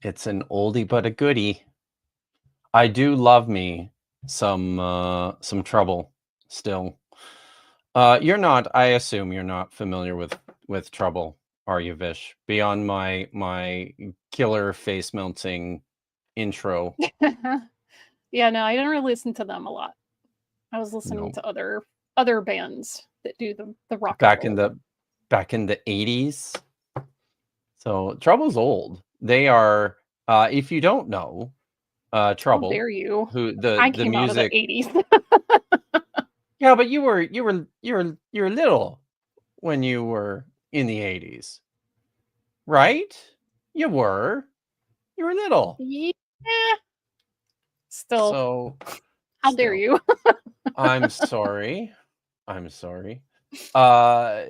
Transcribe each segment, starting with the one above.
It's an oldie but a goodie. I do love me some Trouble still. You're not, I assume you're not familiar with Trouble, are you, Vish? Beyond my killer face melting intro. Yeah, no, I didn't really listen to them a lot. I was listening No. to other bands that do the rock and Back in roll. the 80s. So Trouble's old. They are if you don't know, How Trouble, dare you? who I the came out of the music. 80s. Yeah, but you were little when you were in the 80s, right? You were. You were little. Yeah. Still, So how dare still, you? I'm sorry. I'm sorry. Uh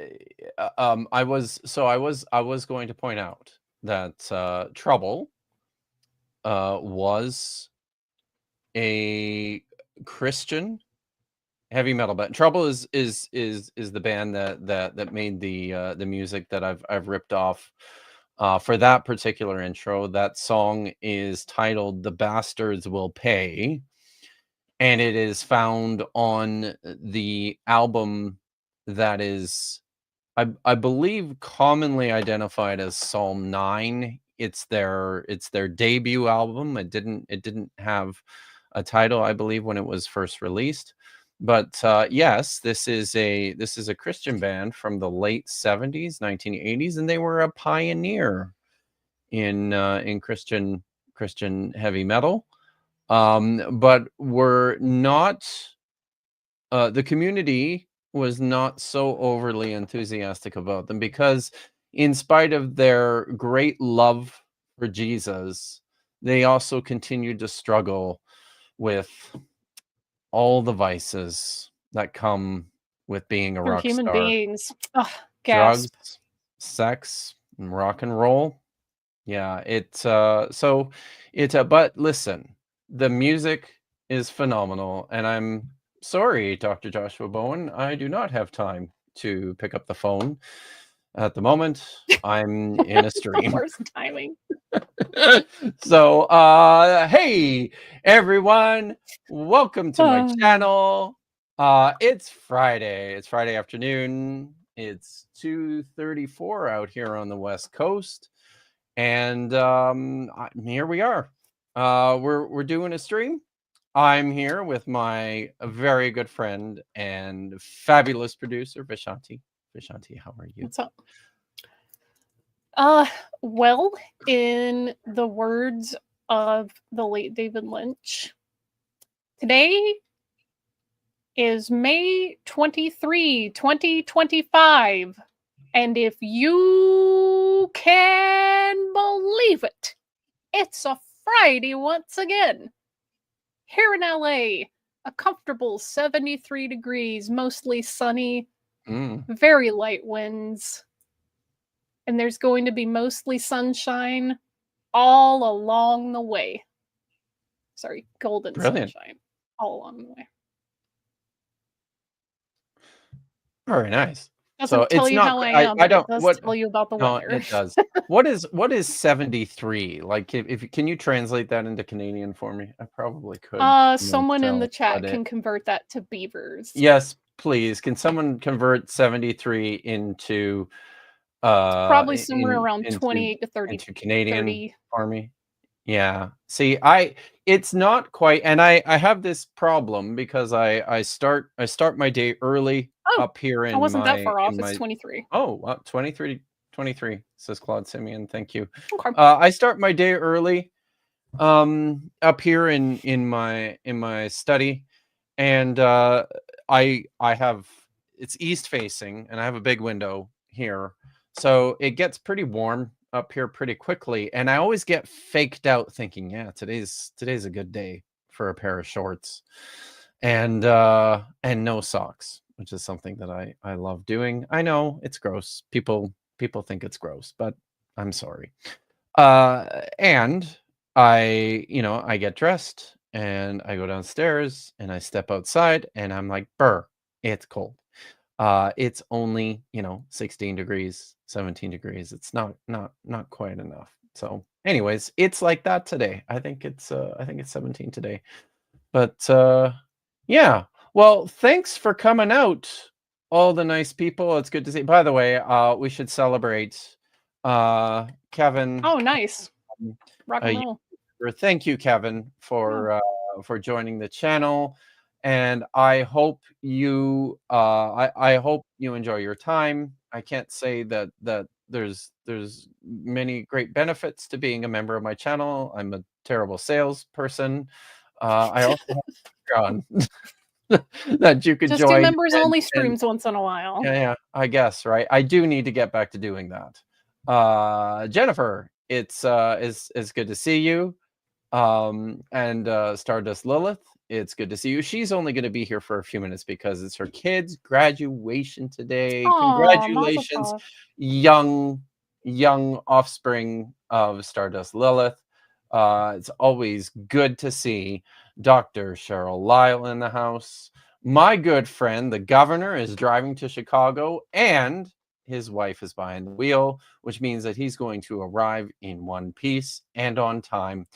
I was going to point out that Trouble was a Christian heavy metal band. Trouble is the band that made the music that I've ripped off for that particular intro. That song is titled "The Bastards Will Pay," and it is found on the album that is, I believe, commonly identified as Psalm 9. It's their debut album. It didn't have a title, I believe, when it was first released. But yes, this is a Christian band from the late 70s, 1980s, and they were a pioneer in Christian heavy metal. But were not the community was not so overly enthusiastic about them because, in spite of their great love for Jesus, they also continued to struggle with all the vices that come with being a They're rock human star: beings. Ugh, gasp. drugs, sex, and rock and roll. Yeah, but listen, the music is phenomenal, and I'm sorry, Dr. Joshua Bowen, I do not have time to pick up the phone at the moment. I'm in a stream. Worst timing. So, hey everyone, welcome to my Oh, channel. It's Friday. It's Friday afternoon. It's 2:34 out here on the West Coast. And here we are. We're doing a stream. I'm here with my very good friend and fabulous producer, Vishanti. Vishanti, how are you? what's up? Uh, well, in the words of the late David Lynch, today is May 23, 2025. And if you can believe it, it's a Friday once again. Here in LA, a comfortable 73 degrees, mostly sunny, Mm, very light winds, and there's going to be mostly sunshine all along the way. Sorry, golden brilliant. sunshine all along the way. Very nice. So Doesn't tell it's you not. how I I am, I but it don't. does What? tell you about the No, weather. it does. What is 73? Like, if can you translate that into Canadian for me? I probably could. Someone in the But chat can convert that to beavers. yes, please. Can someone convert 73 into Probably somewhere in around 28 to 30, into Canadian 30. for me? Yeah. See, it's not quite, and I have this problem because I start my day early Oh, up here I in wasn't that my far off. It's 23. oh, wow, 23 says Claude Simeon. Thank you. Okay. I start my day early up here in my study, and I have, it's east facing, and I have a big window here, so it gets pretty warm up here pretty quickly, and I always get faked out thinking, yeah, today's a good day for a pair of shorts and no socks, which is something that I love doing. I know it's gross. People think it's gross, but I'm sorry. And I get dressed and I go downstairs and I step outside and I'm like, "Burr, it's cold." It's only, 16 degrees, 17 degrees. It's not quite enough. So, anyways, it's like that today. I think it's 17 today. But yeah. Well, thanks for coming out, all the nice people. It's good to see. By the way, we should celebrate Kevin. Oh, nice. Rock and roll. Thank you, Kevin, for joining the channel, and I hope you I hope you enjoy your time. I can't say that there's many great benefits to being a member of my channel. I'm a terrible salesperson. I also have Patreon that you could Just join. do members only and streams once in a while. yeah, I guess, right? I do need to get back to doing that. Jennifer, it's good to see you. And Stardust Lilith, it's good to see you. She's only going to be here for a few minutes because it's her kid's graduation today. Aw, Congratulations, mazel tov. young offspring of Stardust Lilith. It's always good to see Dr. Cheryl Lyle in the house. My good friend, the governor, is driving to Chicago, and his wife is behind the wheel, which means that he's going to arrive in one piece and on time.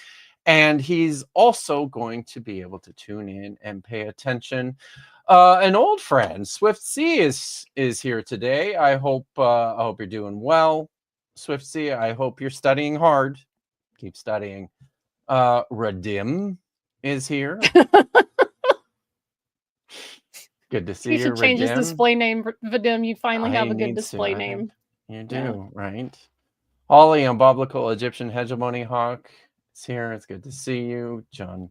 And he's also going to be able to tune in and pay attention. An old friend, Swift C, is here today. I hope you're doing well, Swift C. I hope you're studying hard. Keep studying. Radim is here. Good to see He you, should change his Radim. display name, Vadim. You finally have a good needs to, display I name. think. You do, right? Holly, Unbiblical Egyptian Hegemony Hawk is here. It's good to see you. John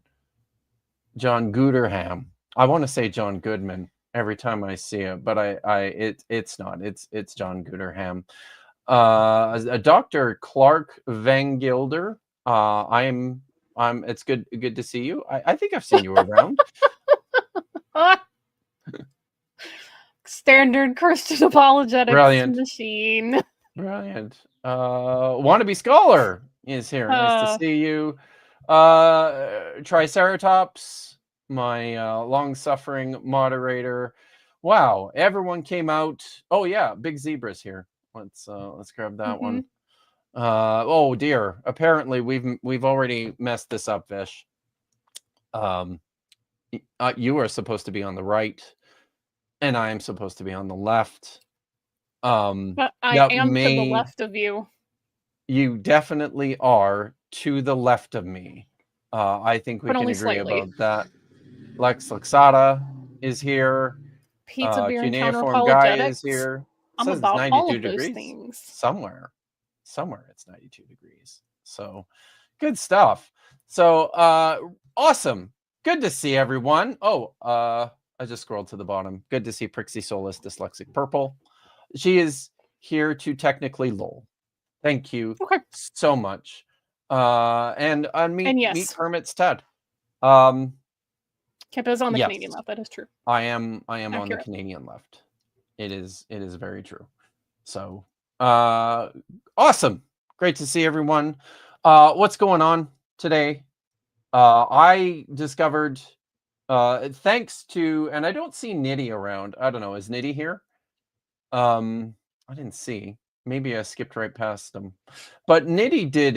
Gooderham. I want to say John Goodman every time I see it, but it's not. It's John Gooderham. Dr. Clark Van Gilder. It's good to see you. I think I've seen you around. Standard Christian apologetics Brilliant. machine. Brilliant. Wannabe Scholar is here. Nice to see you. Triceratops, my long-suffering moderator. Wow, everyone came out. Oh yeah, Big Zebra's here. Let's grab that one. Oh dear. Apparently we've already messed this up, Vish. You are supposed to be on the right, and I am supposed to be on the left. But I am to the left of you. You definitely are to the left of me. I think we But can only agree slightly. about that. Lex Luxata is here. Pizza Beer and Counter Cuneiform Guy Apologetics. is here. I'm Says about it's all 92 of those degrees. things. Somewhere it's 92 degrees. So good stuff. So awesome. Good to see everyone. Oh, I just scrolled to the bottom. Good to see Prixie Solus Dyslexic Purple. She is here to technically lol. Thank you so much. And meet Hermit's Ted. Kippa's on the Canadian left. That is true. I am on the Canadian left. It is very true. So awesome. Great to see everyone. What's going on today? I discovered thanks to, and I don't see Nitty around. I don't know. Is Nitty here? I didn't see. Maybe I skipped right past him. But Nitty did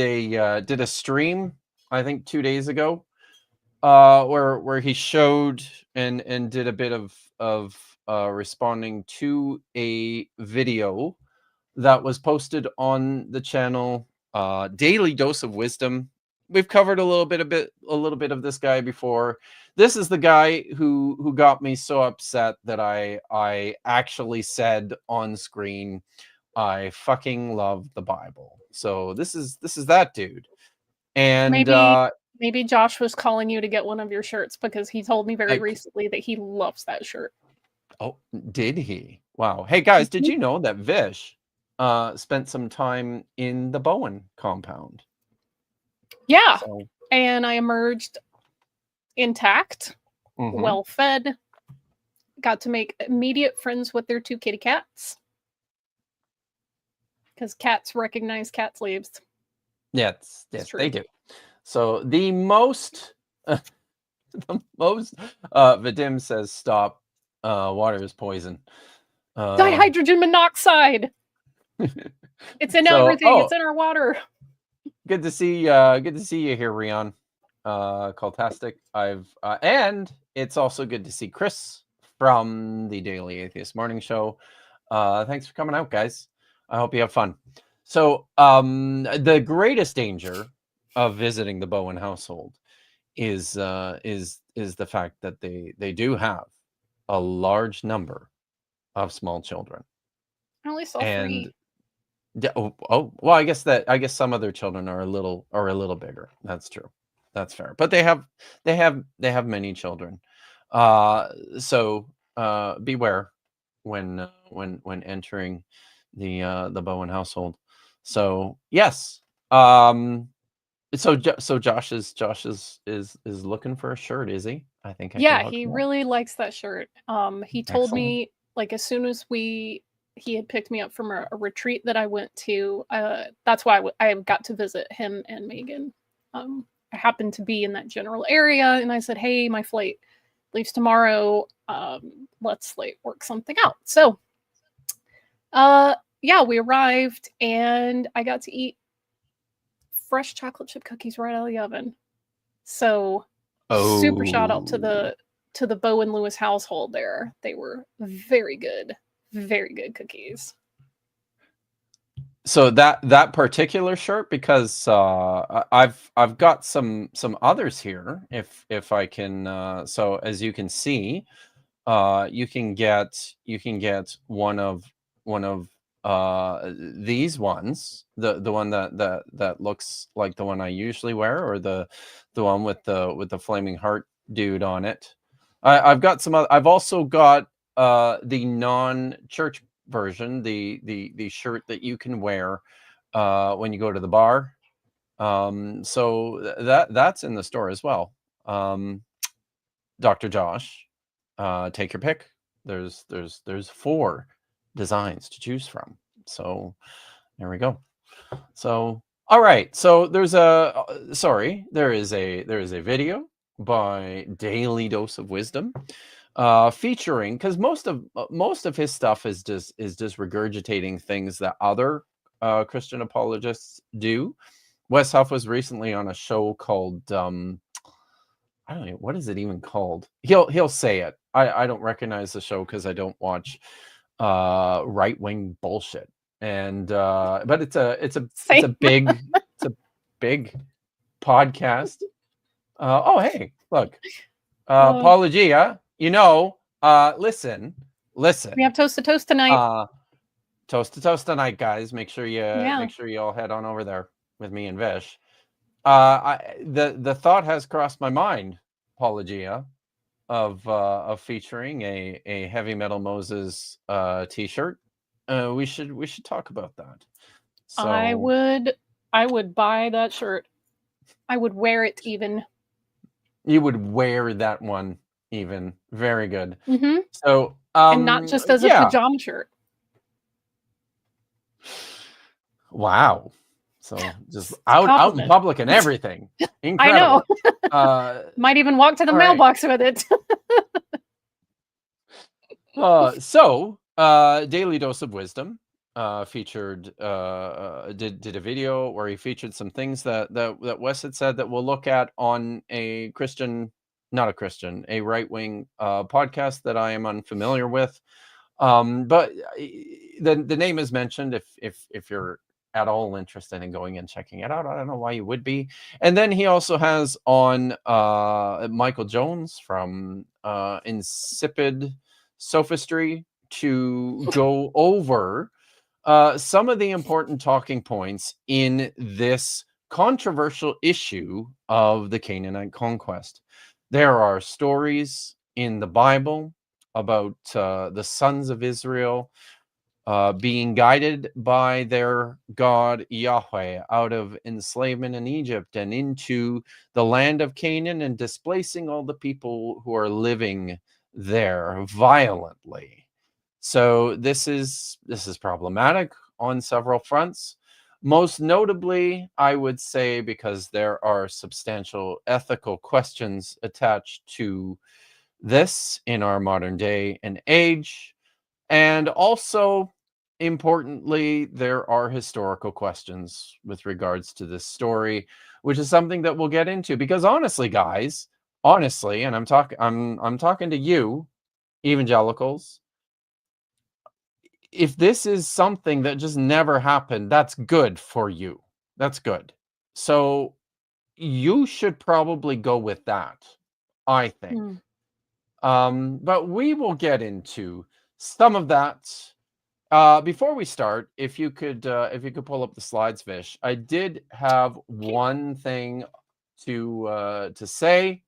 a stream, I think 2 days ago, where he showed and did a bit of responding to a video that was posted on the channel, Daily Dose of Wisdom. We've covered a little bit of this guy before. This is the guy who got me so upset that I actually said on screen, I fucking love the Bible. So this is that dude. And maybe Josh was calling you to get one of your shirts because he told me very recently that he loves that shirt. Oh, did he? Wow. Hey guys, did you know that Vish spent some time in the Bowen compound? Yeah. So. And I emerged intact, well fed, got to make immediate friends with their 2 kitty cats. Because cats recognize cat slaves. Yes, they do. So the most Vadim says stop. Water is poison. Dihydrogen monoxide. It's in everything. It's in our water. good to see you here, Rion. Cultastic. And it's also good to see Chris from the Daily Atheist Morning Show. Thanks for coming out, guys. I hope you have fun. So, the greatest danger of visiting the Bowen household is the fact that they do have a large number of small children. I only saw 3. Well, I guess some of their children are a little bigger. That's true. That's fair. But they have many children. So beware when entering the Bowen household. So yes. So Josh is looking for a shirt, is he? I think he really likes that shirt. He told me, like, as soon as he had picked me up from a retreat that I went to, that's why I got to visit him and Megan. I happened to be in that general area, and I said, hey, my flight leaves tomorrow. Let's work something out. So we arrived, and I got to eat fresh chocolate chip cookies right out of the oven. So super shout out to the Bowen Lewis household there. They were very good cookies. So that particular shirt, because I've got some others here, if I can. So as you can see, you can get one of these ones, the one that looks like the one I usually wear, or the one with the flaming heart dude on it. I've got some other, I've also got the non-church version, the shirt that you can wear when you go to the bar. So that's in the store as well. Dr. Josh, take your pick. There's 4 designs to choose from. So there we go. So all right. So there is a video by Daily Dose of Wisdom, featuring, because most of his stuff is just regurgitating things that other Christian apologists do. Wes Huff was recently on a show called I don't know, what is it even called? He'll say it. I don't recognize the show because I don't watch right-wing bullshit. And but it's a big podcast. Oh hey, look. Apologia. Listen. We have toast to toast tonight. Toast to toast tonight, guys. Make sure you all head on over there with me and Vish. The thought has crossed my mind, Apologia, of featuring a Heavy Metal Moses t-shirt. We should talk about that. So I would buy that shirt. I would wear it even. You would wear that one even. Very good. Mm-hmm. So and not just as a pajama shirt. Wow. So just out in public and everything. Incredible. I know. Might even walk to the mailbox with it. Daily Dose of Wisdom featured did a video where he featured some things that Wes had said that we'll look at on a right-wing podcast that I am unfamiliar with. But the name is mentioned if you're at all interested in going and checking it out. I don't know why you would be. And then he also has on Michael Jones from Insipid Sophistry to go over some of the important talking points in this controversial issue of the Canaanite conquest. There are stories in the Bible about the sons of Israel being guided by their God Yahweh out of enslavement in Egypt and into the land of Canaan, and displacing all the people who are living there violently. So this is problematic on several fronts. Most notably, I would say, because there are substantial ethical questions attached to this in our modern day and age. And also, importantly, there are historical questions with regards to this story, which is something that we'll get into. Because honestly, guys, and I'm talking to you, evangelicals. If this is something that just never happened, that's good for you. That's good. So you should probably go with that, I think. But we will get into some of that. Before we start, if you could pull up the slides, Vish. I did have one thing to say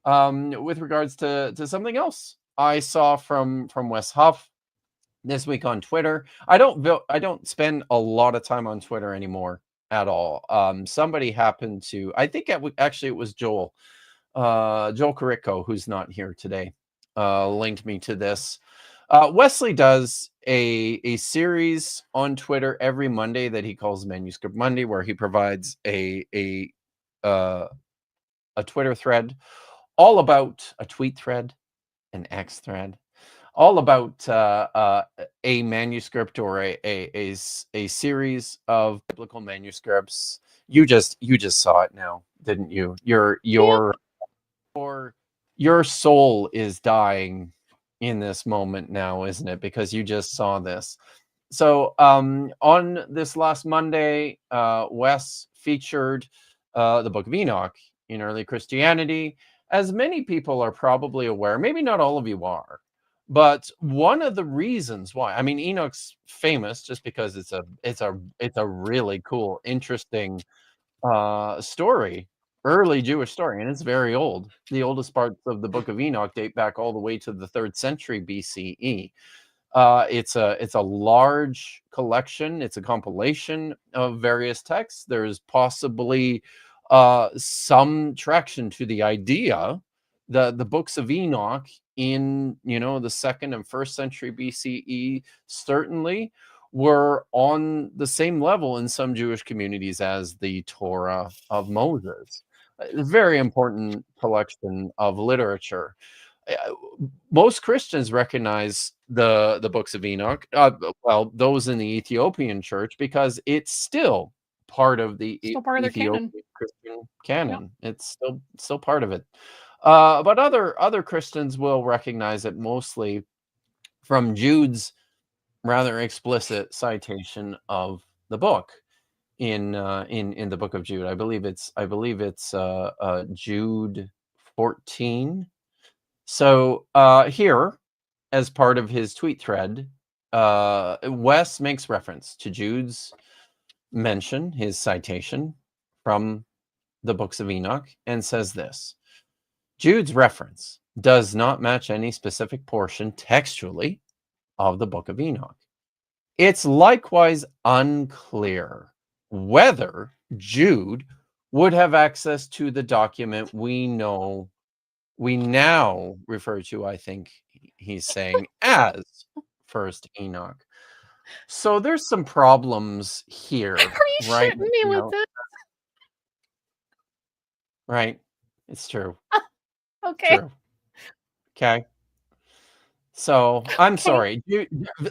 with regards to something else I saw from Wes Huff this week on Twitter. I don't spend a lot of time on Twitter anymore at all. Somebody happened to, I think actually it was Joel Carrico, who's not here today, linked me to this. Wesley does a series on Twitter every Monday that he calls Manuscript Monday, where he provides a Twitter thread all about a tweet thread, an X thread, all about a manuscript or a series of biblical manuscripts. You just saw it now, didn't you? Your soul is dying in this moment now, isn't it? Because you just saw this. So on this last Monday, Wes featured the Book of Enoch in early Christianity. As many people are probably aware, maybe not all of you are, but one of the reasons why, I mean, Enoch's famous just because it's a really cool, interesting story, early Jewish story, and it's very old. The oldest parts of the Book of Enoch date back all the way to the 3rd century BCE. It's a large collection. It's a compilation of various texts. There's possibly some traction to the idea that the books of Enoch in the 2nd and 1st century BCE certainly were on the same level in some Jewish communities as the Torah of Moses. A very important collection of literature. Uh, Most Christians recognize the books of Enoch, well, those in the Ethiopian church, because it's still part of the Still part of their Ethiopian canon. Christian Yeah. canon. It's still part of it. But other Christians will recognize it mostly from Jude's rather explicit citation of the book in the book of Jude. I believe it's Jude 14. So here, as part of his tweet thread, Wes makes reference to Jude's mention, his citation from the books of Enoch, and says this: Jude's reference does not match any specific portion textually of the book of Enoch. It's likewise unclear whether Jude would have access to the document we now refer to, I think he's saying, as First Enoch. So there's some problems here. Are you right? shitting me with this? Right. It's true. Okay. True. Okay. So I'm sorry.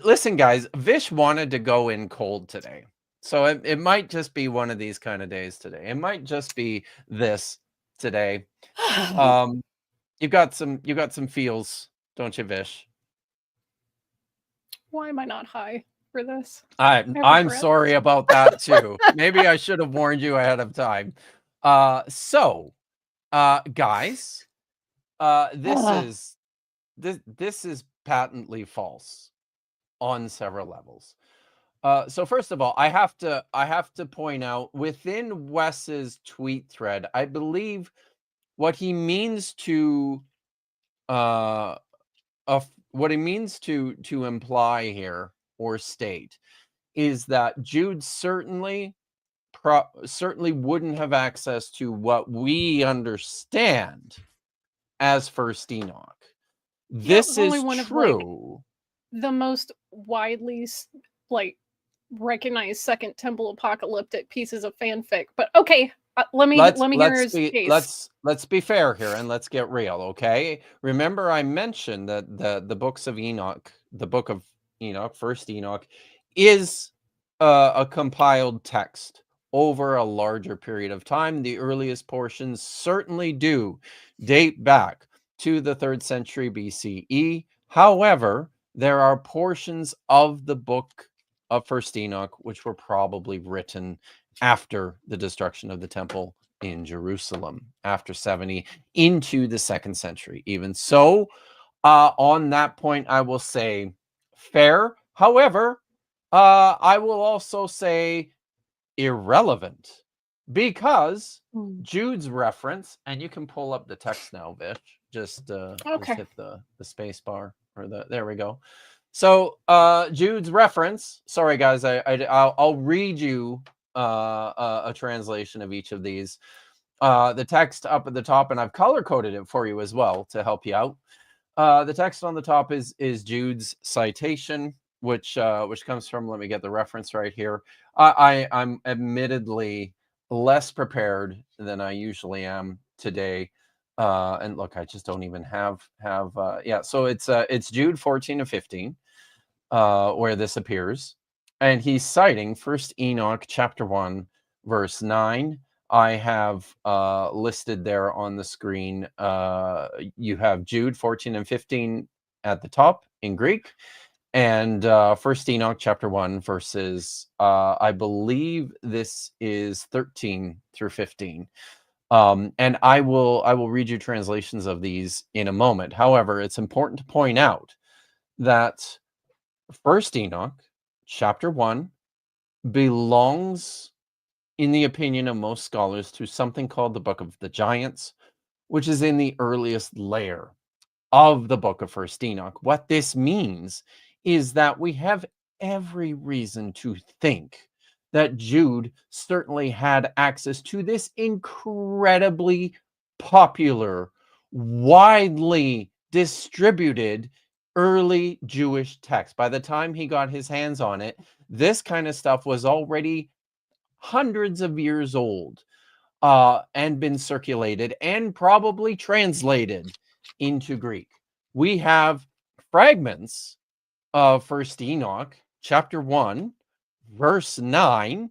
Listen, guys, Vish wanted to go in cold today. So it might just be one of these kind of days today. It might just be this today. You got some feels, don't you, Vish? Why am I not high for this? I'm sorry about that too. Maybe I should have warned you ahead of time. So guys, this is patently false on several levels. So first of all, I have to point out within Wes's tweet thread, I believe what he means to what he means to imply here or state is that Jude certainly wouldn't have access to what we understand as First Enoch. This is one true. Of, the most widely recognized Second Temple apocalyptic pieces of fanfic. But okay, let me hear his case. Let's be fair here and let's get real, okay? Remember, I mentioned that the books of Enoch, the book of Enoch, First Enoch, is a compiled text over a larger period of time. The earliest portions certainly do date back to the 3rd century BCE. However, there are portions of the book of First Enoch which were probably written after the destruction of the temple in Jerusalem, after 70 into the 2nd century. Even so, on that point, I will say fair. However, I will also say irrelevant, because Jude's reference, and you can pull up the text now, Vish. Just hit the space bar, or there we go. So Jude's reference. Sorry, guys, I'll read you a translation of each of these. The text up at the top, and I've color coded it for you as well to help you out. The text on the top is Jude's citation, which comes from, let me get the reference right here. I'm admittedly less prepared than I usually am today. And look, I just don't even have yeah. So it's Jude 14 and 15, where this appears, and he's citing First Enoch chapter 1 verse 9. I have listed there on the screen. You have Jude 14 and 15 at the top in Greek, and First Enoch chapter 1 verses, I believe this is 13 through 15. And I will read you translations of these in a moment. However, it's important to point out that First Enoch chapter 1 belongs, in the opinion of most scholars, to something called the Book of the Giants, which is in the earliest layer of the book of First Enoch. What this means is that we have every reason to think that Jude certainly had access to this incredibly popular, widely distributed early Jewish text. By the time he got his hands on it, this kind of stuff was already hundreds of years old, and been circulated and probably translated into Greek. We have fragments of First Enoch chapter 1 verse 9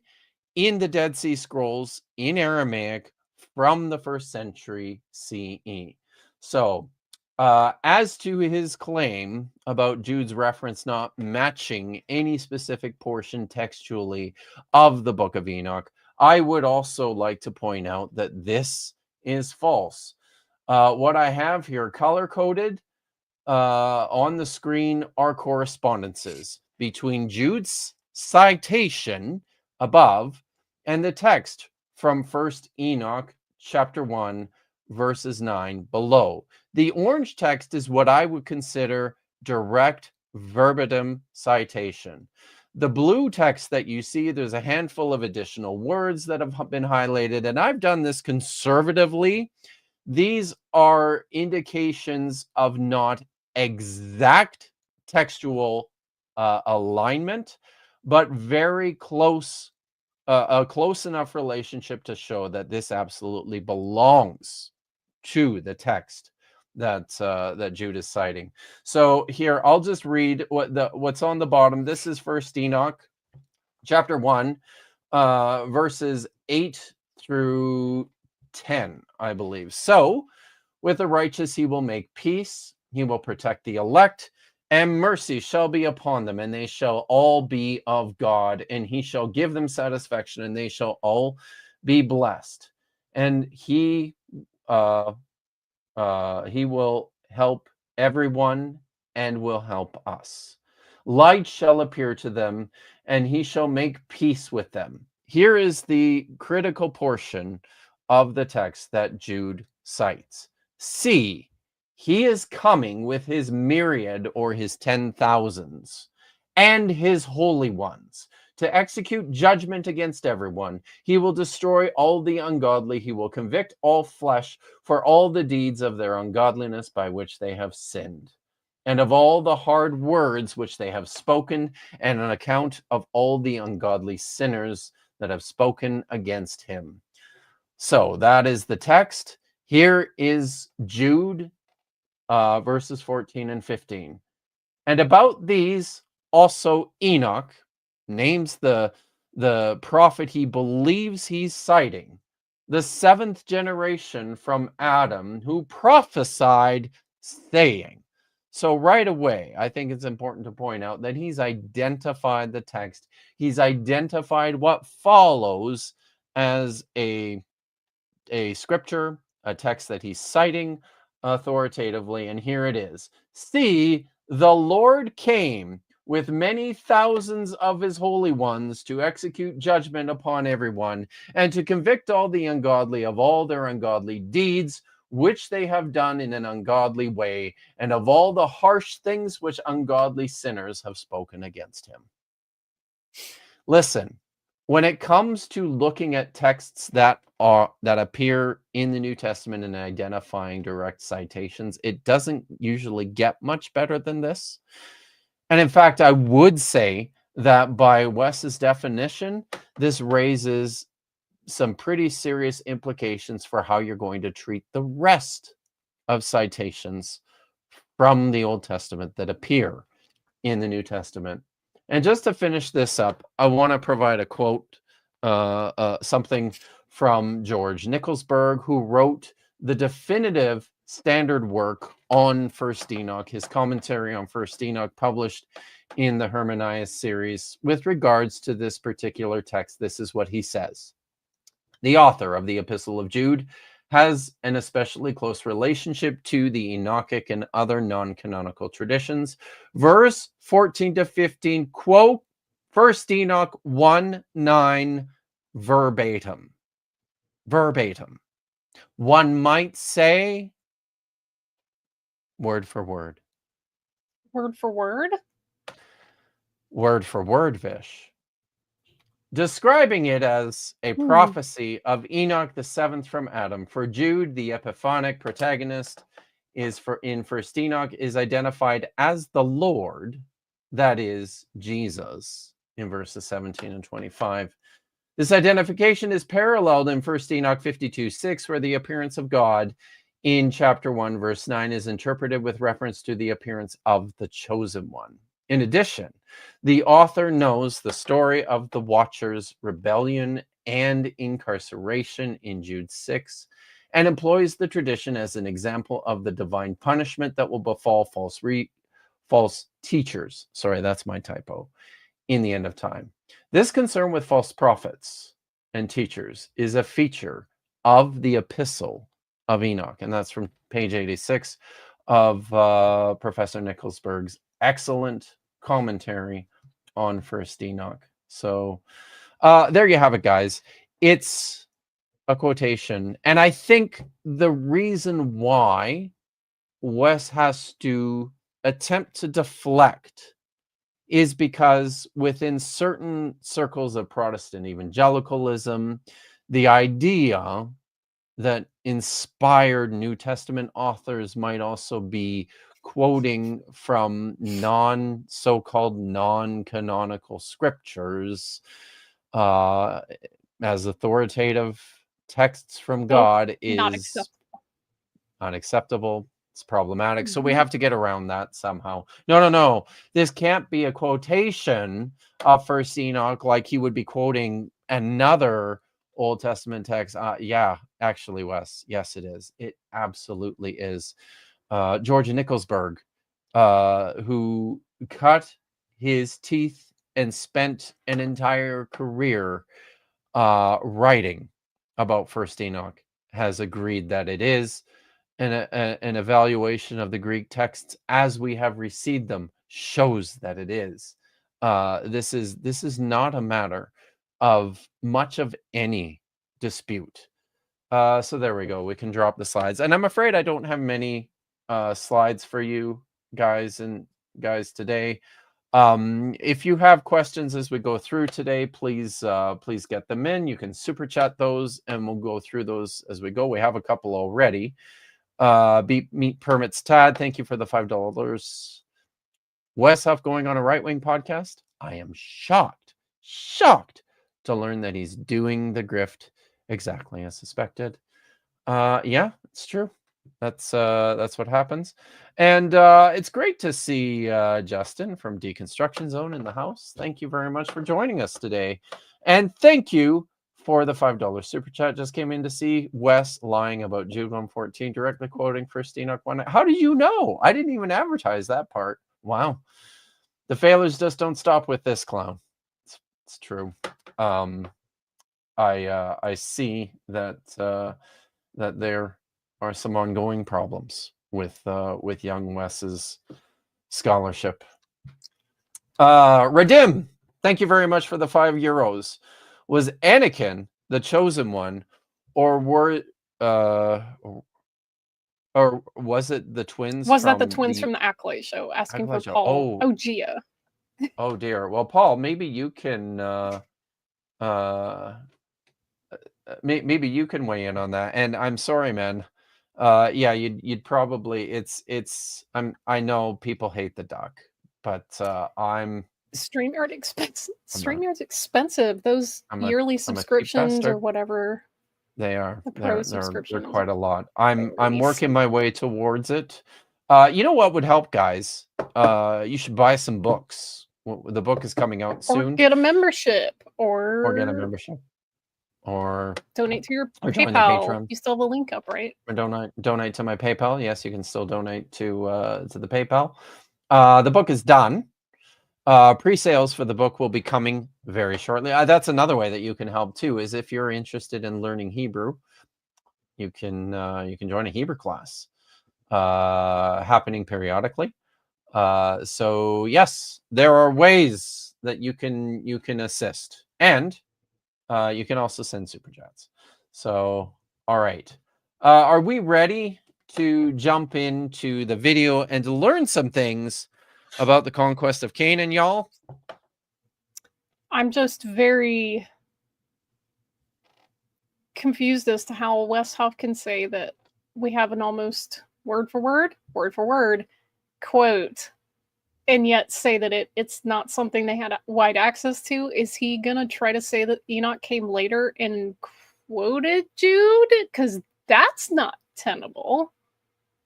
in the Dead Sea Scrolls in Aramaic from the 1st century CE. So as to his claim about Jude's reference not matching any specific portion textually of the book of Enoch, I would also like to point out that this is false. What I have here color-coded on the screen are correspondences between Jude's citation above and the text from First Enoch chapter 1 verses 9 below. The orange text is what I would consider direct verbatim citation. The blue text that you see, there's a handful of additional words that have been highlighted, and I've done this conservatively. These are indications of not exact textual alignment, but very close, a close enough relationship to show that this absolutely belongs to the text that that Jude is citing. So here, I'll just read what's on the bottom. This is First Enoch, chapter 1, verses 8 through 10, I believe. So, with the righteous he will make peace, he will protect the elect, and mercy shall be upon them, and they shall all be of God, and he shall give them satisfaction, and they shall all be blessed. And he will help everyone and will help us. Light shall appear to them, and he shall make peace with them. Here is the critical portion of the text that Jude cites. See, he is coming with his myriad, or his 10,000s, and his holy ones, to execute judgment against everyone. He will destroy all the ungodly. He will convict all flesh for all the deeds of their ungodliness by which they have sinned, and of all the hard words which they have spoken, and on account of all the ungodly sinners that have spoken against him. So that is the text. Here is Jude, verses 14 and 15. And about these also Enoch, names the prophet he believes he's citing, the seventh generation from Adam, who prophesied, saying. So right away, I think it's important to point out that he's identified the text. He's identified what follows as a scripture, a text that he's citing authoritatively, and here it is. See, the Lord came with many thousands of his holy ones to execute judgment upon everyone and to convict all the ungodly of all their ungodly deeds which they have done in an ungodly way, and of all the harsh things which ungodly sinners have spoken against him. Listen, when it comes to looking at texts that appear in the New Testament and identifying direct citations, it doesn't usually get much better than this. And in fact, I would say that by Wes's definition, this raises some pretty serious implications for how you're going to treat the rest of citations from the Old Testament that appear in the New Testament. And just to finish this up, I want to provide a quote, something from George Nicholsburg, who wrote the definitive standard work on First Enoch, his commentary on First Enoch, published in the Hermanias series. With regards to this particular text, this is what he says. The author of the Epistle of Jude has an especially close relationship to the Enochic and other non-canonical traditions. Verse 14 to 15, quote, 1 Enoch 1:9, verbatim. Verbatim. One might say, word for word. Word for word? Word for word, Vish. Describing it as a prophecy of Enoch, the seventh from Adam. For Jude, the epiphanic protagonist in First Enoch is identified as the Lord, that is Jesus, in verses 17 and 25. This identification is paralleled in First Enoch 52:6, where the appearance of God in chapter 1, verse 9 is interpreted with reference to the appearance of the chosen one. In addition, the author knows the story of the Watchers' rebellion and incarceration in Jude 6 and employs the tradition as an example of the divine punishment that will befall false teachers. Sorry, that's my typo. In the end of time. This concern with false prophets and teachers is a feature of the Epistle of Enoch, and that's from page 86 of Professor Nicholsburg's excellent commentary on First Enoch. So there you have it, guys. It's a quotation, and I think the reason why Wes has to attempt to deflect is because within certain circles of Protestant evangelicalism, the idea that inspired New Testament authors might also be quoting from so-called non-canonical scriptures as authoritative texts from God is unacceptable. It's problematic. So we have to get around that somehow. No. This can't be a quotation of First Enoch like he would be quoting another Old Testament text. Yeah, actually, Wes. Yes, it is. It absolutely is. George Nicholsburg, who cut his teeth and spent an entire career writing about First Enoch, has agreed that it is. An evaluation of the Greek texts as we have received them shows that it is. This is not a matter of much of any dispute. So there we go. We can drop the slides, and I'm afraid I don't have many slides for you guys today. If you have questions as we go through today, please get them in. You can super chat those, and we'll go through those as we go. We have a couple already. Meat Permits Tad, thank you for the $5. Wes Huff going on a right-wing podcast. I am shocked to learn that he's doing the grift exactly as suspected. Yeah, it's true. That's what happens. And it's great to see Justin from Deconstruction Zone in the house. Thank you very much for joining us today. And thank you for the $5 super chat. Just came in to see Wes lying about Jude 114, directly quoting First Enoch 1. How do you know? I didn't even advertise that part. Wow. The failures just don't stop with this clown. It's true. I see that that there are some ongoing problems with young Wes's scholarship. Redim, thank you very much for the €5. Was Anakin the chosen one, or were or was it the twins? Was that the twins from the Acolyte show asking for Paul? Oh, Gia. Oh dear. Well, Paul, maybe you can maybe you can weigh in on that. And I'm sorry, man. Yeah, you'd probably I know people hate the duck, but I'm StreamYard expensive. StreamYard's expensive. Those yearly subscriptions or whatever. They are. The pro subscription. They're quite a lot. I'm working my way towards it. You know what would help, guys? You should buy some books. The book is coming out soon. Or get a membership. Or get a membership. Or donate to your PayPal. You still have a link up, right? Or donate to my PayPal. Yes, you can still donate to the PayPal. The book is done. Pre-sales for the book will be coming very shortly. That's another way that you can help too, is if you're interested in learning Hebrew, you can join a Hebrew class happening periodically. So yes, there are ways that you can assist, and you can also send super chats. So all right, are we ready to jump into the video and to learn some things about the conquest of Canaan, y'all? I'm just very confused as to how Wes Huff can say that we have an almost word for word quote, and yet say that it's not something they had wide access to. Is he gonna try to say that Enoch came later and quoted Jude? Because that's not tenable.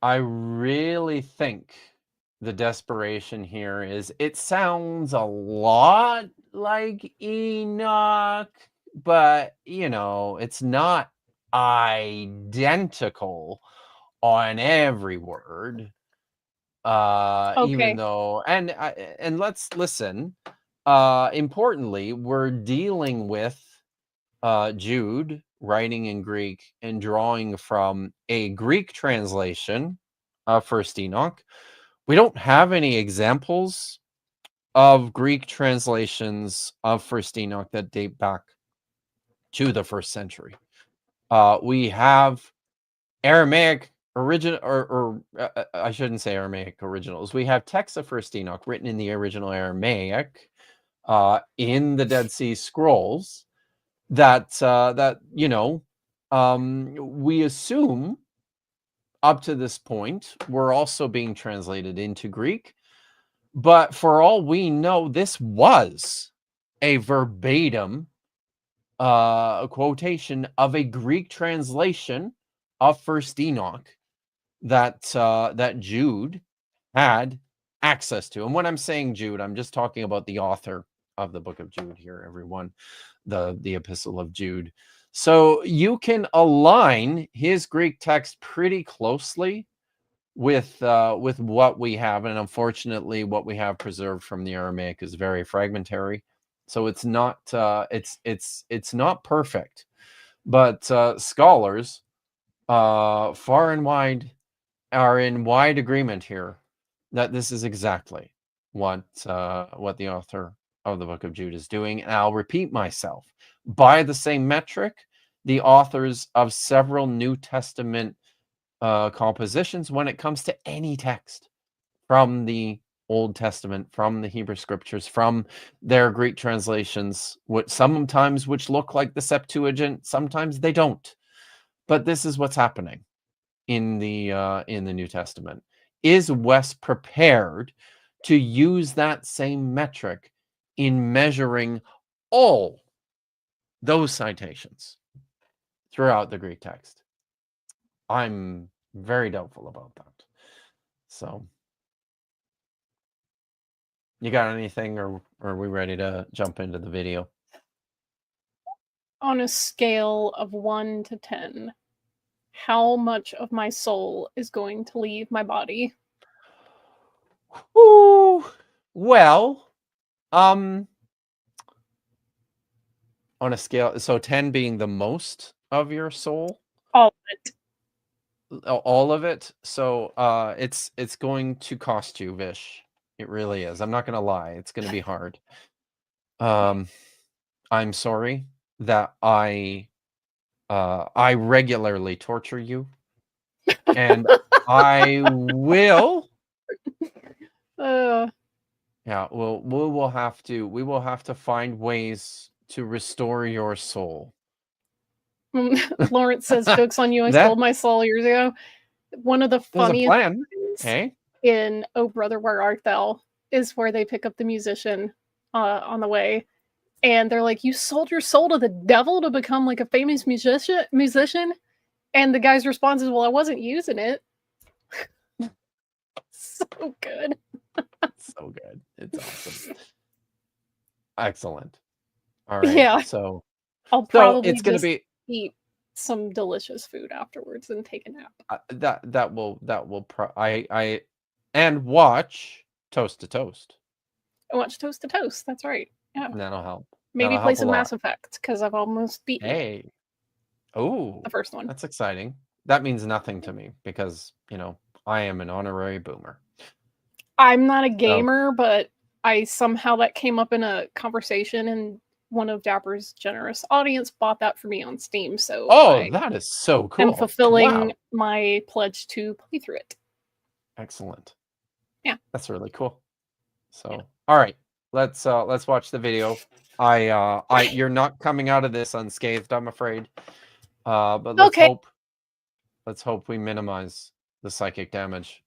I really think the desperation here is, it sounds a lot like Enoch, but it's not identical on every word. Okay. Even though, and let's listen. Importantly, we're dealing with Jude writing in Greek and drawing from a Greek translation of First Enoch. We don't have any examples of Greek translations of First Enoch that date back to the 1st century. We have Aramaic original, or I shouldn't say Aramaic originals. We have texts of First Enoch written in the original Aramaic in the Dead Sea Scrolls that we assume up to this point were also being translated into Greek. But for all we know, this was a verbatim quotation of a Greek translation of First Enoch that Jude had access to. And when I'm saying Jude, I'm just talking about the author of the book of Jude here, everyone, the epistle of Jude. So you can align his Greek text pretty closely with what we have, and unfortunately what we have preserved from the Aramaic is very fragmentary, so it's not it's not perfect, but scholars far and wide are in wide agreement here that this is exactly what the author of the book of Jude is doing. And I'll repeat myself, by the same metric, the authors of several New Testament compositions, when it comes to any text from the Old Testament, from the Hebrew Scriptures, from their Greek translations, sometimes which look like the Septuagint, sometimes they don't. But this is what's happening in the New Testament. Is Wes prepared to use that same metric in measuring all those citations throughout the Greek text? I'm Very doubtful about that. So, you got anything, or are we ready to jump into the video? On a scale of 1 to 10, how much of my soul is going to leave my body? Ooh, well, on a scale, so 10 being the most of your soul, All of it. all of it. So, it's going to cost you, Vish. It really is. I'm not gonna lie. It's gonna be hard. I'm sorry that I regularly torture you, and I will. Uh, Yeah, well, we will have to find ways to restore your soul. Lawrence says, "Joke's on you, I That stole my soul years ago." One of the there's a funniest plan. things Hey, in "Oh Brother, Where Art Thou" is where they pick up the musician on the way, and they're like, "You sold your soul to the devil to become like a famous musician?" And the guy's response is, "Well, I wasn't using it." So good. so good. It's awesome. Excellent. All right. Yeah, So I'll probably it's gonna just be eat some delicious food afterwards and take a nap. that will I and watch Toast to Toast. I watch Toast to Toast. That's right. Yeah. That'll help. Maybe That'll play help a some Mass lot. Effect because I've almost beaten it, Hey. Oh, the first one. that's exciting. That means nothing to me because, I am an honorary boomer. I'm not a So, gamer, but I somehow that came up in a conversation, and one of Dapper's generous audience bought that for me on Steam. So I that is so am cool. fulfilling Wow. my pledge to play through it. Excellent. Yeah. That's really cool. So, Yeah. all right. Let's watch the video. You're not coming out of this unscathed, I'm afraid. But Okay. let's hope we minimize the psychic damage.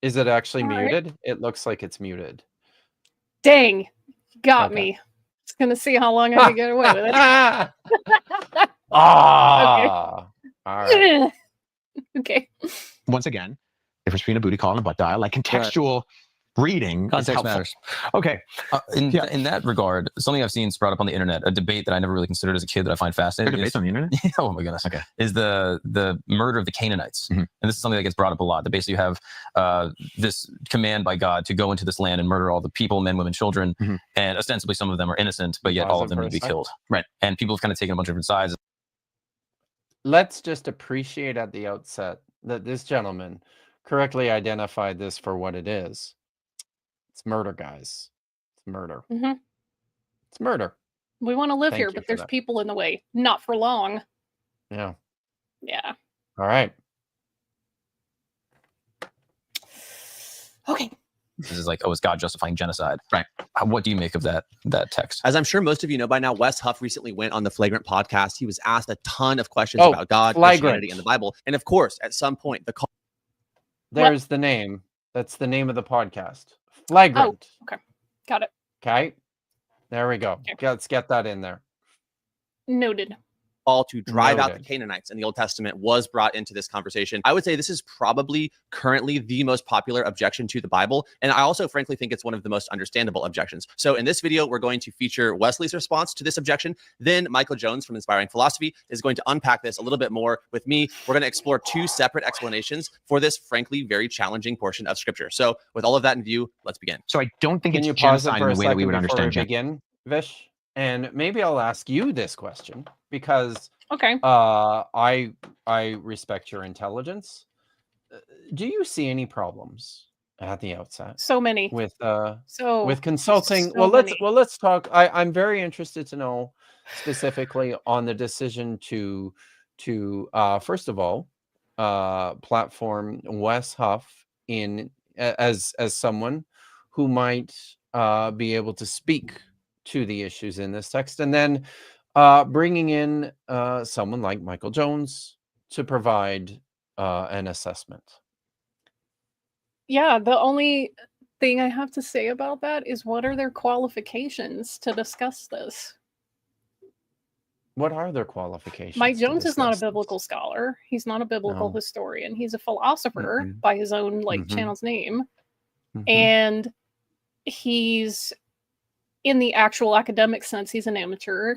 Is it actually All right. muted? It looks like it's muted. Dang, got Okay. me. Just gonna see how long I can get away with it. All right. Okay. Once again, difference between a booty call and a butt dial, like contextual reading. Context matters. Okay. In that regard, something I've seen brought up on the internet, a debate that I never really considered as a kid that I find fascinating. Debates on the internet? Oh my goodness. Okay. Is the murder of the Canaanites. Mhm. And this is something that gets brought up a lot. That basically you have this command by God to go into this land and murder all the people, men, women, children. Mhm. And ostensibly some of them are innocent, but yet all of them need to be killed. Right. And people have kind of taken a bunch of different sides. Let's just appreciate at the outset that this gentleman correctly identified this for what it is. It's murder, guys. It's murder. Mhm. It's murder. We want to live Thank here, you but for there's that. people in the way. Not for long. Yeah. Yeah. All right. Okay. This is like, is God justifying genocide? Right. What do you make of that text? As I'm sure most of you know by now, Wes Huff recently went on the Flagrant podcast. He was asked a ton of questions about God, Christianity, and the Bible. And of course, at some point, the call. There's the name. That's the name of the podcast. Flagrant. Oh, okay. Got it. Okay. There we go. Okay. Let's get that in there. Noted. Call to drive out the Noted. Canaanites in the Old Testament was brought into this conversation. I would say this is probably currently the most popular objection to the Bible. And I also frankly think it's one of the most understandable objections. So in this video, we're going to feature Wesley's response to this objection. Then Michael Jones from Inspiring Philosophy is going to unpack this a little bit more with me. We're going to explore two separate explanations for this frankly very challenging portion of scripture. So with all of that in view, let's begin. So I don't think Can it's you pause it genocide for in a the way that we second would before we understand begin, Vish? And maybe I'll ask you this question because Okay. I respect your intelligence. Do you see any problems at the outset So many. with So consulting? so many. Let's talk. I'm very interested to know specifically on the decision to first of all platform Wes Huff as someone who might be able to speak to the issues in this text, and then bringing in someone like Michael Jones to provide an assessment. Yeah, the only thing I have to say about that is what are their qualifications to discuss this? What are their qualifications? Mike to Jones is not a discuss this? biblical scholar. He's not a biblical No. historian. He's a philosopher Mhm. by his own Mhm. channel's name. Mhm. And he's, in the actual academic sense, he's an amateur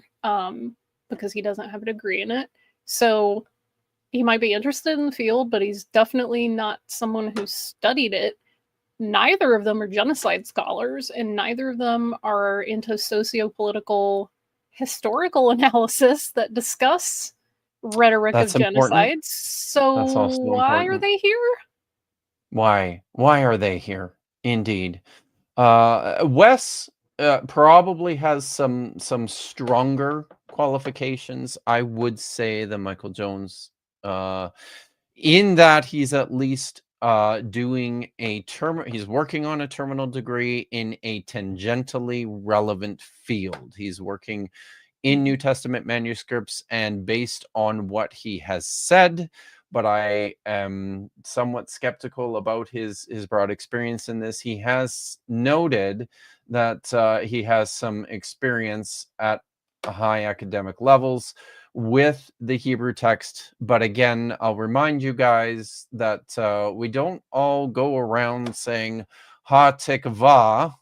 because he doesn't have a degree in it. So he might be interested in the field, but he's definitely not someone who studied it. Neither of them are genocide scholars, and neither of them are into socio-political historical analysis that discuss rhetoric That's of important. genocide. So That's also why are important. they here? Why are they here? Indeed. Wes probably has some stronger qualifications, I would say, than Michael Jones, in that he's at least doing a he's working on a terminal degree in a tangentially relevant field. He's working in New Testament manuscripts, and based on what he has said, but I am somewhat skeptical about his broad experience in this. He has noted that he has some experience at high academic levels with the Hebrew text, but again, I'll remind you guys that we don't all go around saying ha tikva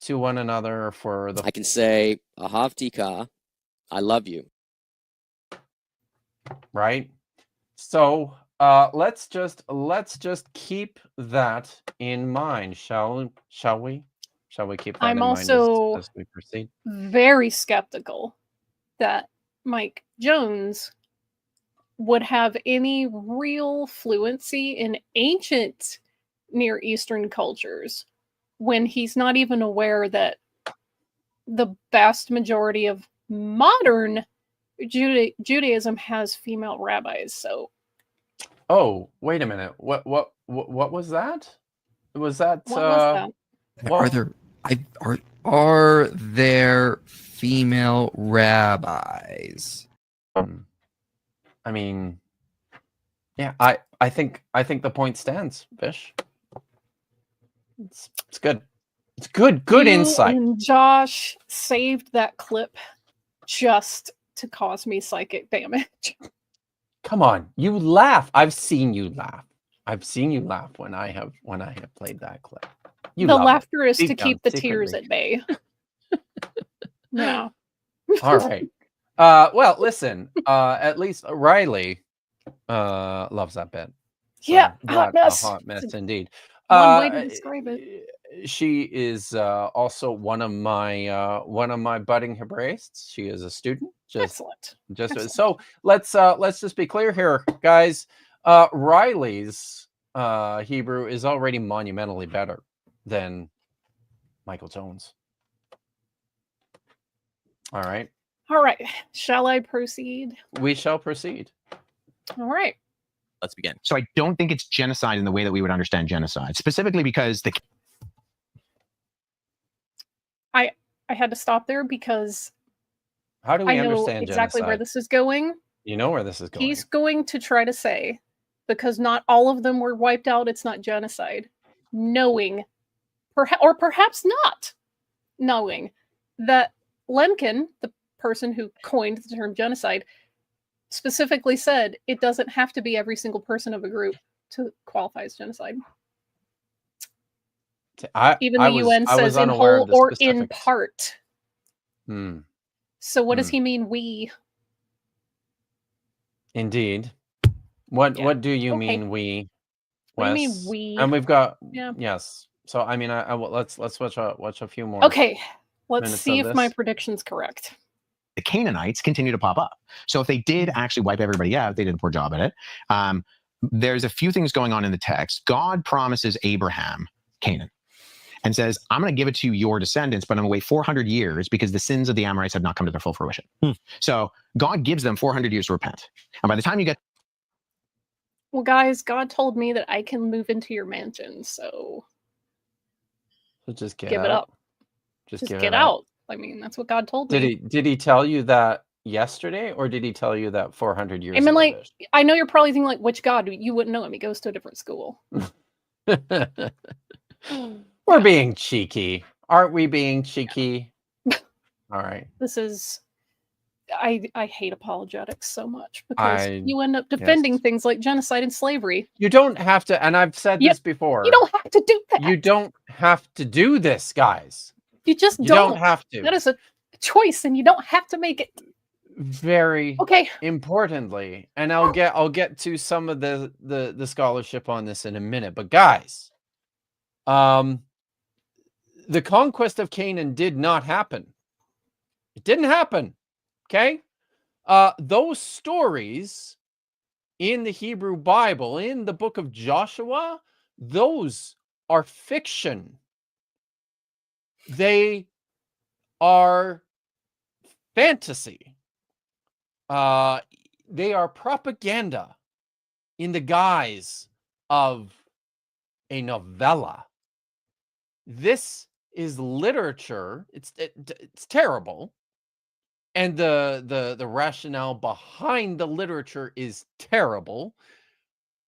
to one another for the I can say ahavtika, I love you. right. So let's just keep that in mind, shall we? Shall we keep that I'm in mind also as we proceed? very skeptical that Mike Jones would have any real fluency in ancient Near Eastern cultures when he's not even aware that the vast majority of modern Judaism has female rabbis. So Oh, wait a minute. What was that? Was that what was that? well, Are there female rabbis? I mean, yeah, I think the point stands, Fish. It's good. It's good You insight. and Josh saved that clip just to cause me psychic damage. Come on, you laugh. I've seen you laugh. I've seen you laugh when I have played that clip. You The love it. laughter is Deep to down, keep the tears secretly. at bay. Yeah. All right. Well, listen. At least Riley loves that bit. So Yeah, hot what mess. a hot mess indeed. One way to describe it. She is also one of my budding Hebraists. She is a student. Excellent. Excellent. So let's just be clear here, guys. Riley's Hebrew is already monumentally better than Michael Jones. All right. All right. Shall I proceed? We shall proceed. All right. Let's begin. So I don't think it's genocide in the way that we would understand genocide, specifically because the I had to stop there because How do we I know understand exactly where genocide? this is going. You know where this is going. He's going to try to say, because not all of them were wiped out, it's not genocide. Knowing, or perhaps not knowing, that Lemkin, the person who coined the term genocide, specifically said it doesn't have to be every single person of a group to qualify as genocide. Even the UN says in whole or in part. Hmm. So what does he mean, we? Indeed. What do you mean, we? What do you mean, Wes? we? And we've got Yeah. yes. So I mean, let's watch a few more. Okay, let's minutes see of if my this. prediction's correct. the Canaanites continue to pop up. So if they did actually wipe everybody out, they did a poor job at it. There's a few things going on in the text. God promises Abraham Canaan and says, I'm going to give it to your descendants, but I'm going to wait 400 years because the sins of the Amorites have not come to their full fruition. So God gives them 400 years to repent. And by the time you get... Well, guys, God told me that I can move into your mansion, so just give it up. Just get out. I mean, that's what God told me. Did he tell you that yesterday, or did he tell you that 400 years I mean, ago? like, I know you're probably thinking, like, which God? You wouldn't know him. He goes to a different school. We're being cheeky. Aren't we being cheeky? All right. This is I hate apologetics so much because I you end up defending yes. things like genocide and slavery. You don't have to, and I've said You- this before. You don't have to do that. You don't have to do this, guys. You just You don't. don't have to. That is a choice, and you don't have to make it. Very Okay. importantly, and I'll get to some of the scholarship on this in a minute, but guys, the conquest of Canaan did not happen. It didn't happen. Okay? Those stories in the Hebrew Bible, in the book of Joshua, those are fiction. They are fantasy. They are propaganda in the guise of a novella. This is literature. It's terrible, and the rationale behind the literature is terrible.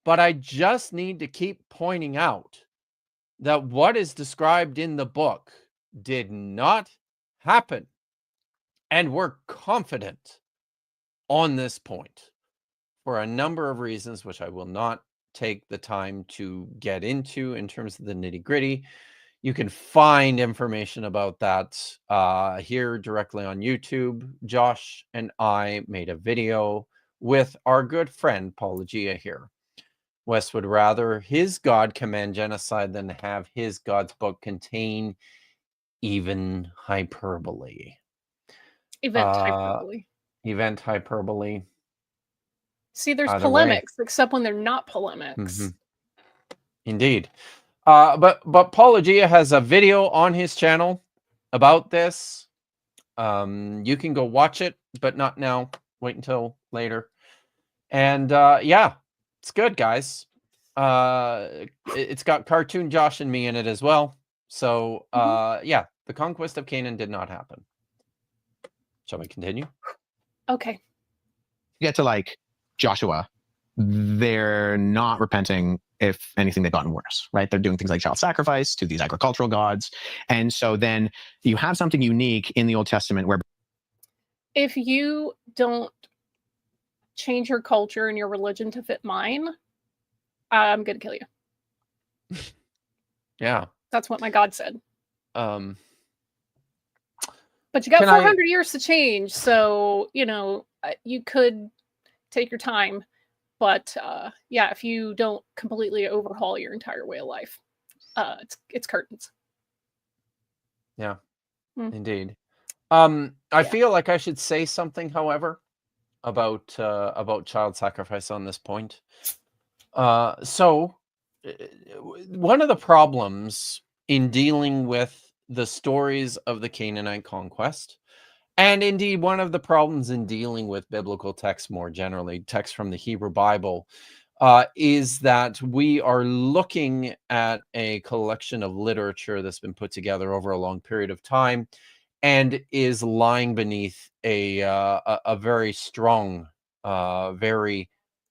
But I just need to keep pointing out that what is described in the book did not happen, and we're confident on this point for a number of reasons, which I will not take the time to get into in terms of the nitty-gritty. You can find information about that here directly on YouTube. Josh and I made a video with our good friend Apologia here. Wes would rather his God command genocide than have his God's book contain even hyperbole. Event hyperbole. Event hyperbole. See, there's Either polemics, except when they're not polemics. Mhm. Indeed. But Apologia has a video on his channel about this. You can go watch it, but not now. Wait until later. And yeah, it's good, guys. It's got cartoon Josh and me in it as well. So yeah, the conquest of Canaan did not happen. Shall we continue? Okay. Get to like Joshua, they're not repenting. If anything, they've gotten worse, right? They're doing things like child sacrifice to these agricultural gods. And so then you have something unique in the Old Testament where If you don't change your culture and your religion to fit mine, I'm going to kill you. Yeah. That's what my God said. Um, But you got Can I- 400 years to change, so you could take your time. But yeah, if you don't completely overhaul your entire way of life, it's curtains. Yeah, Mm. indeed. I Yeah. feel like I should say something, however, about child sacrifice on this point. So one of the problems in dealing with the stories of the Canaanite conquest, and indeed one of the problems in dealing with biblical texts more generally, texts from the Hebrew Bible, is that we are looking at a collection of literature that's been put together over a long period of time and is lying beneath a very strong, very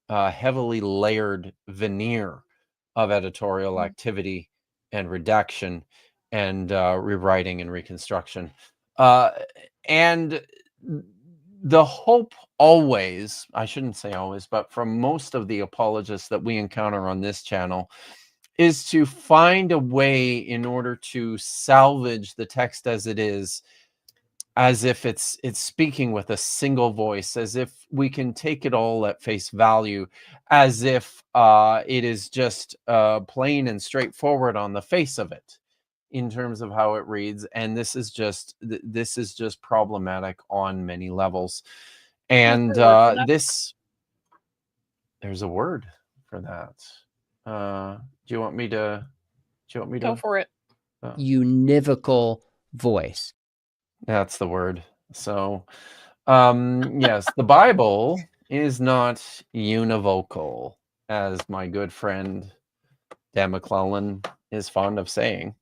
heavily layered veneer of editorial activity and redaction and rewriting and reconstruction. And the hope always, I shouldn't say always, but from most of the apologists that we encounter on this channel, is to find a way in order to salvage the text as it is, as if it's speaking with a single voice, as if we can take it all at face value, as if it is just plain and straightforward on the face of it in terms of how it reads. And this is just problematic on many levels. And there's a word for that. Do you want me to Go for it. Univocal voice. That's the word. So, yes, the Bible is not univocal, as my good friend Dan McClellan is fond of saying.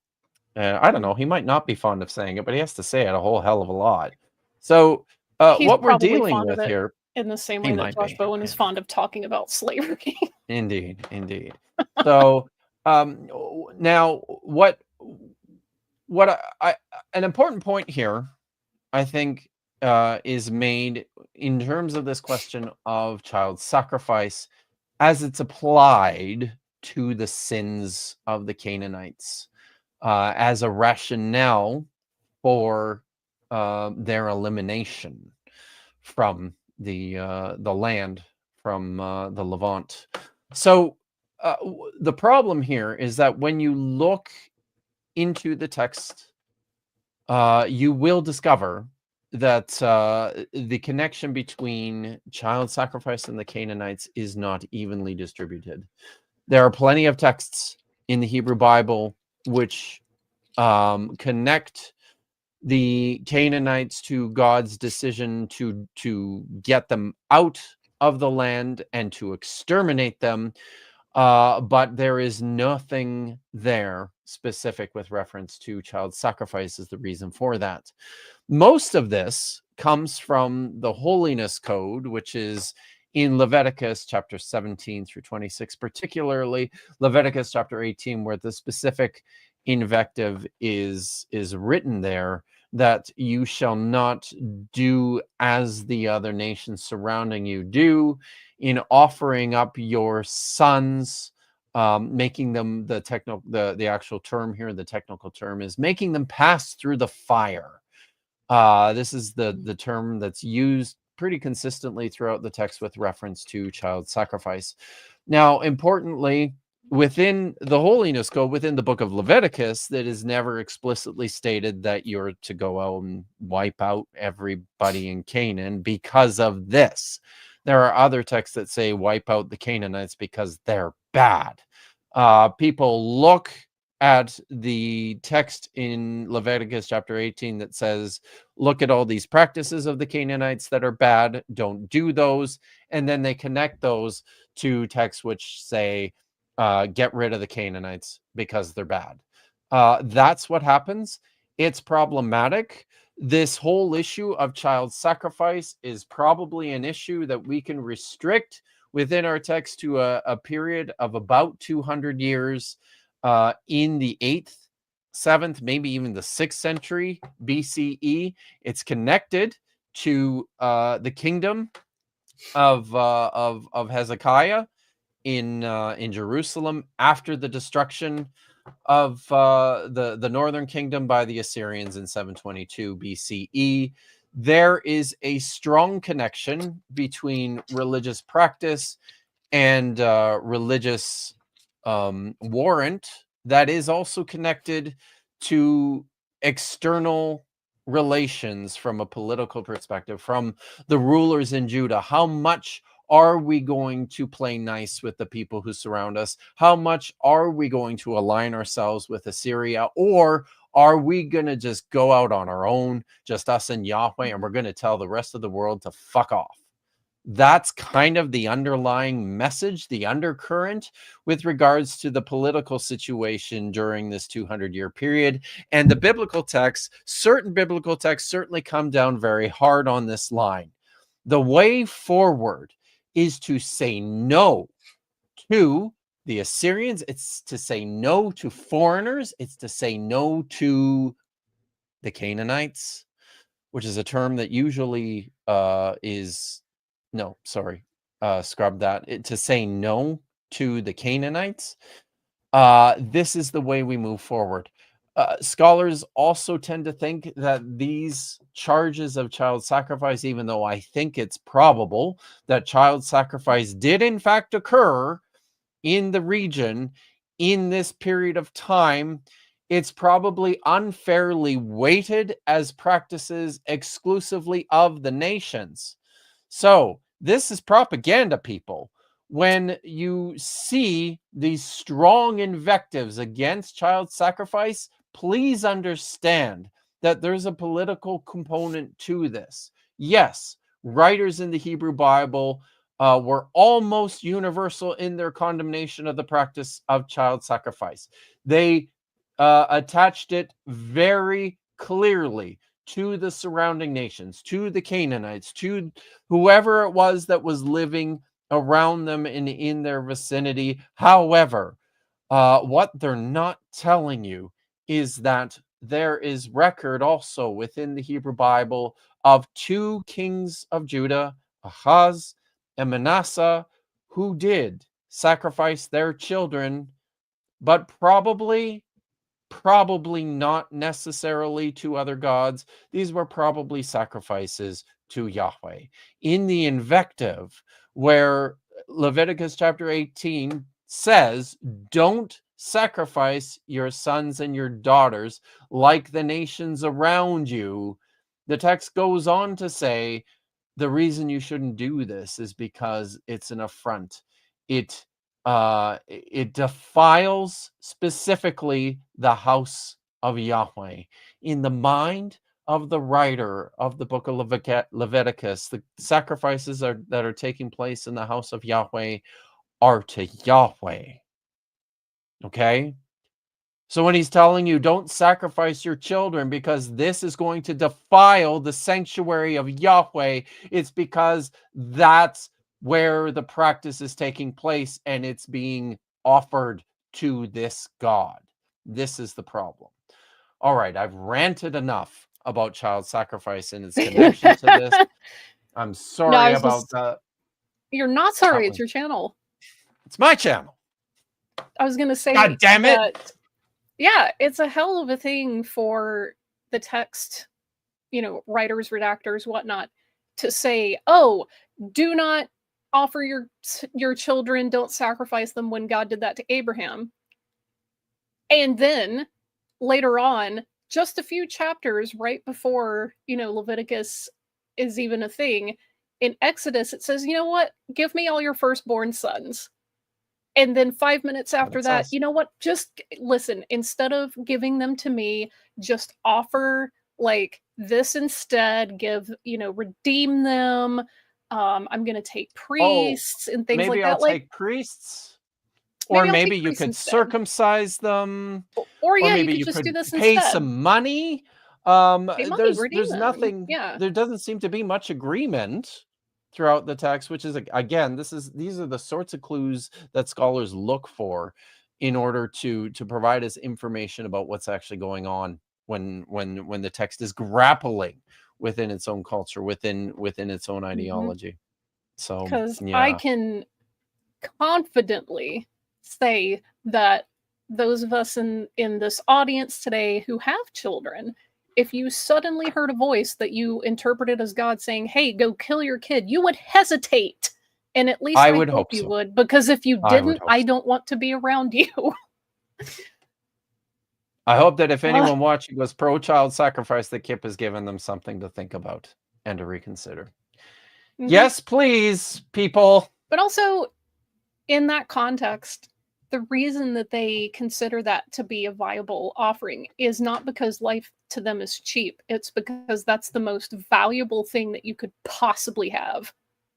I don't know, he might not be fond of saying it, but he has to say it a whole hell of a lot. So, He's what we're probably dealing fond of with it here, in the same he way that might Josh be, Bowen is yeah. fond of talking about slavery. Indeed. So, now what I an important point here, I think, is made in terms of this question of child sacrifice as it's applied to the sins of the Canaanites as a rationale for their elimination from the land, from the Levant. So the problem here is that when you look into the text, you will discover that the connection between child sacrifice and the Canaanites is not evenly distributed. There are plenty of texts in the Hebrew Bible which connect the Canaanites to God's decision to get them out of the land and to exterminate them. But there is nothing there specific with reference to child sacrifice as the reason for that. Most of this comes from the holiness code, which is in Leviticus chapter 17 through 26, particularly Leviticus chapter 18, where the specific invective is written there, that you shall not do as the other nations surrounding you do in offering up your sons, making them the actual term here, the technical term is making them pass through the fire. This is the term that's used pretty consistently throughout the text with reference to child sacrifice. Now, importantly, within the holiness code, within the book of Leviticus, that is never explicitly stated that you're to go out and wipe out everybody in Canaan because of this. There are other texts that say wipe out the Canaanites because they're bad. People look at the text in Leviticus chapter 18 that says, look at all these practices of the Canaanites that are bad, don't do those. And then they connect those to texts which say, get rid of the Canaanites because they're bad. That's what happens. It's problematic. This whole issue of child sacrifice is probably an issue that we can restrict within our text to a period of about 200 years in the 8th, 7th, maybe even the 6th century BCE. It's connected to the kingdom of Hezekiah in Jerusalem after the destruction of the northern kingdom by the Assyrians in 722 BCE. There is a strong connection between religious practice and religious warrant that is also connected to external relations from a political perspective, from the rulers in Judah. How much are we going to play nice with the people who surround us? How much are we going to align ourselves with Assyria? Or are we going to just go out on our own, just us and Yahweh, and we're going to tell the rest of the world to fuck off? That's kind of the underlying message, the undercurrent with regards to the political situation during this 200-year period. And the biblical texts, certain biblical texts certainly come down very hard on this line. The way forward is to say no to the Assyrians. It's to say no to foreigners. It's to say no to the Canaanites, which is a term that usually scrub that. To say no to the Canaanites. This is the way we move forward. Scholars also tend to think that these charges of child sacrifice, even though I think it's probable that child sacrifice did in fact occur in the region in this period of time, it's probably unfairly weighted as practices exclusively of the nations. So this is propaganda, people. When you see these strong invectives against child sacrifice, please understand that there's a political component to this. Yes, writers in the Hebrew Bible were almost universal in their condemnation of the practice of child sacrifice. They attached it very clearly to the surrounding nations, to the Canaanites, to whoever it was that was living around them in their vicinity. However, what they're not telling you is that there is record also within the Hebrew Bible of 2 kings of Judah, Ahaz and Manasseh, who did sacrifice their children, but probably not necessarily to other gods. These were probably sacrifices to Yahweh. In the invective, where Leviticus chapter 18 says, don't sacrifice your sons and your daughters like the nations around you, the text goes on to say, the reason you shouldn't do this is because it's an affront. It defiles specifically the house of Yahweh. In the mind of the writer of the book of Leviticus, the sacrifices that are taking place in the house of Yahweh are to Yahweh. Okay? So when he's telling you, don't sacrifice your children because this is going to defile the sanctuary of Yahweh, it's because that's where the practice is taking place and it's being offered to this God. This is the problem. All right, I've ranted enough about child sacrifice and its connection to this. I'm sorry about that. You're not sorry. It's your channel. It's my channel. I was going to say, God damn it. Yeah, it's a hell of a thing for the text, writers, redactors, whatnot, to say, oh, do not offer your children, don't sacrifice them, when God did that to Abraham. And then later on, just a few chapters right before, Leviticus is even a thing, in Exodus, it says, you know what? Give me all your firstborn sons. And then 5 minutes after that, you know what? Just listen, instead of giving them to me, just offer like this instead, redeem them. I'm going to take priests and things like that. Maybe I'll take priests. Or maybe you could circumcise them. Or yeah, maybe you could just do this pay instead. some money. There's nothing, there doesn't seem to be much agreement throughout the text, which is, again, these are the sorts of clues that scholars look for in order to provide us information about what's actually going on when the text is grappling within its own culture, within its own ideology. So because I can confidently say that those of us in this audience today who have children, if you suddenly heard a voice that you interpreted as God saying, hey, go kill your kid, you would hesitate. And at least I would hope you would, because if you didn't, I don't want to be around you. I hope that if anyone watching was pro-child sacrifice, that Kip has given them something to think about and to reconsider. Yes, please, people. But also, in that context, the reason that they consider that to be a viable offering is not because life to them is cheap. It's because that's the most valuable thing that you could possibly have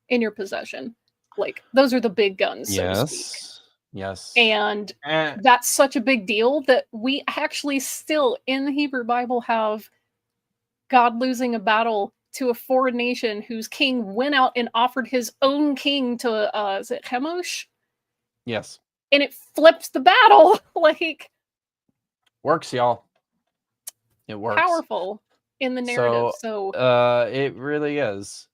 in your possession. Like, those are the big guns, so to speak. Yes. And that's such a big deal that we actually still, in the Hebrew Bible, have God losing a battle to a foreign nation whose king went out and offered his own king to, is it Chemosh? Yes. And it flipped the battle. Like, works, y'all. It works. Powerful in the narrative. So it really is.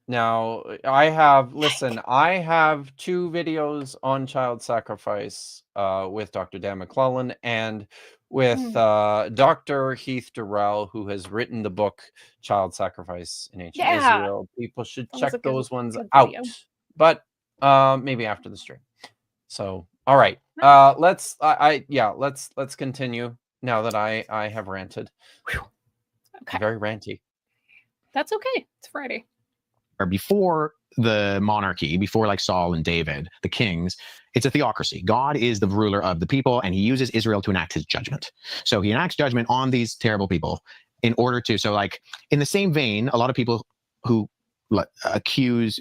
Now I have 2 videos on child sacrifice with Dr. Dan McClellan and with Dr. Heath Durrell, who has written the book Child Sacrifice in Ancient Israel. People should check those ones out. But maybe after the stream. So, all right. Let's continue now that I have ranted. Okay. Very ranty. That's okay. It's Friday. Or before the monarchy, before like Saul and David, the kings, it's a theocracy. God is the ruler of the people, and he uses Israel to enact his judgment. So he enacts judgment on these terrible people in order to, so like in the same vein, a lot of people who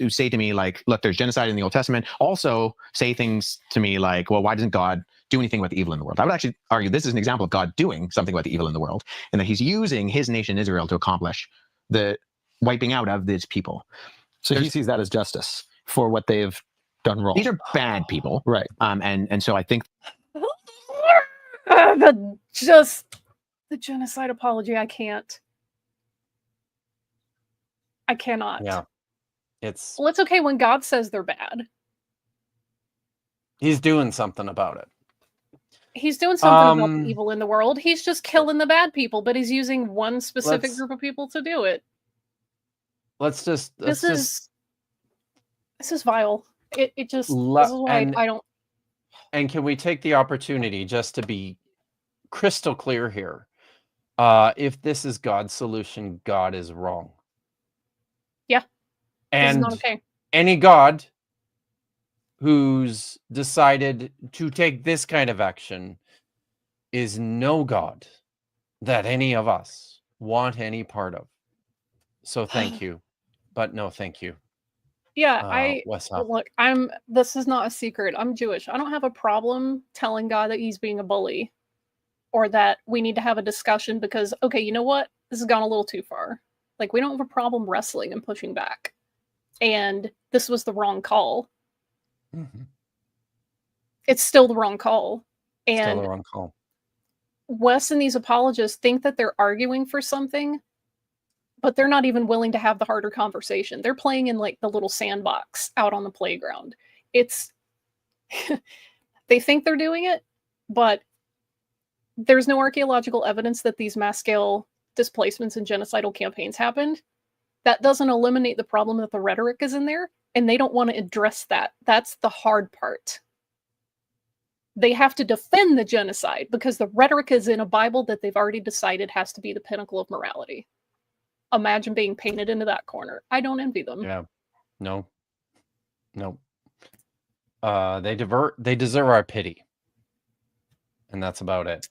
say to me like, look, there's genocide in the Old Testament, also say things to me like, well, why doesn't God do anything about the evil in the world? I would actually argue this is an example of God doing something about the evil in the world, and that he's using his nation Israel to accomplish the wiping out of these people. So he sees that as justice for what they've done wrong. These are bad people. Right. And so I think just The genocide apology, I can't. I cannot. Yeah. It's Well, it's okay when God says they're bad. he's doing something about it. He's doing something about the Um, evil in the world. He's just killing the bad people, but he's using one specific Let's group of people to do it. let's just This let's is vile. It just Le- this is why I don't. and can we take the opportunity just to be crystal clear here? If this is God's solution, God is wrong. Yeah, this is And not okay. any God who's decided to take this kind of action is no God that any of us want any part of. So thank you, but no thank you. Yeah, Wes Huff. look. This is not a secret. I'm Jewish. I don't have a problem telling God that he's being a bully, or that we need to have a discussion because, okay, you know what? This has gone a little too far. Like, we don't have a problem wrestling and pushing back. And this was the wrong call. Mhm. It's still the wrong call. Still And the wrong call. Wes and these apologists think that they're arguing for something, but they're not even willing to have the harder conversation. They're playing in like the little sandbox out on the playground. It's they think they're doing it, but there's no archaeological evidence that these mass scale displacements and genocidal campaigns happened. That doesn't eliminate the problem that the rhetoric is in there, and they don't want to address that. That's the hard part. They have to defend the genocide because the rhetoric is in a Bible that they've already decided has to be the pinnacle of morality. Imagine being painted into that corner. I don't envy them. Yeah. No. They deserve our pity. And that's about it.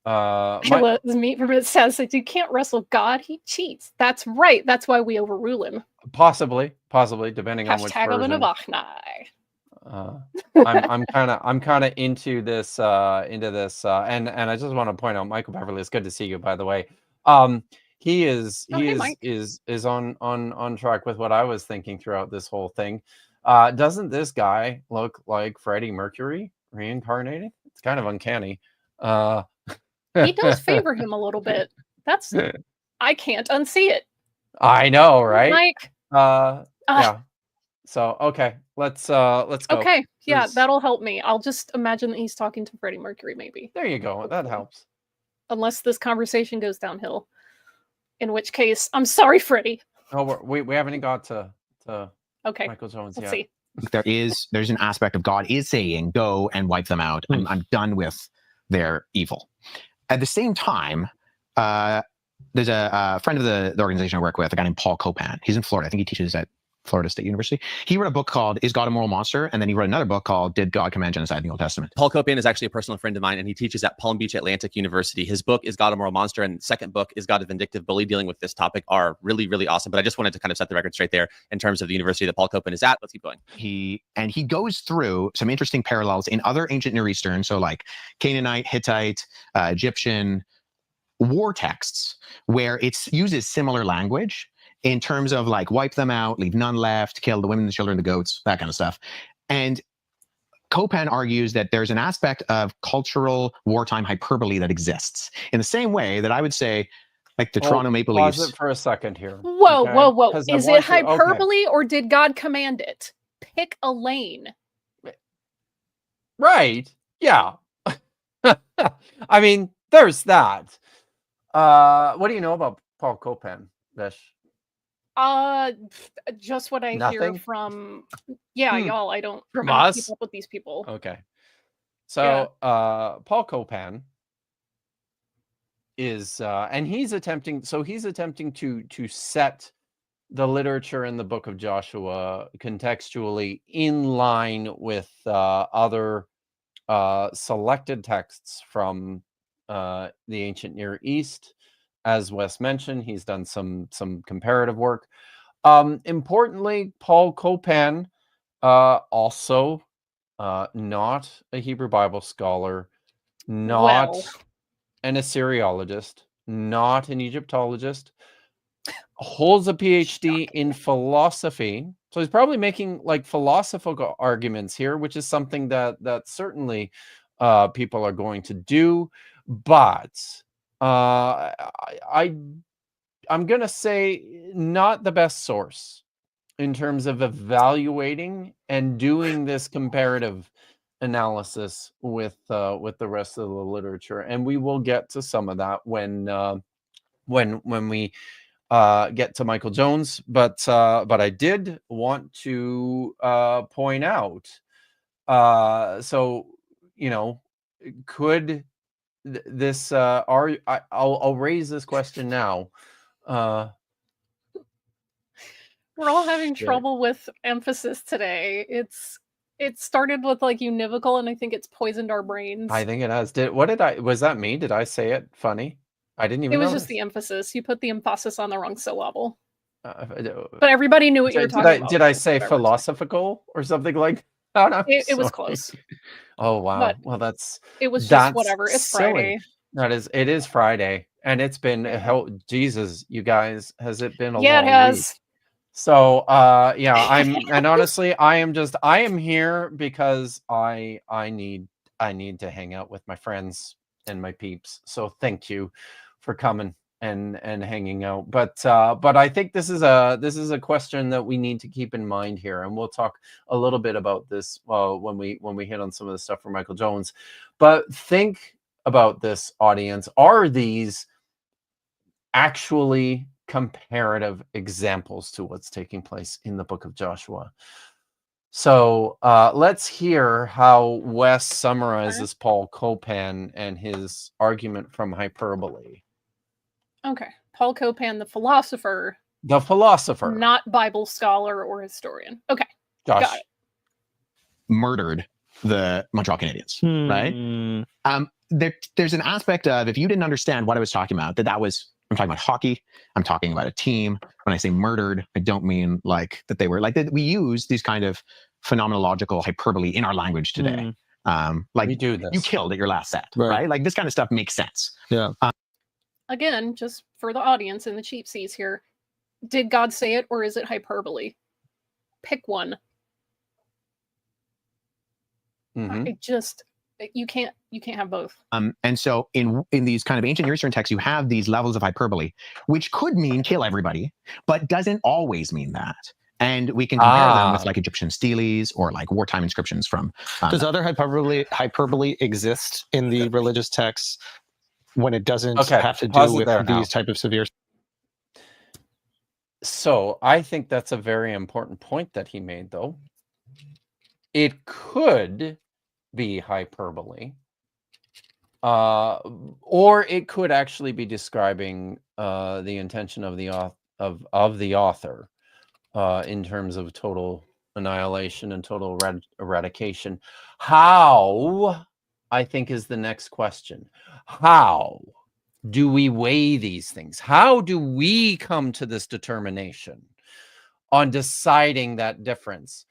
The meat from it says that you can't wrestle God, he cheats. That's right. That's why we overrule him. Possibly, depending on which Hashtag of an version. I'm kind of into this, and I just want to point out, Michael Beverly, it's good to see you, by the way. He is on track with what I was thinking throughout this whole thing. Doesn't this guy look like Freddie Mercury reincarnated? It's kind of uncanny. He does favor him a little bit. That's I can't unsee it. I know, right? Mike. Yeah. So okay, let's go. Okay, yeah, that'll help me. I'll just imagine that he's talking to Freddie Mercury, maybe. There you go. That helps. Unless this conversation goes downhill, in which case, I'm sorry, Freddie. Oh, we haven't got to okay. Michael Jones Let's yet. see. There's an aspect of God is saying, go and wipe them out. I'm done with their evil. At the same time, there's a friend of the organization I work with, a guy named Paul Copan. He's in Florida. I think he teaches at Florida State University. He wrote a book called Is God a Moral Monster? And then he wrote another book called Did God Command Genocide in the Old Testament? Paul Copan is actually a personal friend of mine, and he teaches at Palm Beach Atlantic University. His book Is God a Moral Monster? And second book Is God a Vindictive Bully, dealing with this topic, are really, really awesome. But I just wanted to kind of set the record straight there in terms of the university that Paul Copan is at. Let's keep going. He goes through some interesting parallels in other ancient Near Eastern, so like Canaanite, Hittite, Egyptian war texts, where it uses similar language in terms of like wipe them out, leave none left, kill the women, the children, the goats, that kind of stuff. And Copan argues that there's an aspect of cultural wartime hyperbole that exists in the same way that I would say, like the Toronto Maple Leafs. Pause it for a second here. Whoa, okay? whoa. Is it hyperbole or did God command it? Pick a lane. Right. Yeah. I mean, there's that. What do you know about Paul Copan, Vish? Just what I hear from y'all. I don't from us keep up with these people. Okay. So Paul Copan is and he's attempting to set the literature in the book of Joshua contextually in line with other selected texts from the ancient Near East. As Wes mentioned, he's done some comparative work. Importantly, Paul Copan, also not a Hebrew Bible scholar, not an Assyriologist, not an Egyptologist, holds a PhD in philosophy. So he's probably making like philosophical arguments here, which is something that certainly people are going to do. But I'm gonna say not the best source in terms of evaluating and doing this comparative analysis with the rest of the literature, and we will get to some of that when we get to Michael Jones. But I did want to point out, so could this I'll raise this question now. We're all having trouble with emphasis today. It started with like univocal, and I think it's poisoned our brains. I think it has. Was that me? Did I say it funny? I didn't even It was notice. just the emphasis. You put the emphasis on the wrong syllable. But everybody knew what you were talking about. Did I say philosophical or something like that? It was close. Oh wow. But well, it was just whatever. It's silly. Friday. It is Friday, and it's been Jesus, you guys, has it been a long it has. week? So and honestly, I am here because I need to hang out with my friends and my peeps. So thank you for coming and hanging out. But I think this is a question that we need to keep in mind here, and we'll talk a little bit about this when we hit on some of the stuff for Michael Jones. But think about this, audience. Are these actually comparative examples to what's taking place in the book of Joshua? So let's hear how Wes summarizes Paul Copan and his argument from hyperbole. Okay. Paul Copan, the philosopher. The philosopher. Not Bible scholar or historian. Okay. Josh. Got it. Murdered the Montreal Canadiens, right? There's an aspect of, if you didn't understand what I was talking about, I'm talking about hockey. I'm talking about a team. When I say murdered, I don't mean like that they were like that. We use these kind of phenomenological hyperbole in our language today. Like we do this. You killed at your last set, right? Like this kind of stuff makes sense. Yeah. Again, just for the audience and the cheap seats here, did God say it or is it hyperbole? Pick one. You can't have both. And so in these kind of ancient Near Eastern texts, you have these levels of hyperbole, which could mean kill everybody, but doesn't always mean that. And we can compare them with like Egyptian steles or like wartime inscriptions from. Does other hyperbole exist in the religious texts when it doesn't have to do with these type of severe? So I think that's a very important point that he made, though. It could be hyperbole, or it could actually be describing the intention of the author in terms of total annihilation and total eradication. How, I think, is the next question. How do we weigh these things? How do we come to this determination on deciding that difference?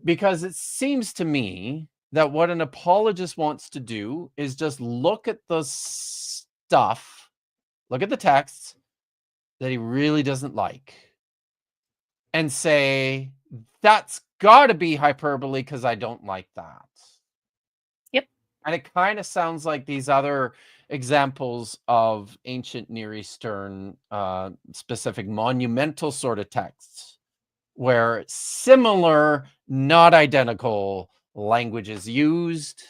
Because it seems to me that what an apologist wants to do is just look at the stuff, look at the texts that he really doesn't like, and say, that's got to be hyperbole because I don't like that. Yep. And it kind of sounds like these other examples of ancient Near Eastern specific monumental sort of texts where similar, not identical language is used.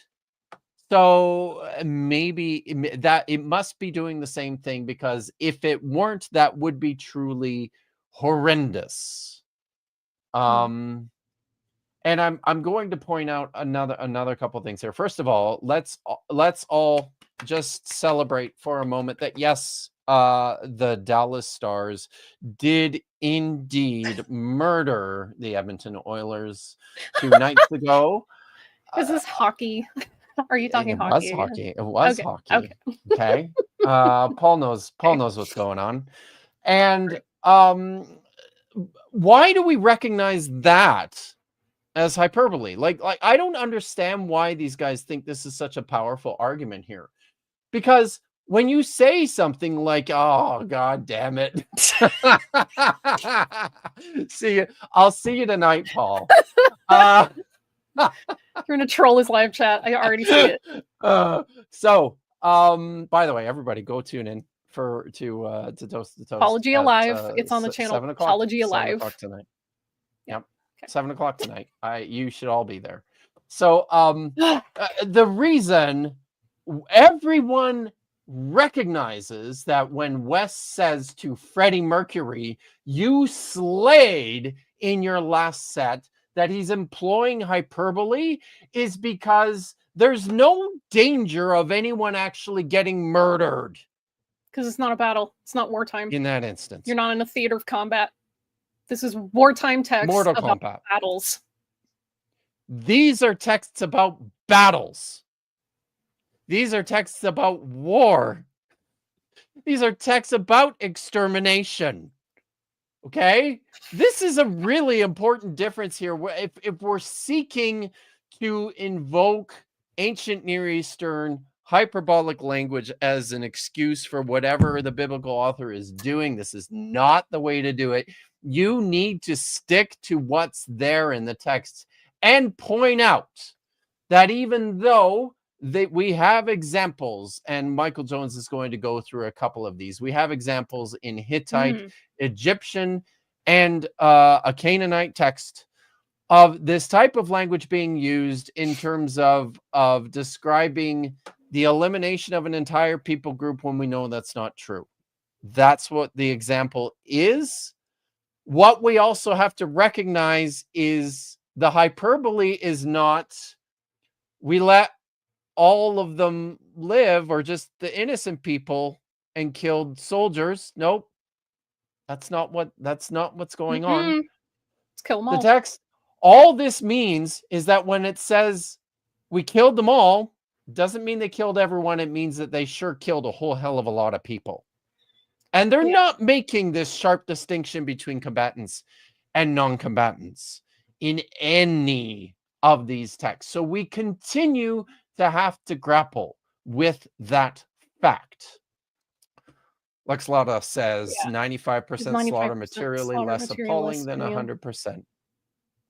So maybe that it must be doing the same thing, because if it weren't, that would be truly horrendous. And I'm going to point out another couple things here. First of all, let's all just celebrate for a moment that yes, the Dallas Stars did indeed murder the Edmonton Oilers 2 nights ago. Is this hockey? Are you talking hockey? It was hockey. Okay. Paul knows what's going on. And why do we recognize that as hyperbole? Like I don't understand why these guys think this is such a powerful argument here. Because when you say something like, "Oh, God damn it," I'll see you tonight, Paul. You're gonna troll his live chat. I already see it. So By the way, everybody go tune in to Toast to Toast. Apology Alive. It's on the channel. 7 o'clock. Apology 7 Alive. o'clock tonight. Yep. Okay. 7 o'clock tonight. You should all be there. So the reason everyone recognizes that when Wes says to Freddie Mercury, "You slayed in your last set," that he's employing hyperbole is because there's no danger of anyone actually getting murdered. Because it's not a battle. It's not wartime. In that instance. You're not in a theater of combat. This is wartime text Mortal about Kombat. battles. These are texts about battles. These are texts about war. These are texts about extermination. Okay? This is a really important difference here. If we're seeking to invoke ancient Near Eastern hyperbolic language as an excuse for whatever the biblical author is doing, this is not the way to do it. You need to stick to what's there in the text and point out that even though we have examples, and Michael Jones is going to go through a couple of these. We have examples in Hittite, Egyptian, and a Canaanite text of this type of language being used in terms of describing the elimination of an entire people group when we know that's not true. That's what the example is. What we also have to recognize is the hyperbole is not we let all of them live or just the innocent people and killed soldiers. Nope. That's not what's going on. Let's kill them all. The text, all this means is that when it says we killed them all, doesn't mean they killed everyone. It means that they sure killed a whole hell of a lot of people. And they're not making this sharp distinction between combatants and non-combatants in any of these texts. So we continue to have to grapple with that fact. Lex Lotta says 95% slaughter materially less appalling than 100%.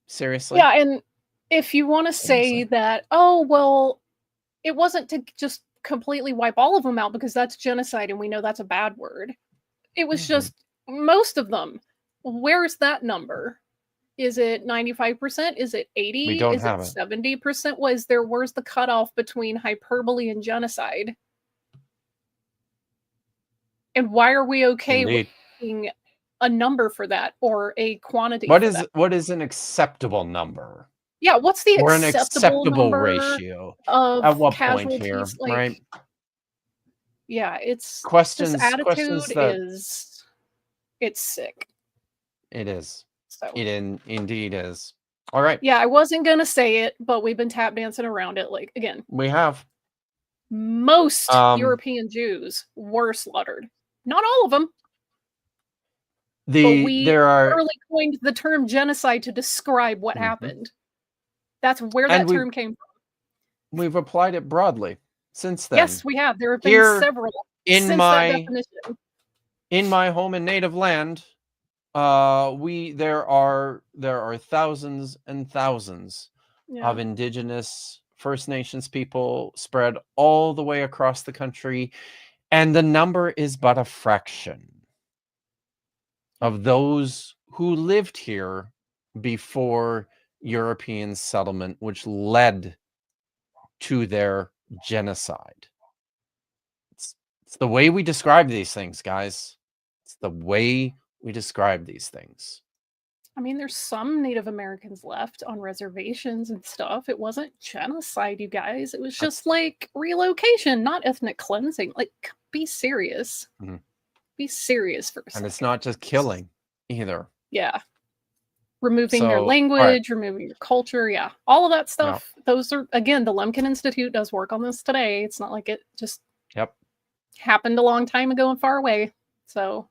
Seriously? Yeah, and if you want to say that, oh, well, it wasn't to just completely wipe all of them out because that's genocide and we know that's a bad word. It was just most of them. Where's that number? Is it 95%? Is it 80? We don't Is have it 70%? Where's the cutoff between hyperbole and genocide? And why are we okay with being a number for that or a quantity? What is an acceptable number? Yeah, what's the or an acceptable ratio of at what point here, like, right? Yeah, it's questions. This attitude Questions that it's sick. It is. So it indeed is. All right. Yeah, I wasn't gonna say it, but we've been tap dancing around it. Like again, we have. Most European Jews were slaughtered. Not all of them. There are literally coined the term genocide to describe what happened. That's where that term came from. We've applied it broadly since then. Yes, we have. There have been several since that definition. In my home and native land, there are thousands and thousands of indigenous First Nations people spread all the way across the country, and the number is but a fraction of those who lived here before European settlement, which led to their genocide. It's the way we describe these things, guys. It's the way we describe these things. I mean, there's some Native Americans left on reservations and stuff. It wasn't genocide, you guys. It was just like relocation, not ethnic cleansing. Like, be serious. Be serious for a second. And it's not just killing either. Yeah. Removing your language, removing your culture. Yeah. All of that stuff. No. Those are, again, the Lemkin Institute does work on this today. It's not like it just happened a long time ago and far away. So.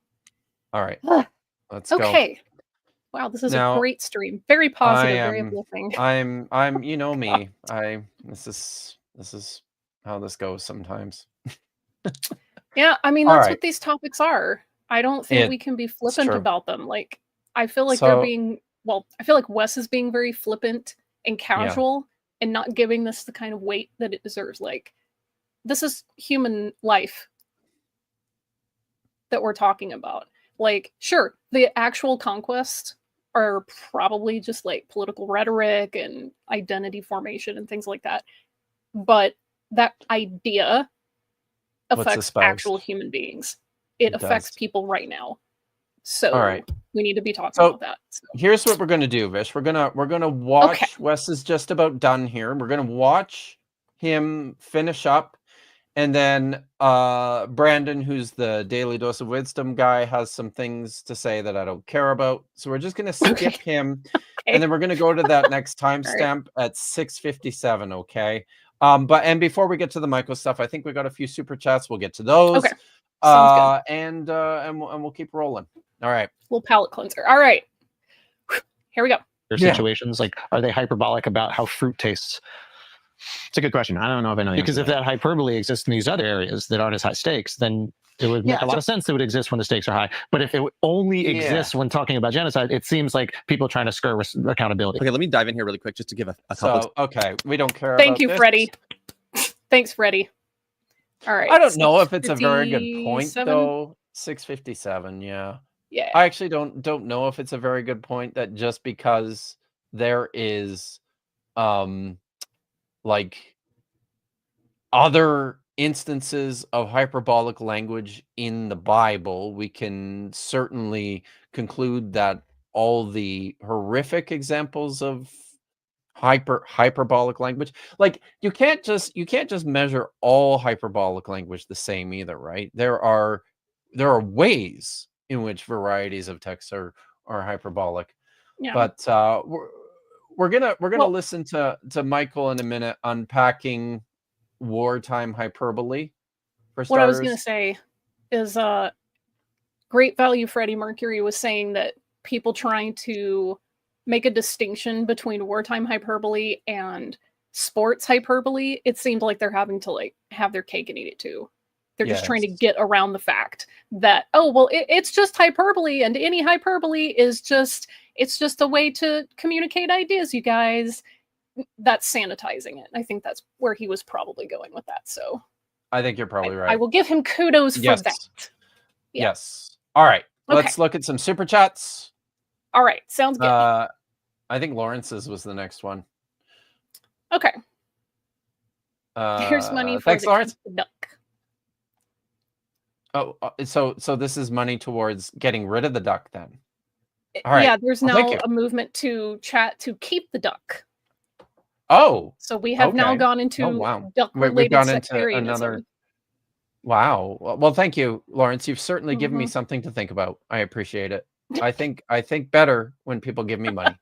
All right. Let's go. Okay. Wow, this is a great stream. Very positive, very uplifting. I'm you know me. This is how this goes sometimes. Yeah, I mean that's what these topics are. I don't think we can be flippant about them. Like I feel like they're being I feel like Wes is being very flippant and casual and not giving this the kind of weight that it deserves. Like this is human life that we're talking about. Like, sure, the actual conquest are probably just like political rhetoric and identity formation and things like that. But that idea affects actual human beings. It affects people right now. So all right, we need to be talking about that. So. Here's what we're gonna do, Vish. We're gonna watch. Okay. Wes is just about done here. We're gonna watch him finish up, and then Brandon, who's the Daily Dose of Wisdom guy, has some things to say that I don't care about. So we're just gonna skip him, and then we're gonna go to that next timestamp at 6:57. Okay. And before we get to the Michael stuff, I think we got a few super chats. We'll get to those. Okay. Sounds good. And we'll keep rolling. All right. Little palate cleanser. All right. Here we go. Situations like, are they hyperbolic about how fruit tastes? It's a good question. I don't know if I know. Because if that hyperbole exists in these other areas that aren't as high stakes, then it would make a lot of sense that it would exist when the stakes are high. But if it only exists when talking about genocide, it seems like people trying to skirt accountability. Okay, let me dive in here really quick just to give a couple. Okay, we don't care. Thank you, Freddie. Thanks, Freddie. All right. I don't know if it's a very good point, though. 6:57. Yeah. Yeah. I actually don't know if it's a very good point that just because there is like other instances of hyperbolic language in the Bible, we can certainly conclude that all the horrific examples of hyperbolic language, like you can't just measure all hyperbolic language the same either, right? There are ways in which varieties of texts are hyperbolic. Yeah. But we're gonna listen to Michael in a minute unpacking wartime hyperbole. For starters. What I was gonna say is Great Value Freddie Mercury was saying that people trying to make a distinction between wartime hyperbole and sports hyperbole, it seems like they're having to like have their cake and eat it too. They're just trying to get around the fact that, oh, well, it's just hyperbole, and any hyperbole is just a way to communicate ideas, you guys. That's sanitizing it. I think that's where he was probably going with that. So I think you're probably right. I will give him kudos for that. Yeah. Yes. All right. Let's look at some super chats. All right. Sounds good. I think Lawrence's was the next one. Okay. Here's money for thanks, Lawrence. The duck. Oh, so this is money towards getting rid of the duck then. All right. Yeah, there's now a movement to chat to keep the duck. Oh. So we have now gone into duck-related sectarianism. Wow. Well, thank you, Lawrence. You've certainly given me something to think about. I appreciate it. I think better when people give me money.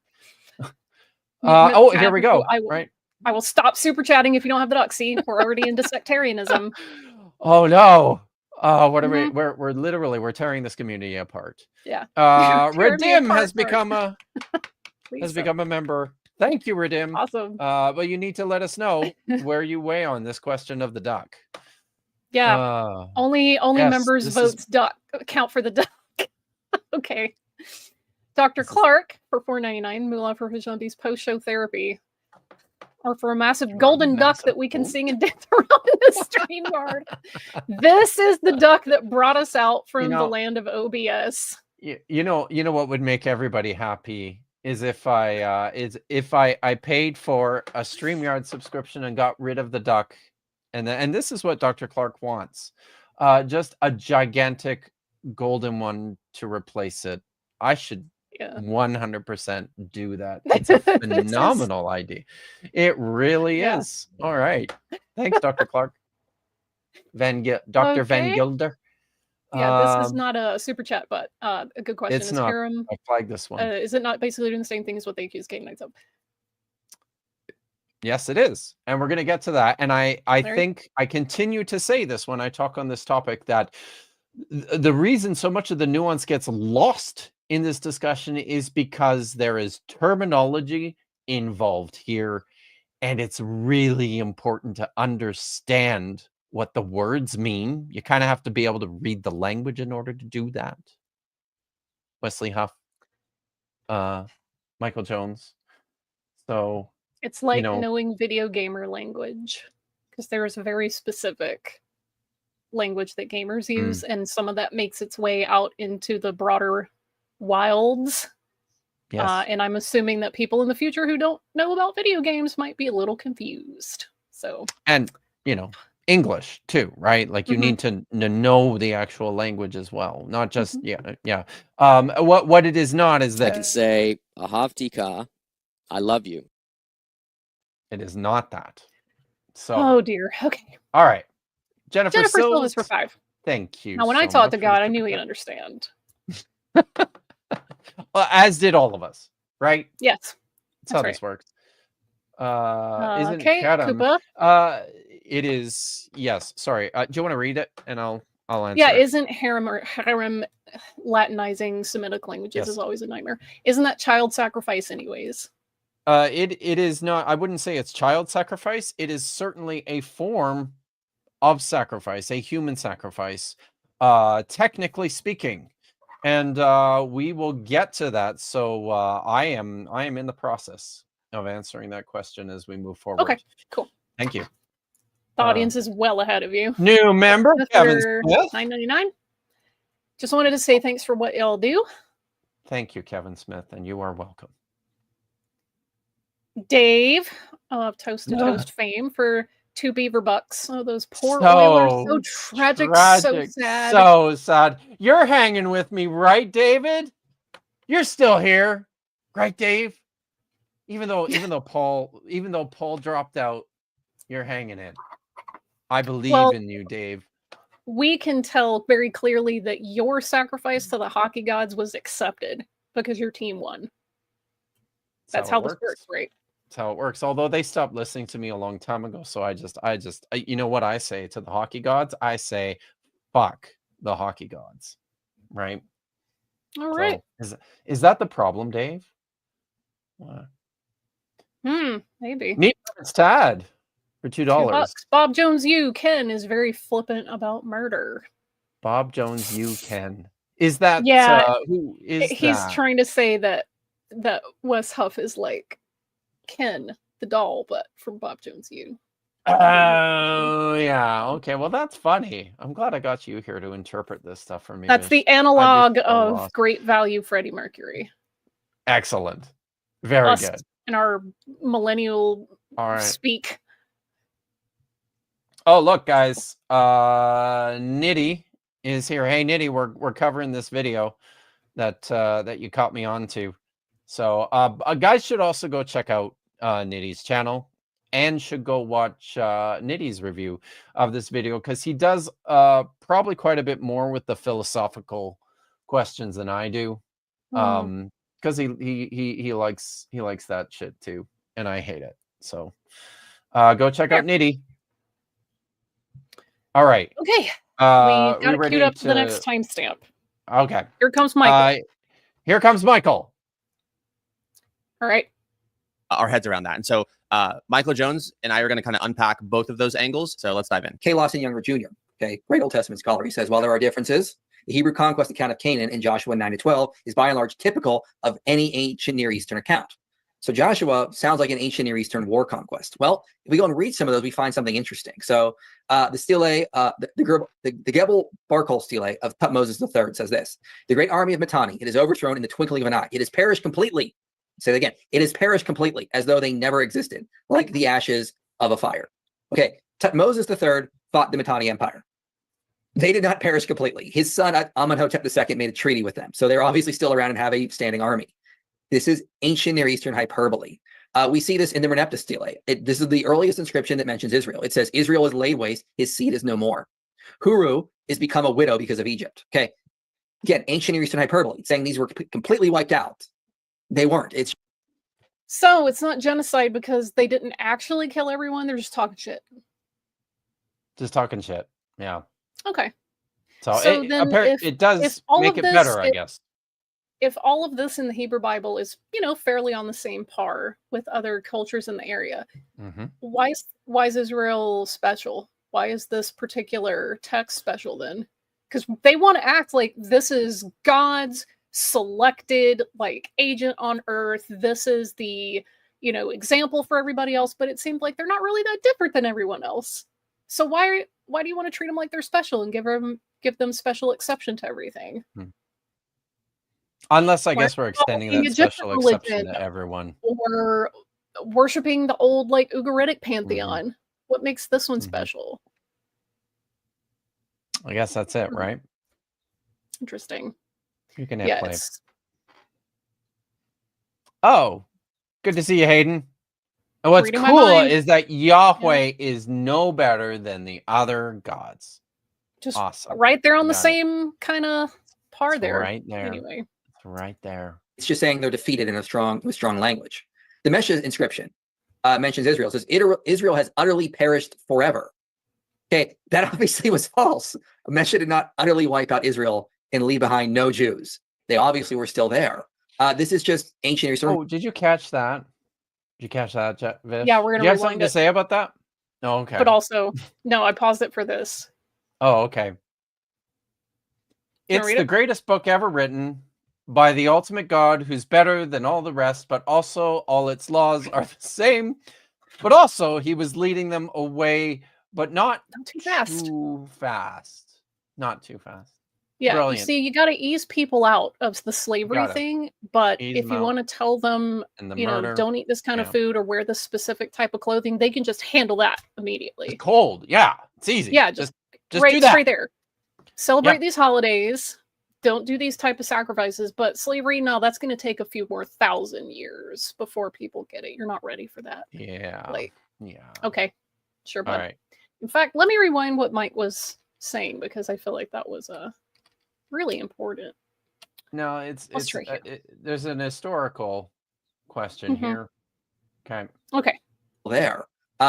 Here we go. I will stop super chatting if you don't have the duck. See, we're already into sectarianism. Oh no. What are we? We're literally tearing this community apart. Yeah. Redim has become a member. Thank you, Redim. Awesome. But you need to let us know where you weigh on this question of the duck. Yeah. Only members votes duck count for the duck. Okay. Dr. Clark for $4.99, Moolah for Hajambi's post-show therapy. Or for a massive golden duck that we can sing and dance around in the StreamYard. This is the duck that brought us out from the land of OBS. You know what would make everybody happy is if I paid for a StreamYard subscription and got rid of the duck, and this is what Dr. Clark wants, just a gigantic golden one to replace it. I should 100% do that. It's a phenomenal idea. It really is. All right. Thanks, Dr. Clark. Dr. Van Gilder. Yeah, this is not a super chat, but a good question. It's not. I flagged this one. Is it not basically doing the same thing as what they accuse Canaanites of? Yes, it is. And we're going to get to that. And I think I continue to say this when I talk on this topic, that the reason so much of the nuance gets lost in this discussion is because there is terminology involved here, and it's really important to understand what the words mean. You kind of have to be able to read the language in order to do that. Wesley Huff, Michael Jones. So it's like knowing video gamer language. because there is a very specific language that gamers use, and some of that makes its way out into the broader wilds. Yes. And I'm assuming that people in the future who don't know about video games might be a little confused. So, And, you know, English too, right? Like you need to know the actual language as well, not just yeah. What it is not is I can this. say, Ahavtika, I love you. It is not that. So, oh dear. Okay. all right. Jennifer Silva's Sills, for 5. thank you. Now, when I so talked much to for God, the I knew super he'd chat. understand. Well, as did all of us, right? Yes. That's how right. this works. Isn't Okay, Kadam? Koopa. It is. Yes. Sorry. Do you want to read it, and I'll answer. Yeah, it. isn't harem Latinizing Semitic languages Yes. is always a nightmare? Isn't that child sacrifice, anyways? It is not. I wouldn't say it's child sacrifice. It is certainly a form of sacrifice, a human sacrifice, technically speaking, and we will get to that. So I am in the process of answering that question as we move forward. Okay, cool. Thank you. The audience is well ahead of you. New member, Kevin Smith. $9.99. Just wanted to say thanks for what y'all do. Thank you, Kevin Smith, and you are welcome. Dave of Toast to Toast fame for 2 beaver bucks. Oh, those poor So Oilers. So tragic, so sad. So sad. You're hanging with me, right, David? You're still here, right, Dave? Even though Paul dropped out, you're hanging in. I believe in you, Dave. We can tell very clearly that your sacrifice to the hockey gods was accepted because your team won. That's how this works, right? That's how it works. Although they stopped listening to me a long time ago, so I you know what I say to the hockey gods? I say, "Fuck the hockey gods," right? All right. So, is that the problem, Dave? Maybe. Meet it's Tad for $2. Bob Jones, Ken is very flippant about murder. Bob Jones, Ken. Is that who is he's that? trying to say that Wes Huff is like Ken the doll, but from Bob Jones, Oh yeah, okay. Well, that's funny. I'm glad I got you here to interpret this stuff for me. That's the analog of Great Value Freddie Mercury. Excellent. Very good. In our millennial speak. Oh, look, guys. Nitty is here. Hey, Nitty, we're covering this video that you caught me on to. So, guys should also go check out Nitty's channel and should go watch Nitty's review of this video because he does probably quite a bit more with the philosophical questions than I do. Because he likes that shit too, and I hate it. So go check out Nitty. All right. Okay. We got it queued up to the next timestamp. Okay. Here comes Michael. Here comes Michael. All right. Our heads around that. And so Michael Jones and I are going to kind of unpack both of those angles. So let's dive in. K. Lawson Younger Jr., okay, great Old Testament scholar. He says, while there are differences, the Hebrew conquest account of Canaan in Joshua 9-12 is by and large typical of any ancient Near Eastern account. So Joshua sounds like an ancient Near Eastern war conquest. Well, if we go and read some of those, we find something interesting. So the stele, the Gebel Barkol stele of Tutmosis III says this: the great army of Mitanni, it is overthrown in the twinkling of an eye. It has perished completely. Say it again. It has perished completely, as though they never existed, like the ashes of a fire. Okay, Tutmosis III fought the Mitanni Empire. They did not perish completely. His son Amenhotep II made a treaty with them, so they're obviously still around and have a standing army. This is ancient Near Eastern hyperbole. We see this in the Merneptah stele. This is the earliest inscription that mentions Israel. It says, Israel is laid waste, his seed is no more. Huru is become a widow because of Egypt. Okay, again, ancient Near Eastern hyperbole, saying these were completely wiped out. They weren't. So it's not genocide because they didn't actually kill everyone. They're just talking shit. Just talking shit. Yeah. Okay. So it does make it better, I guess. If all of this in the Hebrew Bible is, fairly on the same par with other cultures in the area, why is Israel special? Why is this particular text special then? Because they want to act like this is God's selected agent on earth. This is the example for everybody else, but it seems like they're not really that different than everyone else. So why do you want to treat them like they're special and give them special exception to everything? Unless I guess we're extending that special exception religion to everyone. or worshiping the old like Ugaritic Mm-hmm. pantheon. What makes this one special? I guess that's it, right? Interesting. You can hit play. Yes. Oh, good to see you, Hayden. And what's Reading my cool mind. is that Yahweh is no better than the other gods. Just awesome. right there on the Got it. same kind of par It's there. right there. Anyway. It's right there. It's just saying they're defeated with strong language. The Mesha inscription mentions Israel. It says Israel has utterly perished forever. Okay, that obviously was false. Mesha did not utterly wipe out Israel and leave behind no Jews. They obviously were still there. This is just ancient Israel. Oh, did you catch that? Did you catch that, Vish? Yeah, we're gonna Do you have rewind something to it. say about that? Oh, okay. But also, no, I paused it for this. Oh, okay. It's the greatest book ever written by the ultimate God who's better than all the rest, but also all its laws are the same. But also he was leading them away, but not too fast. Not too fast. Yeah, Brilliant. you see, you got to ease people out of the slavery Gotta thing, but ease if them you out. want to tell them, And the you know, murder. don't eat this kind of Yeah. food or wear this specific type of clothing, they can just handle that immediately. It's cold. Yeah, it's easy. Yeah, just right, do that. right there. Celebrate Yep. these holidays. Don't do these type of sacrifices. But slavery, no, that's going to take a few more 1,000 years before people get it. You're not ready for that. Yeah. Like, yeah. okay, sure, All bud. right. In fact, let me rewind what Mike was saying because I feel like that was really important. No, it's try here. there's an historical question Mhm. here. Okay. Okay. There.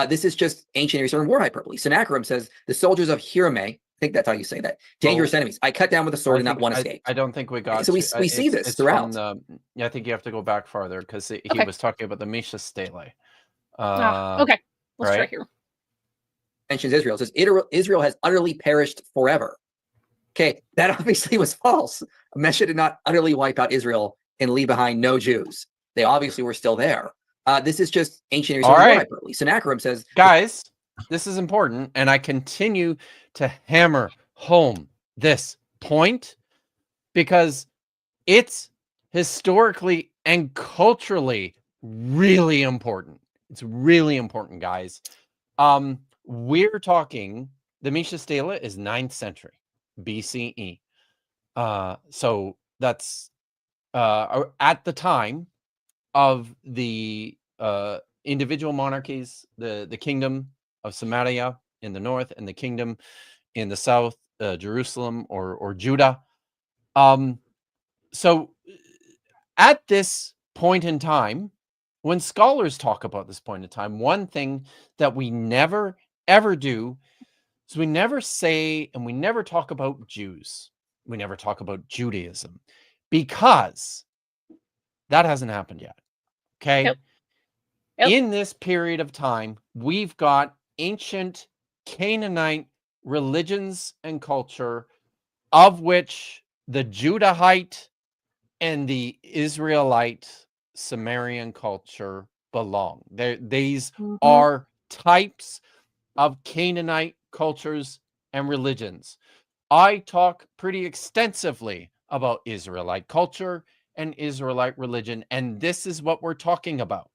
This is just ancient Eastern war hyperbole. Sennacherib says the soldiers of Hirame, I think that's how you say that, dangerous enemies. I cut down with a sword and not one escaped. I don't think we got So we to- see this it's throughout. from I think you have to go back farther because he Okay. was talking about the Misha Stele. Okay. Let's try right? here. Mentions Israel. It says Israel has utterly perished forever. Okay, that obviously was false. Mesha did not utterly wipe out Israel and leave behind no Jews. They obviously were still there. This is just ancient Israel war hyperbole. Sennacherib says, guys, this is important, and I continue to hammer home this point because it's historically and culturally really important. It's really important, guys. We're talking the Misha Stele is 9th century BCE. So that's at the time of the individual monarchies, the kingdom of Samaria in the north and the kingdom in the south, Jerusalem or Judah. So at this point in time, when scholars talk about this point in time, one thing that we never ever do is we never say and we never talk about Jews. We never talk about Judaism because that hasn't happened yet. Okay. Yep. In this period of time, we've got ancient Canaanite religions and culture, of which the Judahite and the Israelite Sumerian culture belong. These are types of Canaanite cultures and religions. I talk pretty extensively about Israelite culture and Israelite religion, and this is what we're talking about.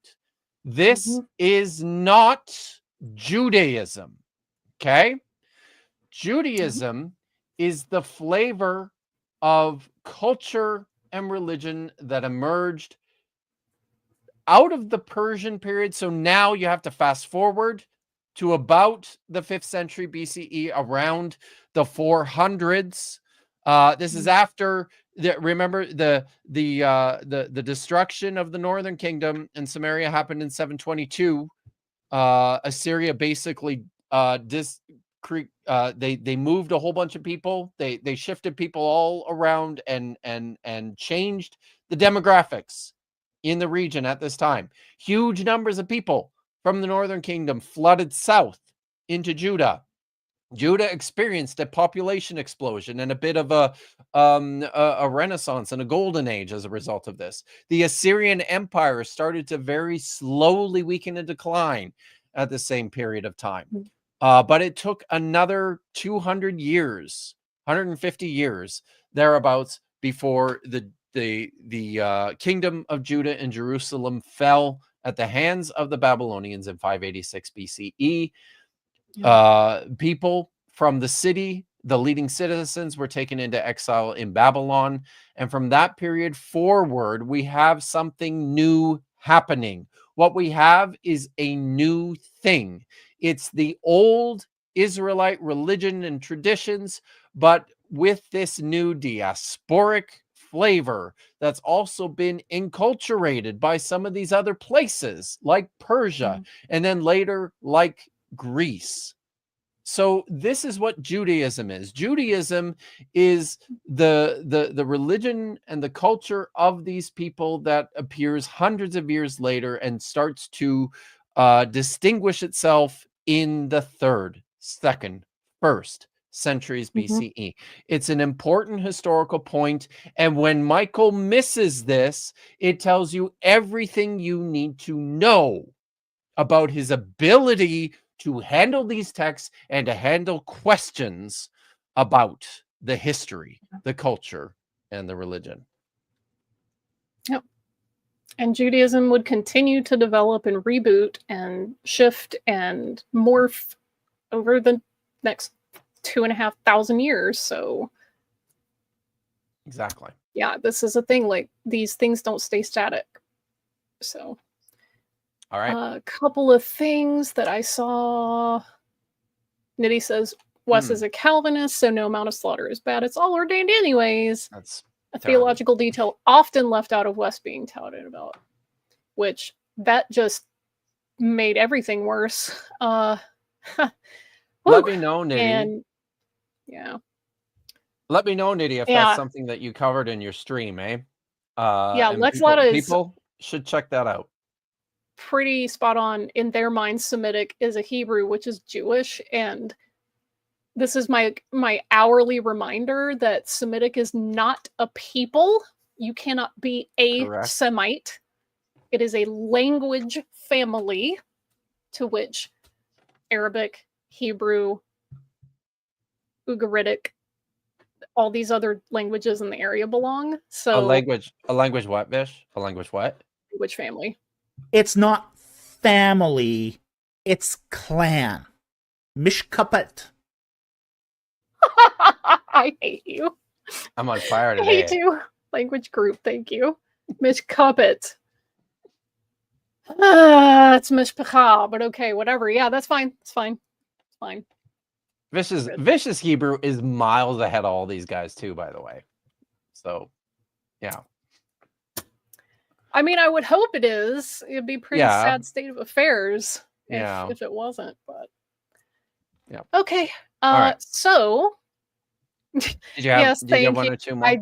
This is not Judaism, okay? Judaism is the flavor of culture and religion that emerged out of the Persian period. So now you have to fast forward to about the 5th century BCE, around the 400s. This is after remember the destruction of the northern kingdom and Samaria happened in 722. Assyria basically they moved a whole bunch of people. They shifted people all around and changed the demographics in the region at this time. Huge numbers of people from the northern kingdom flooded south into Judah. Judah experienced a population explosion and a bit of a renaissance and a golden age as a result of this. The Assyrian Empire started to very slowly weaken and decline at the same period of time. But it took another 200 years, 150 years thereabouts before the kingdom of Judah and Jerusalem fell at the hands of the Babylonians in 586 BCE. People from the city, the leading citizens, were taken into exile in Babylon. And from that period forward, we have something new happening. What we have is a new thing. It's the old Israelite religion and traditions, but with this new diasporic flavor that's also been enculturated by some of these other places like Persia, and then later like Greece. So this is what Judaism is. Judaism is the religion and the culture of these people that appears hundreds of years later and starts to distinguish itself in the 3rd, 2nd, 1st centuries BCE. It's an important historical point, and when Michael misses this, it tells you everything you need to know about his ability to handle these texts and to handle questions about the history, the culture, and the religion. Yep. And Judaism would continue to develop and reboot and shift and morph over the next 2,500 years. So exactly. Yeah, this is a thing. Like, these things don't stay static. So all right. A couple of things that I saw. Nitty says Wes is a Calvinist, so no amount of slaughter is bad. It's all ordained anyways. That's a theological detail often left out of Wes being touted about, which that just made everything worse. Let me know, Nitty. And yeah. Let me know, Nitty, if that's something that you covered in your stream, eh? Yeah, Lex people should check that out. Pretty spot on. In their mind, Semitic is a Hebrew, which is Jewish, and this is my hourly reminder that Semitic is not a people. You cannot be a Semite. It is a language family to which Arabic, Hebrew, Ugaritic, all these other languages in the area belong. So a language what, Vish? A language what? Language family. It's not family, it's clan. Mishkapet. I hate you. I'm on fire today. I hate you. Language group, thank you. Mishkapet. It's Mishpacha, but okay, whatever. Yeah, that's fine. It's fine. It's fine. Vicious Hebrew is miles ahead of all these guys too, by the way. So, yeah. I mean, I would hope it is. It'd be pretty sad state of affairs if it wasn't, but yeah. Okay. Right. So did you have, did you have one or two more?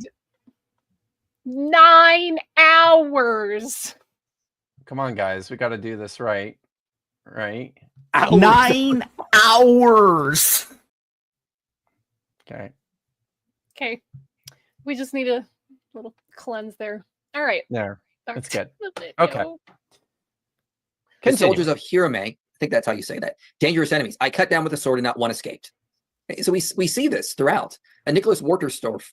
9 hours. Come on, guys. We got to do this right. Right? 9 hours. Okay. Okay. We just need a little cleanse there. All right. There. That's good. Okay. The soldiers of Hirame, I think that's how you say that. Dangerous enemies. I cut down with a sword and not one escaped. So we see this throughout. Nicholas Warterstorff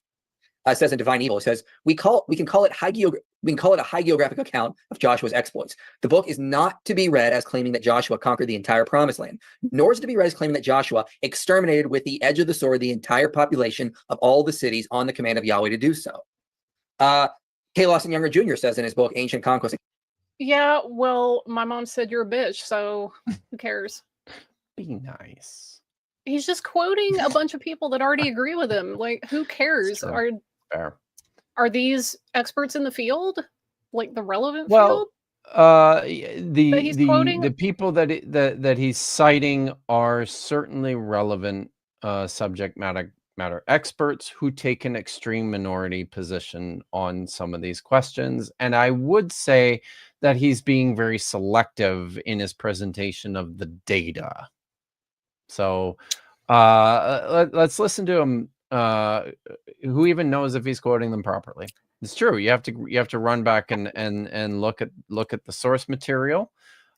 says in Divine Evil, it says we can call it a high geographic account of Joshua's exploits. The book is not to be read as claiming that Joshua conquered the entire Promised Land, nor is it to be read as claiming that Joshua exterminated with the edge of the sword the entire population of all the cities on the command of Yahweh to do so. K. Lawson Younger Jr. says in his book Ancient Conquest. Yeah, well, my mom said you're a bitch, so who cares? Be nice. He's just quoting a bunch of people that already agree with him. Like, who cares? Are these experts in the field? Like the relevant field? The people that he's citing are certainly relevant subject matter experts who take an extreme minority position on some of these questions. And I would say that he's being very selective in his presentation of the data. So Let's listen to him. Who even knows if he's quoting them properly? It's true. You have to run back and look at the source material.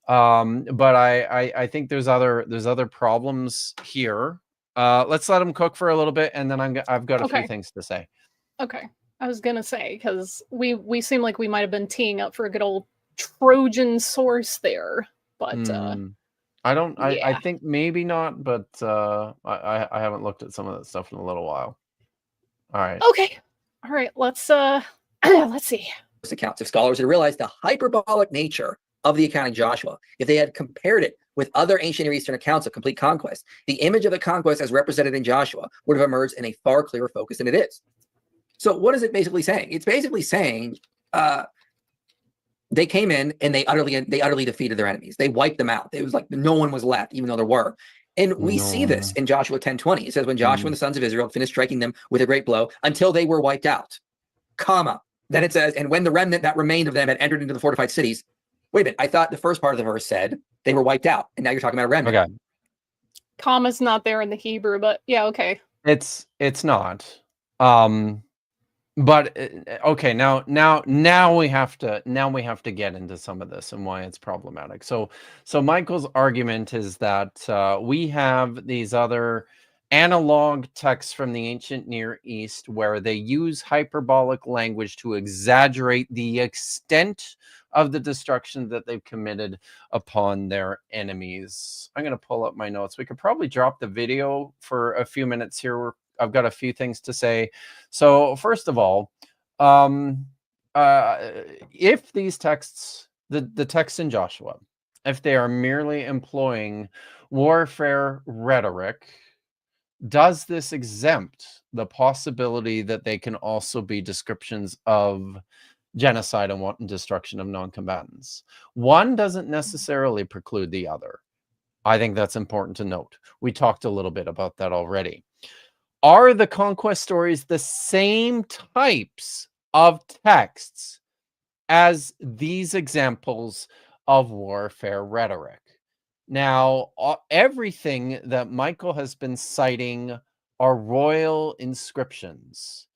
But I think there's other problems here. Let's let him cook for a little bit, and then I've got a few things to say. Okay. I was gonna say, because we seem like we might have been teeing up for a good old Trojan source there, but I don't. yeah. I think maybe not, but I haven't looked at some of that stuff in a little while. All right. Okay. All right. Let's see. Accounts, if scholars had realized the hyperbolic nature of the account of Joshua, if they had compared it with other ancient Near Eastern accounts of complete conquest, the image of the conquest as represented in Joshua would have emerged in a far clearer focus than it is. So what is it basically saying? It's basically saying they came in and they utterly defeated their enemies. They wiped them out. It was like no one was left, even though there were. And we see this in Joshua 10:20. It says, when Joshua and the sons of Israel finished striking them with a great blow until they were wiped out, comma. Then it says, and when the remnant that remained of them had entered into the fortified cities. Wait a minute. I thought the first part of the verse said they were wiped out. And now you're talking about a remnant. Okay. Comma's not there in the Hebrew, but yeah, okay. It's not. But okay, now we have to get into some of this and why it's problematic. So Michael's argument is that we have these other analog texts from the ancient Near East where they use hyperbolic language to exaggerate the extent of the destruction that they've committed upon their enemies. I'm going to pull up my notes. We could probably drop the video for a few minutes here. I've got a few things to say. So first of all, if these texts, the texts in Joshua, if they are merely employing warfare rhetoric, does this exempt the possibility that they can also be descriptions of genocide and wanton destruction of non-combatants? One doesn't necessarily preclude the other. I think that's important to note. We talked a little bit about that already. Are the conquest stories the same types of texts as these examples of warfare rhetoric? Now, everything that Michael has been citing are royal inscriptions.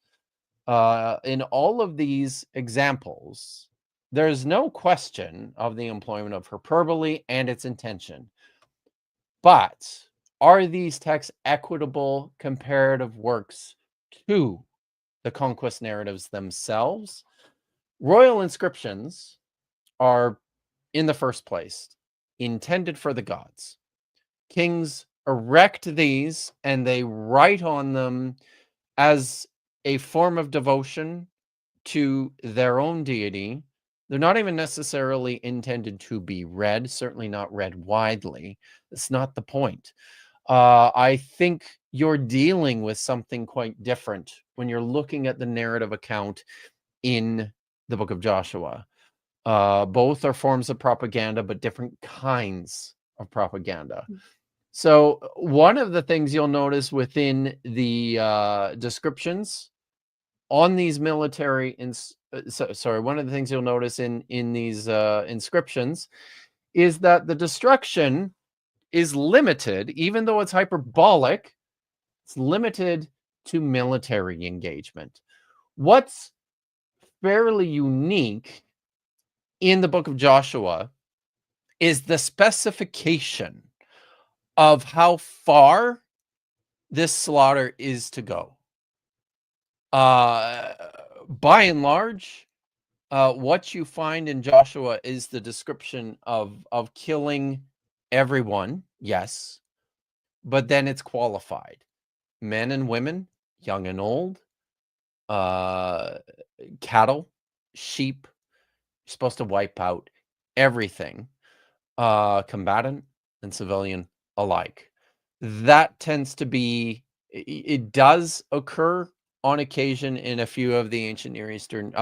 In all of these examples, there's no question of the employment of hyperbole and its intention. But are these texts equitable comparative works to the conquest narratives themselves? Royal inscriptions are, in the first place, intended for the gods. Kings erect these and they write on them as a form of devotion to their own deity. They're not even necessarily intended to be read, certainly not read widely. That's not the point. I think you're dealing with something quite different when you're looking at the narrative account in the book of Joshua. Both are forms of propaganda, but different kinds of propaganda. So one of the things you'll notice within the descriptions on these military, one of the things you'll notice in these inscriptions is that the destruction is limited, even though it's hyperbolic, it's limited to military engagement. What's fairly unique in the book of Joshua is the specification of how far this slaughter is to go. By and large, what you find in Joshua is the description of killing everyone, yes, but then it's qualified. Men and women, young and old, cattle, sheep. You're supposed to wipe out everything, combatant and civilian alike. That tends to be, it does occur on occasion in a few of the ancient Near Eastern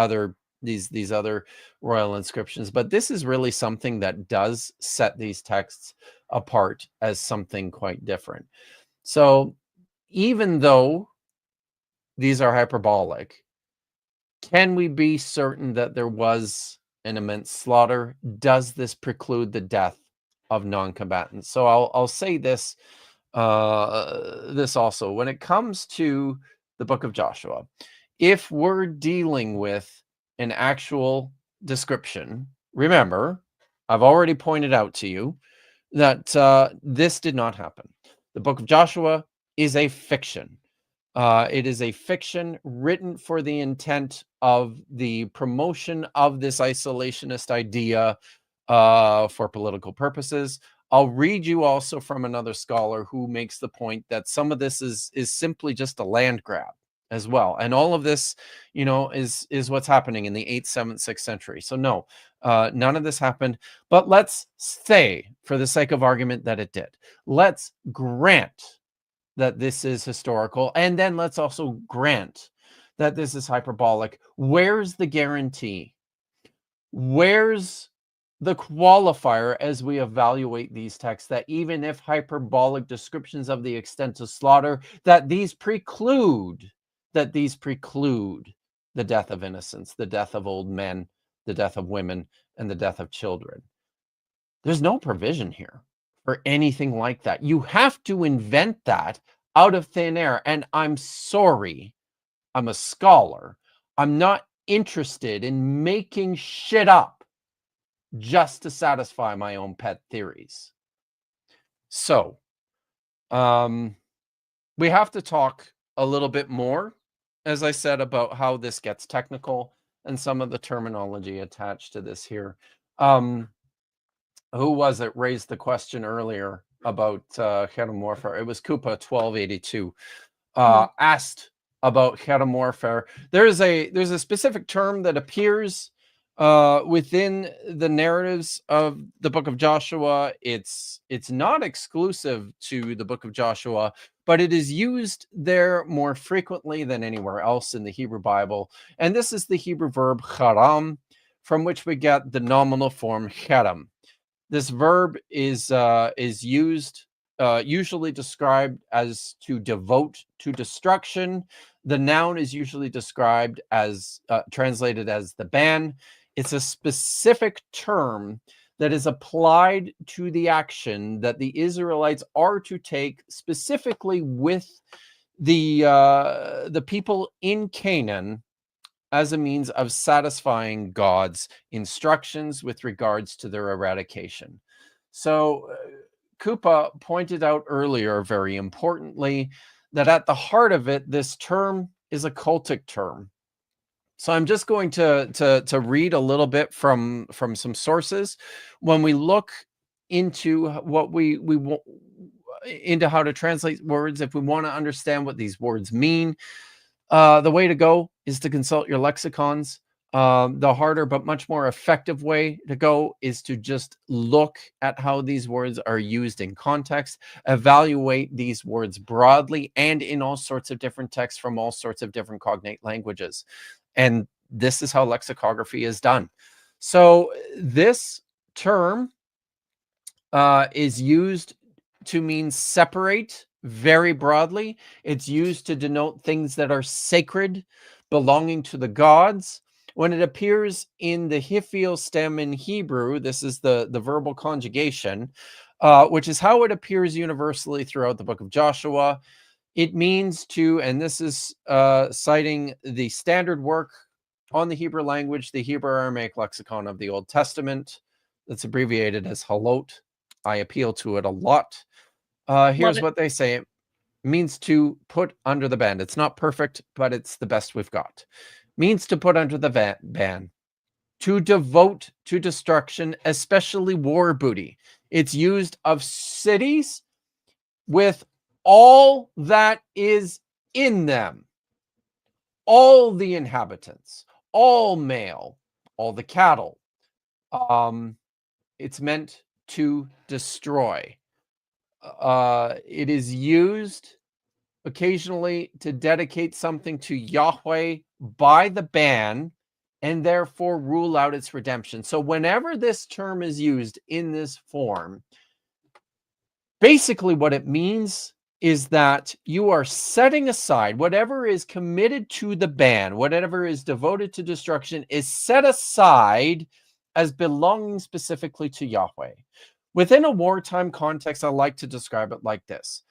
these other royal inscriptions, but this is really something that does set these texts apart as something quite different. So even though these are hyperbolic, can we be certain that there was an immense slaughter? Does this preclude the death of non-combatants? So I'll say this this also. When it comes to the book of Joshua, if we're dealing with an actual description, remember, I've already pointed out to you that this did not happen. The book of Joshua is a fiction. It is a fiction written for the intent of the promotion of this isolationist idea for political purposes. I'll read you also from another scholar who makes the point that some of this is simply just a land grab as well. And all of this, is what's happening in the 8th, 7th, 6th century. So no, none of this happened. But let's say, for the sake of argument, that it did. Let's grant that this is historical, and then let's also grant that this is hyperbolic. Where's the guarantee? Where's the qualifier as we evaluate these texts that even if hyperbolic descriptions of the extent of slaughter, that these preclude the death of innocents, the death of old men, the death of women, and the death of children? There's no provision here for anything like that. You have to invent that out of thin air. And I'm sorry, I'm a scholar. I'm not interested in making shit up just to satisfy my own pet theories. So, we have to talk a little bit more, as I said, about how this gets technical and some of the terminology attached to this here. Who was it raised the question earlier about cherem warfare? It was Koopa 1282 asked about cherem warfare. There's a specific term that appears within the narratives of the book of Joshua. It's not exclusive to the book of Joshua, but it is used there more frequently than anywhere else in the Hebrew Bible. And this is the Hebrew verb charam, from which we get the nominal form cherem. This verb is used, usually described as to devote to destruction. The noun is usually described as, translated as the ban. It's a specific term that is applied to the action that the Israelites are to take specifically with the people in Canaan as a means of satisfying God's instructions with regards to their eradication. So Koopa pointed out earlier, very importantly, that at the heart of it, this term is a cultic term. So I'm just going to read a little bit from some sources. When we look into what we want, into how to translate words, if we want to understand what these words mean, the way to go is to consult your lexicons. The harder but much more effective way to go is to just look at how these words are used in context, evaluate these words broadly and in all sorts of different texts from all sorts of different cognate languages. And this is how lexicography is done. So this term is used to mean separate very broadly. It's used to denote things that are sacred, belonging to the gods. When it appears in the hiphil stem in Hebrew, this is the verbal conjugation, which is how it appears universally throughout the book of Joshua. It means to, and this is citing the standard work on the Hebrew language, the Hebrew Aramaic lexicon of the Old Testament, that's abbreviated as halot. I appeal to it a lot. Here's what they say. It means to put under the ban. It's not perfect, but it's the best we've got. Means to put under the ban. To devote to destruction, especially war booty. It's used of cities with all that is in them. All the inhabitants, all male, all the cattle. It's meant to destroy. It is used occasionally to dedicate something to Yahweh by the ban and therefore rule out its redemption. So whenever this term is used in this form, basically what it means is that you are setting aside whatever is committed to the ban, whatever is devoted to destruction is set aside as belonging specifically to Yahweh. Within a wartime context, I like to describe it like this.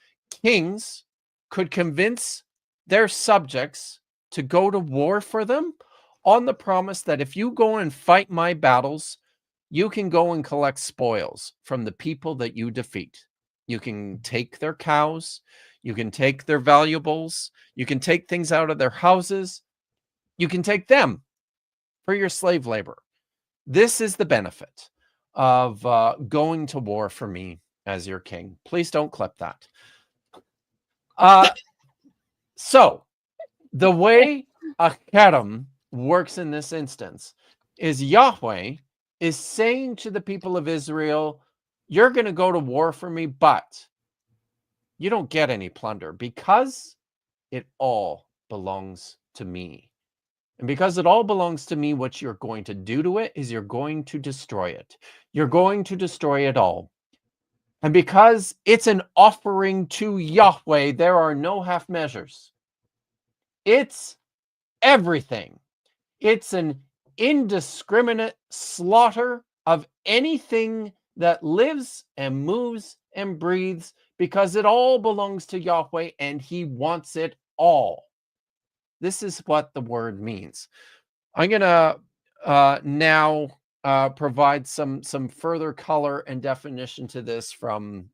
kings could convince their subjects to go to war for them on the promise that if you go and fight my battles, you can go and collect spoils from the people that you defeat. You can take their cows, you can take their valuables, you can take things out of their houses, you can take them for your slave labor. This is the benefit of going to war for me as your king. Please don't clip that. So the way a cherem works in this instance is Yahweh is saying to the people of Israel, you're going to go to war for me, but you don't get any plunder because it all belongs to me. And because it all belongs to me, what you're going to do to it is you're going to destroy it. You're going to destroy it all. And because it's an offering to Yahweh, there are no half measures. It's everything. It's an indiscriminate slaughter of anything that lives and moves and breathes, because it all belongs to Yahweh and he wants it all. This is what the word means. I'm going to now provide some further color and definition to this from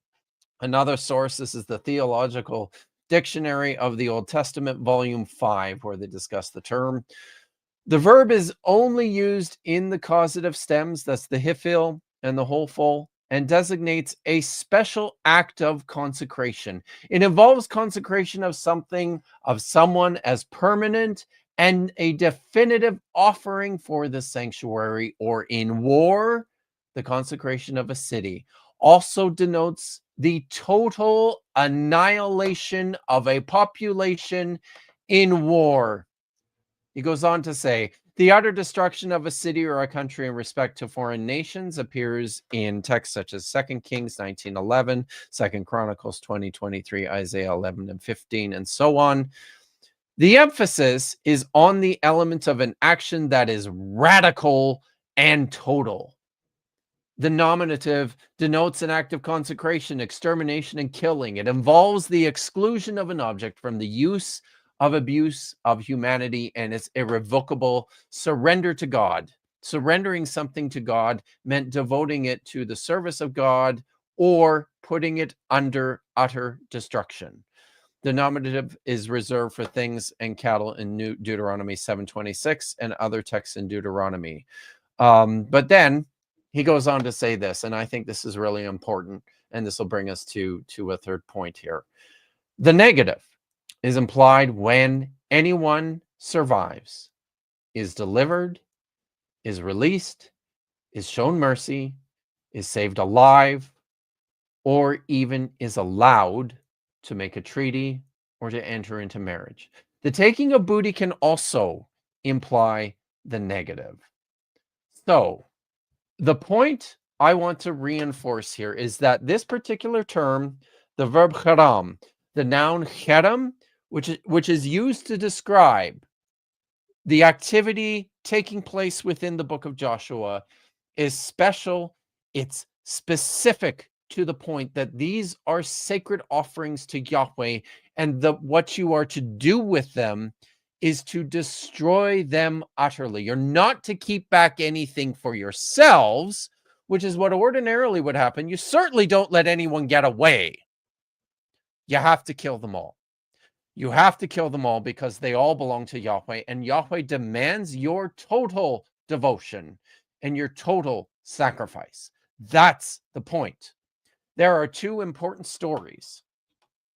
another source. This is the Theological Dictionary of the Old Testament, Volume 5, where they discuss the term. The verb is only used in the causative stems, that's the hifil and the holful, and designates a special act of consecration. It involves consecration of something, of someone as permanent and a definitive offering for the sanctuary, or in war, the consecration of a city. Also denotes the total annihilation of a population in war. He goes on to say, the utter destruction of a city or a country in respect to foreign nations appears in texts such as 2 Kings 19:11, 2 Chronicles 20:23, Isaiah 11:15, and so on. The emphasis is on the element of an action that is radical and total. The nominative denotes an act of consecration, extermination, and killing. It involves the exclusion of an object from the use of abuse of humanity and its irrevocable surrender to God. Surrendering something to God meant devoting it to the service of God or putting it under utter destruction. The nominative is reserved for things and cattle in Deuteronomy 7:26 and other texts in Deuteronomy. But then he goes on to say this, and I think this is really important, and this will bring us to a third point here. The negative is implied when anyone survives, is delivered, is released, is shown mercy, is saved alive, or even is allowed to make a treaty or to enter into marriage. The taking of booty can also imply the negative. So, the point I want to reinforce here is that this particular term, the verb cherem, the noun cherem, which is used to describe the activity taking place within the book of Joshua, is special. It's specific to the point that these are sacred offerings to Yahweh, and what you are to do with them is to destroy them utterly. You're not to keep back anything for yourselves, which is what ordinarily would happen. You certainly don't let anyone get away. You have to kill them all. You have to kill them all because they all belong to Yahweh, and Yahweh demands your total devotion and your total sacrifice. That's the point. There are two important stories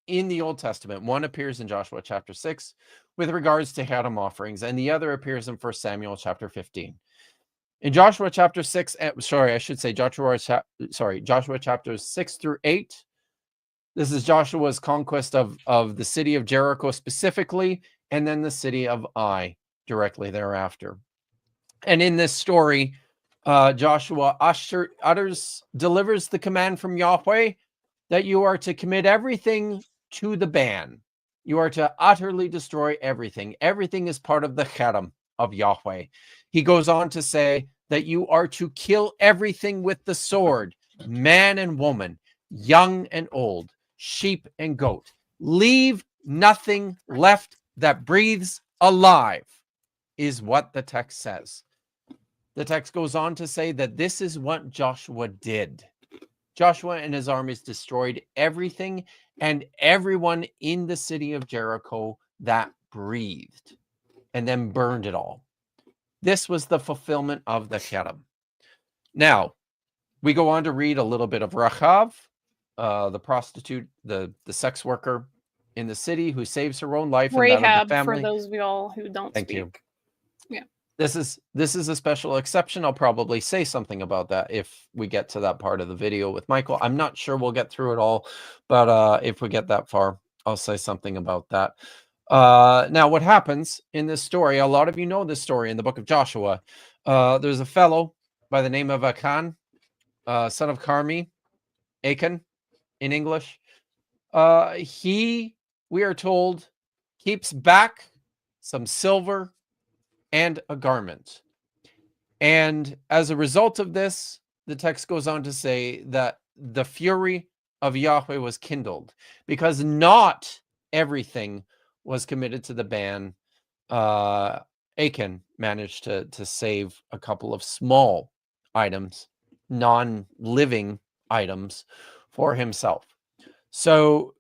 in the Old Testament. One appears in Joshua chapter 6 with regards to cherem offerings, and the other appears in 1 Samuel chapter 15. In Joshua chapter 6, Joshua chapters 6 through 8, this is Joshua's conquest of the city of Jericho specifically, and then the city of Ai directly thereafter. And in this story, Joshua delivers the command from Yahweh that you are to commit everything to the ban. You are to utterly destroy everything. Everything is part of the cherem of Yahweh. He goes on to say that you are to kill everything with the sword, man and woman, young and old, sheep, and goat. Leave nothing left that breathes alive, is what the text says. The text goes on to say that this is what Joshua did. Joshua and his armies destroyed everything and everyone in the city of Jericho that breathed, and then burned it all. This was the fulfillment of the cherem. Now, we go on to read a little bit of Rachav, the prostitute, the sex worker in the city who saves her own life and that of Rahab, the family. for those of y'all who don't Thank speak. you. Yeah. This is a special exception. I'll probably say something about that if we get to that part of the video with Michael. I'm not sure we'll get through it all, but if we get that far, I'll say something about that. Now, what happens in this story, a lot of you know this story in the book of Joshua. There's a fellow by the name of Achan, son of Carmi, Achan in English. He, we are told, keeps back some silver and a garment. And as a result of this, the text goes on to say that the fury of Yahweh was kindled, because not everything was committed to the ban. Achan managed to save a couple of small items, non-living items, for himself. So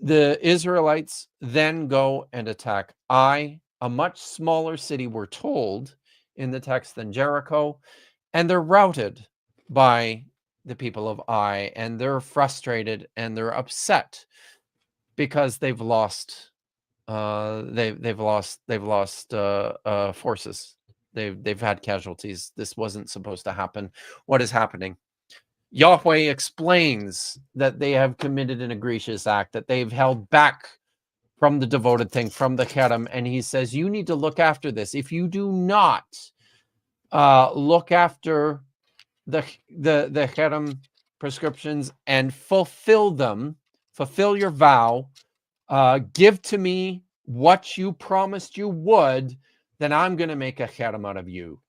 the Israelites then go and attack Ai, a much smaller city, we're told in the text, than Jericho, and they're routed by the people of Ai, and they're frustrated and they're upset because they've lost forces. They've had casualties. This wasn't supposed to happen. What is happening? Yahweh explains that they have committed an egregious act, that they've held back from the devoted thing, from the cherem, and he says, you need to look after this. If you do not look after the cherem prescriptions and fulfill them, fulfill your vow, give to me what you promised you would, then I'm going to make a cherem out of you,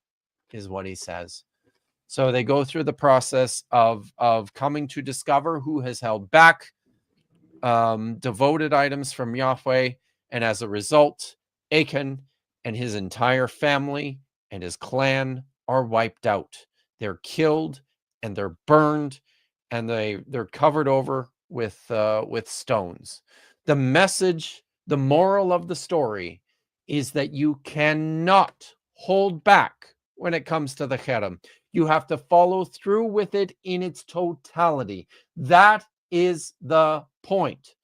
is what he says. So they go through the process of coming to discover who has held back devoted items from Yahweh, and as a result, Achan and his entire family and his clan are wiped out. They're killed and they're burned, and they're covered over with stones. The message, the moral of the story, is that you cannot hold back when it comes to the cherem. You have to follow through with it in its totality. That is the point.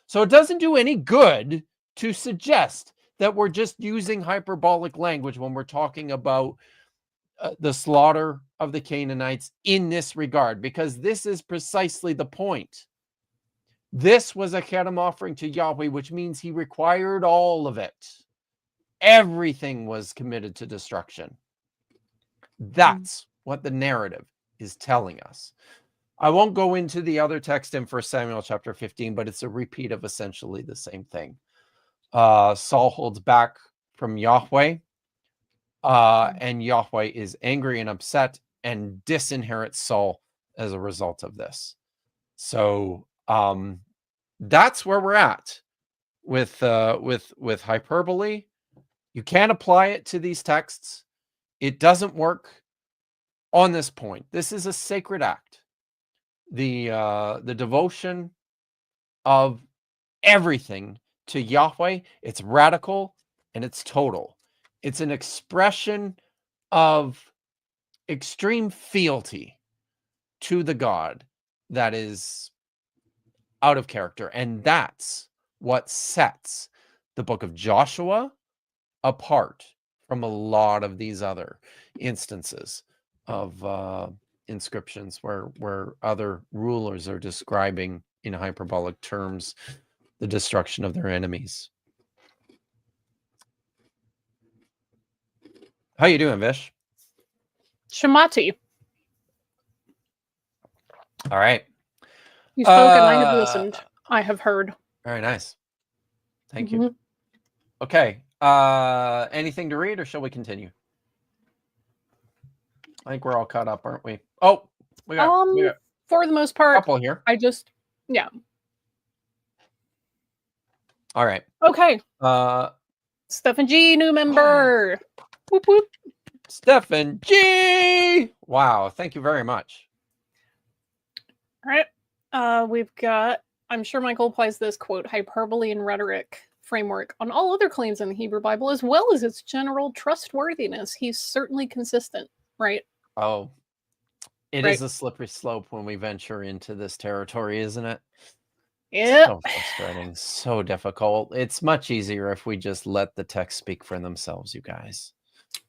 So it doesn't do any good to suggest that we're just using hyperbolic language when we're talking about the slaughter of the Canaanites in this regard, because this is precisely the point. This was a cherem offering to Yahweh, which means he required all of it. Everything was committed to destruction. That's what the narrative is telling us. I won't go into the other text in 1 Samuel chapter 15, but it's a repeat of essentially the same thing. Saul holds back from Yahweh, and Yahweh is angry and upset and disinherits Saul as a result of this. So that's where we're at with hyperbole. You can't apply it to these texts. It doesn't work on this point. This is a sacred act. The devotion of everything to Yahweh, it's radical and it's total. It's an expression of extreme fealty to the God that is out of character. And that's what sets the book of Joshua apart from a lot of these other instances of inscriptions where other rulers are describing in hyperbolic terms the destruction of their enemies. How you doing, Vish? Shamati. All right. You spoke and I have listened. I have heard. Very nice. Thank you. Okay. Anything to read, or shall we continue? I think we're all caught up, aren't we? Oh, we got for the most part, a couple here. I just, yeah. All right. Okay. Uh, Stephen G, new member. Whoop whoop. Stephen G. Wow. Thank you very much. All right. We've got, I'm sure Michael applies this quote, hyperbole and rhetoric framework on all other claims in the Hebrew Bible, as well as its general trustworthiness. He's certainly consistent, right? Oh, it Right. is a slippery slope when we venture into this territory, isn't it? Yeah. So frustrating, so difficult. It's much easier if we just let the text speak for themselves, you guys.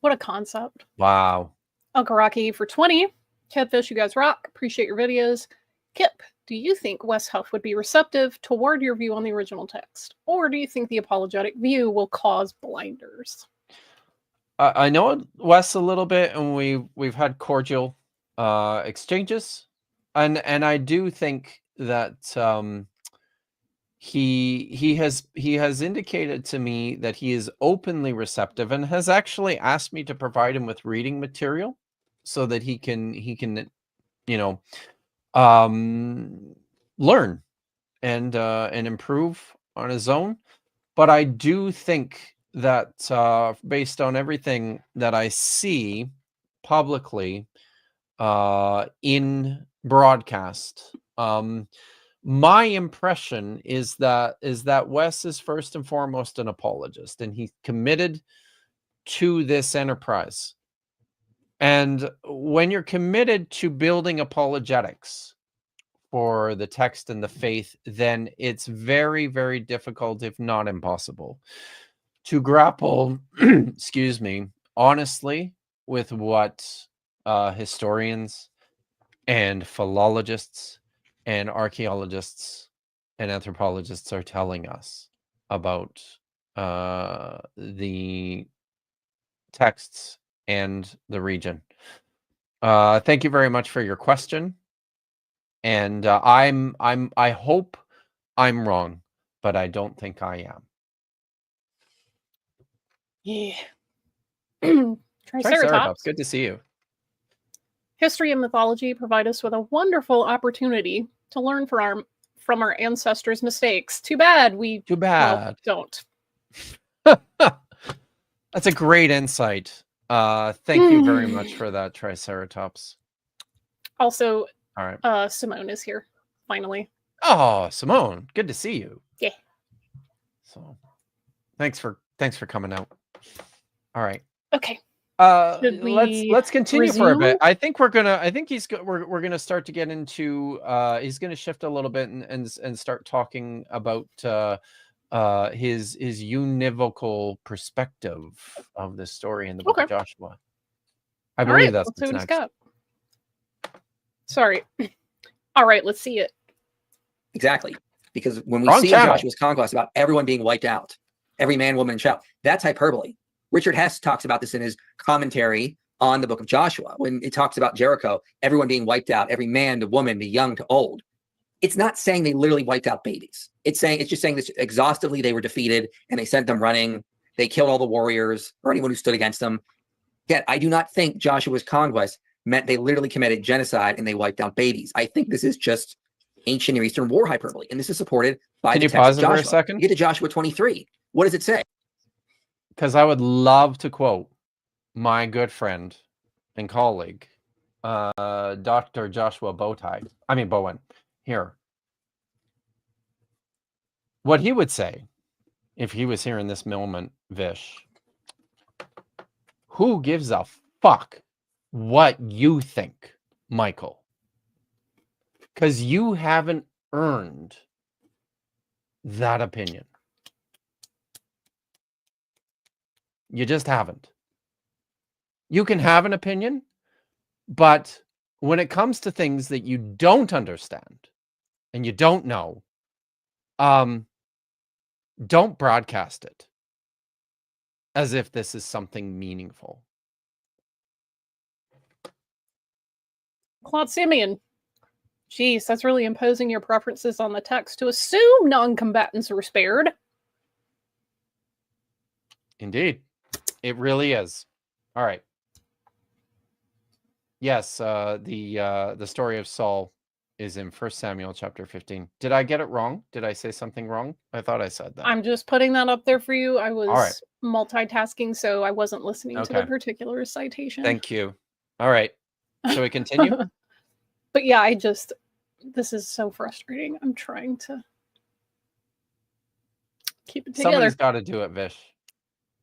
What a concept. Wow. Uncle Rocky for 20. Catfish, you guys rock. Appreciate your videos. Kip, do you think Wes Huff would be receptive toward your view on the original text? Or do you think the apologetic view will cause blinders? I know Wes a little bit, and we've had cordial exchanges, and I do think that he has indicated to me that he is openly receptive and has actually asked me to provide him with reading material so that he can you know learn and improve on his own. But I do think that based on everything that I see publicly in broadcast, my impression is that Wes is first and foremost an apologist, and he's committed to this enterprise. And when you're committed to building apologetics for the text and the faith, then it's very, very difficult, if not impossible, to grapple, excuse me, honestly with what historians and philologists and archaeologists and anthropologists are telling us about the texts and the region. Thank you very much for your question. And I hope I'm wrong, but I don't think I am. Yeah. Triceratops, good to see you. History and mythology provide us with a wonderful opportunity to learn from our ancestors' mistakes. Too bad we well, don't. That's a great insight. Thank you very much for that, Triceratops. Also, all right. Simone is here finally. Oh, Simone, good to see you. Yeah. So, thanks for coming out. All right. Okay. Let's continue resume? for a bit. I think we're gonna start to get into he's gonna shift a little bit and start talking about his univocal perspective of the story in the book of Joshua. I believe that's let's see what next. he's got. Sorry. All right, let's see it. Exactly. Because when we see Joshua's conquest about everyone being wiped out, every man, woman, and child, that's hyperbole. Richard Hess talks about this in his commentary on the book of Joshua. When it talks about Jericho, everyone being wiped out, every man, the woman, the young to old. It's not saying they literally wiped out babies. It's just saying this exhaustively they were defeated and they sent them running. They killed all the warriors or anyone who stood against them. Yet I do not think Joshua's conquest meant they literally committed genocide and they wiped out babies. I think this is just ancient Near Eastern war hyperbole. And this is supported by the text of Joshua. Can you pause it for a second? You get to Joshua 23. What does it say? Because I would love to quote my good friend and colleague, Dr. Joshua Bowen, here. What he would say if he was here in this moment, Vish. Who gives a fuck what you think, Michael? Because you haven't earned that opinion. You just haven't. You can have an opinion, but when it comes to things that you don't understand and you don't know, don't broadcast it as if this is something meaningful. Claude Simeon. Jeez, that's really imposing your preferences on the text to assume non-combatants were spared. Indeed. It really is. All right. Yes, the story of Saul is in 1 Samuel chapter 15. Did I get it wrong? Did I say something wrong? I thought I said that. I'm just putting that up there for you. I was right. multitasking, so I wasn't listening to the Okay. particular citation. Thank you. All right. Shall we continue? But yeah, this is so frustrating. I'm trying to keep it together. Somebody's got to do it, Vish.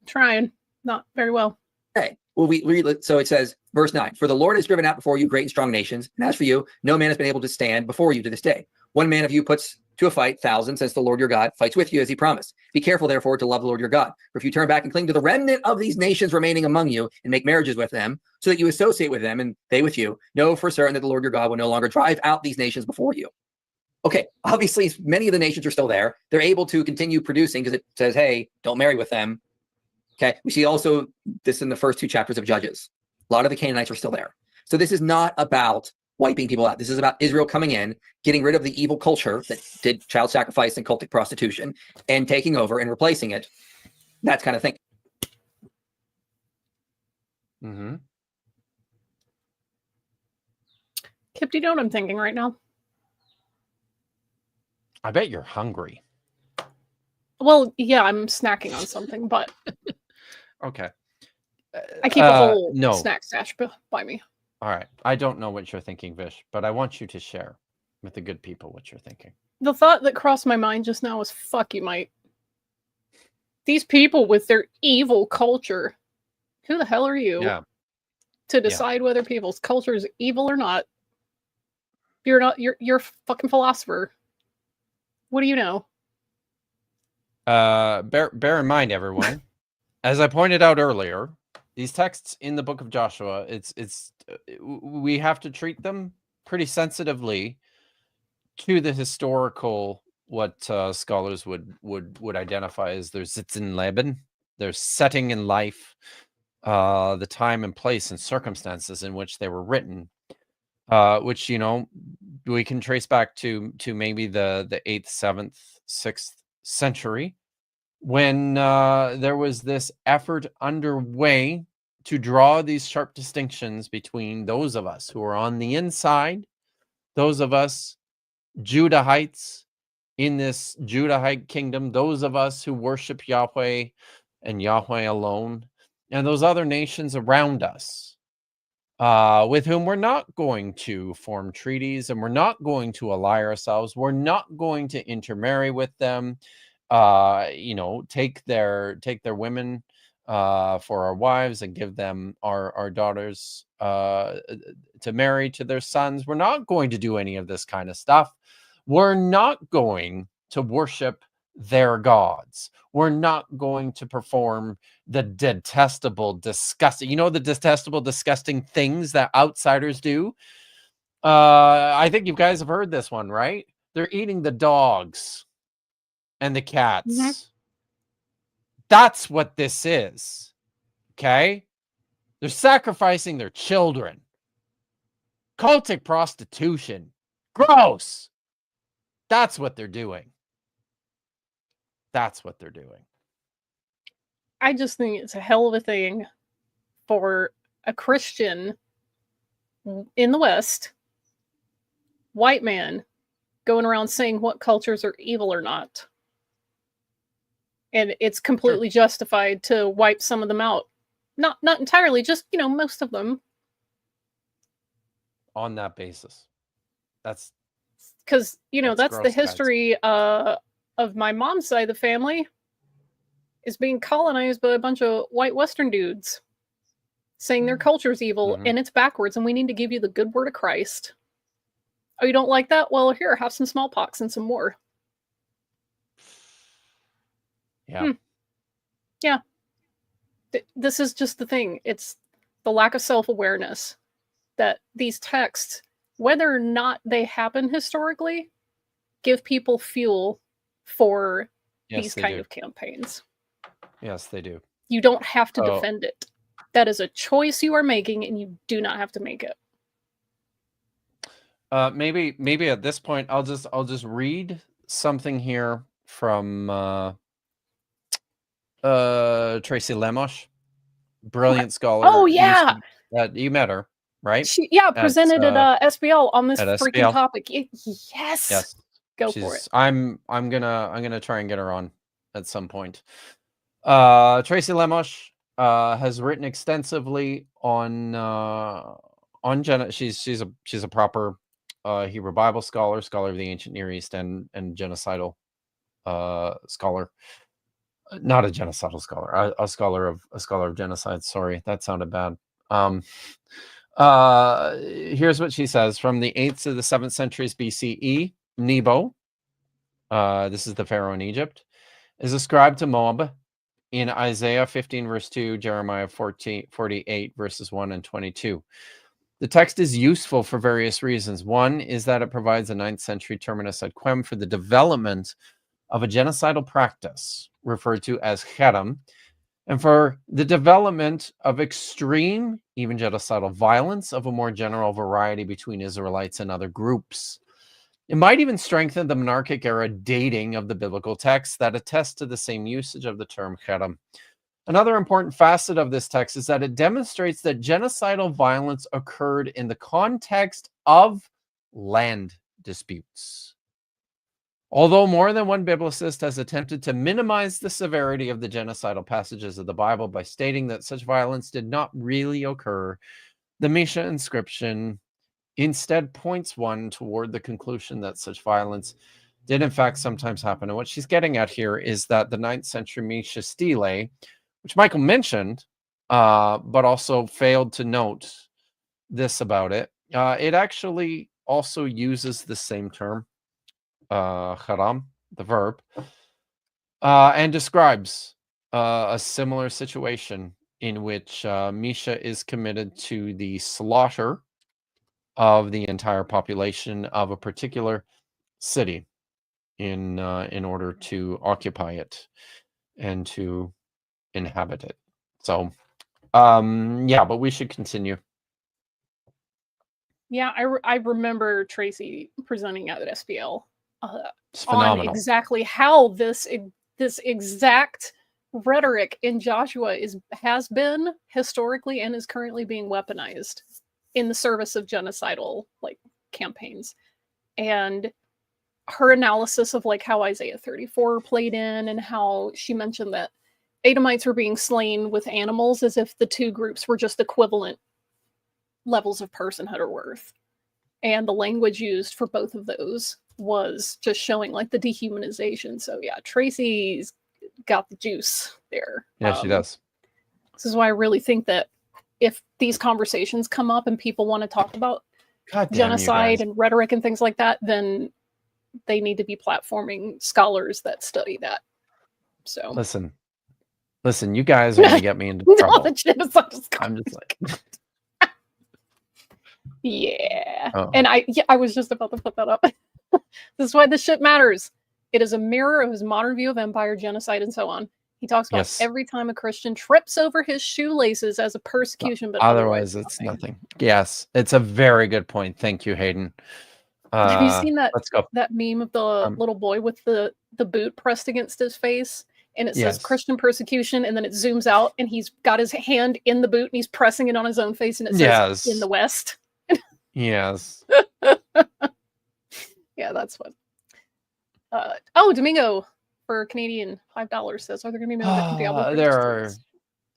Trying. Not very well. Okay. Well, we read, so it says, verse 9, for the Lord has driven out before you great and strong nations, and as for you, no man has been able to stand before you to this day. One man of you puts to a fight 1,000, since the Lord your God fights with you as he promised. Be careful, therefore, to love the Lord your God. For if you turn back and cling to the remnant of these nations remaining among you and make marriages with them, so that you associate with them and they with you, know for certain that the Lord your God will no longer drive out these nations before you. Okay, obviously, many of the nations are still there. They're able to continue producing because it says, hey, don't marry with them. Okay, we see also this in the first 2 chapters of Judges. A lot of the Canaanites are still there. So this is not about wiping people out. This is about Israel coming in, getting rid of the evil culture that did child sacrifice and cultic prostitution, and taking over and replacing it. That kind of thing. Mm-hmm. Kip, do you know what I'm thinking right now? I bet you're hungry. Well, yeah, I'm snacking on something, but Okay. I keep a whole no. snack stash by me. All right. I don't know what you're thinking, Vish, but I want you to share with the good people what you're thinking. The thought that crossed my mind just now was, fuck you, Mike. These people with their evil culture, who the hell are you to decide whether people's culture is evil or not? You're a fucking philosopher. What do you know? Bear in mind, everyone, as I pointed out earlier, these texts in the book of Joshua, we have to treat them pretty sensitively to the historical, what scholars would identify as their Sitzenleben, their setting in life, the time and place and circumstances in which they were written, which, we can trace back to maybe the 8th, 7th, 6th century, when there was this effort underway to draw these sharp distinctions between those of us who are on the inside, those of us Judahites in this Judahite kingdom, those of us who worship Yahweh and Yahweh alone, and those other nations around us, with whom we're not going to form treaties, and we're not going to ally ourselves. We're not going to intermarry with them. Take their women for our wives and give them our daughters to marry to their sons. We're not going to do any of this kind of stuff. We're not going to worship their gods. We're not going to perform the detestable, disgusting, the detestable, disgusting things that outsiders do. I think you guys have heard this one, right? They're eating the dogs and the cats. Mm-hmm. That's what this is. Okay? They're sacrificing their children. Cultic prostitution. Gross. That's what they're doing. That's what they're doing. I just think it's a hell of a thing for a Christian in the West, white man, going around saying what cultures are evil or not. And it's completely justified to wipe some of them out. Not entirely, just, most of them. On that basis. That's because, that's gross, the history of my mom's side of the family is being colonized by a bunch of white Western dudes saying their culture's evil and it's backwards and we need to give you the good word of Christ. Oh, you don't like that? Well, here, have some smallpox and some more. Yeah. Yeah. This is just the thing. It's the lack of self-awareness that these texts, whether or not they happen historically, give people fuel for these kind of campaigns. Yes, they do. You don't have to defend it. That is a choice you are making, and you do not have to make it. Maybe at this point, I'll just read something here from Tracy Lemos, brilliant scholar. Oh yeah, you met her, right? She presented at SBL on this at freaking SBL. topic. Yes. Yes. Go for it. I'm gonna try and get her on at some point. Tracy Lemos has written extensively on she's a proper Hebrew Bible scholar of the ancient Near East, and genocidal scholar. Not a genocidal scholar, a scholar of genocide. Sorry, that sounded bad. Here's what she says: from the 8th to the 7th centuries BCE, Nebo, this is the Pharaoh in Egypt, is ascribed to Moab in Isaiah 15 verse 2, Jeremiah 48 verses 1 and 22. The text is useful for various reasons. One is that it provides a 9th century terminus ad quem for the development of a genocidal practice referred to as cherem, and for the development of extreme, even genocidal violence of a more general variety between Israelites and other groups. It might even strengthen the monarchic era dating of the biblical texts that attest to the same usage of the term cherem. Another important facet of this text is that it demonstrates that genocidal violence occurred in the context of land disputes. Although more than one biblicist has attempted to minimize the severity of the genocidal passages of the Bible by stating that such violence did not really occur, the Misha inscription instead points one toward the conclusion that such violence did in fact sometimes happen. And what she's getting at here is that the 9th century Misha stele, which Michael mentioned, but also failed to note this about it, it actually also uses the same term, cherem, the verb, and describes a similar situation in which Misha is committed to the slaughter of the entire population of a particular city in order to occupy it and to inhabit it. So yeah, but we should continue. Yeah, I remember Tracy presenting at SBL It's on phenomenal. exactly how this exact rhetoric in Joshua has been historically and is currently being weaponized in the service of genocidal campaigns. And her analysis of how Isaiah 34 played in, and how she mentioned that Edomites were being slain with animals as if the two groups were just equivalent levels of personhood or worth. And the language used for both of those was just showing the dehumanization. So yeah, Tracy's got the juice there. Yeah, she does. This is why I really think that if these conversations come up and people want to talk about genocide and rhetoric and things like that, then they need to be platforming scholars that study that. So listen, you guys are going to get me into trouble. I'm just like, yeah. Oh. And I was just about to put that up. This is why this shit matters. It is a mirror of his modern view of empire, genocide, and so on. He talks about every time a Christian trips over his shoelaces as a persecution, but otherwise it's nothing. Yes, it's a very good point. Thank you, Hayden. Have you seen that let's go. that meme of the little boy with the boot pressed against his face, and it says Christian persecution, and then it zooms out and he's got his hand in the boot and he's pressing it on his own face, and it says in the West. Yes. Yeah, that's what. Oh, Domingo for Canadian $5 says, "Are there going to be more Diablo?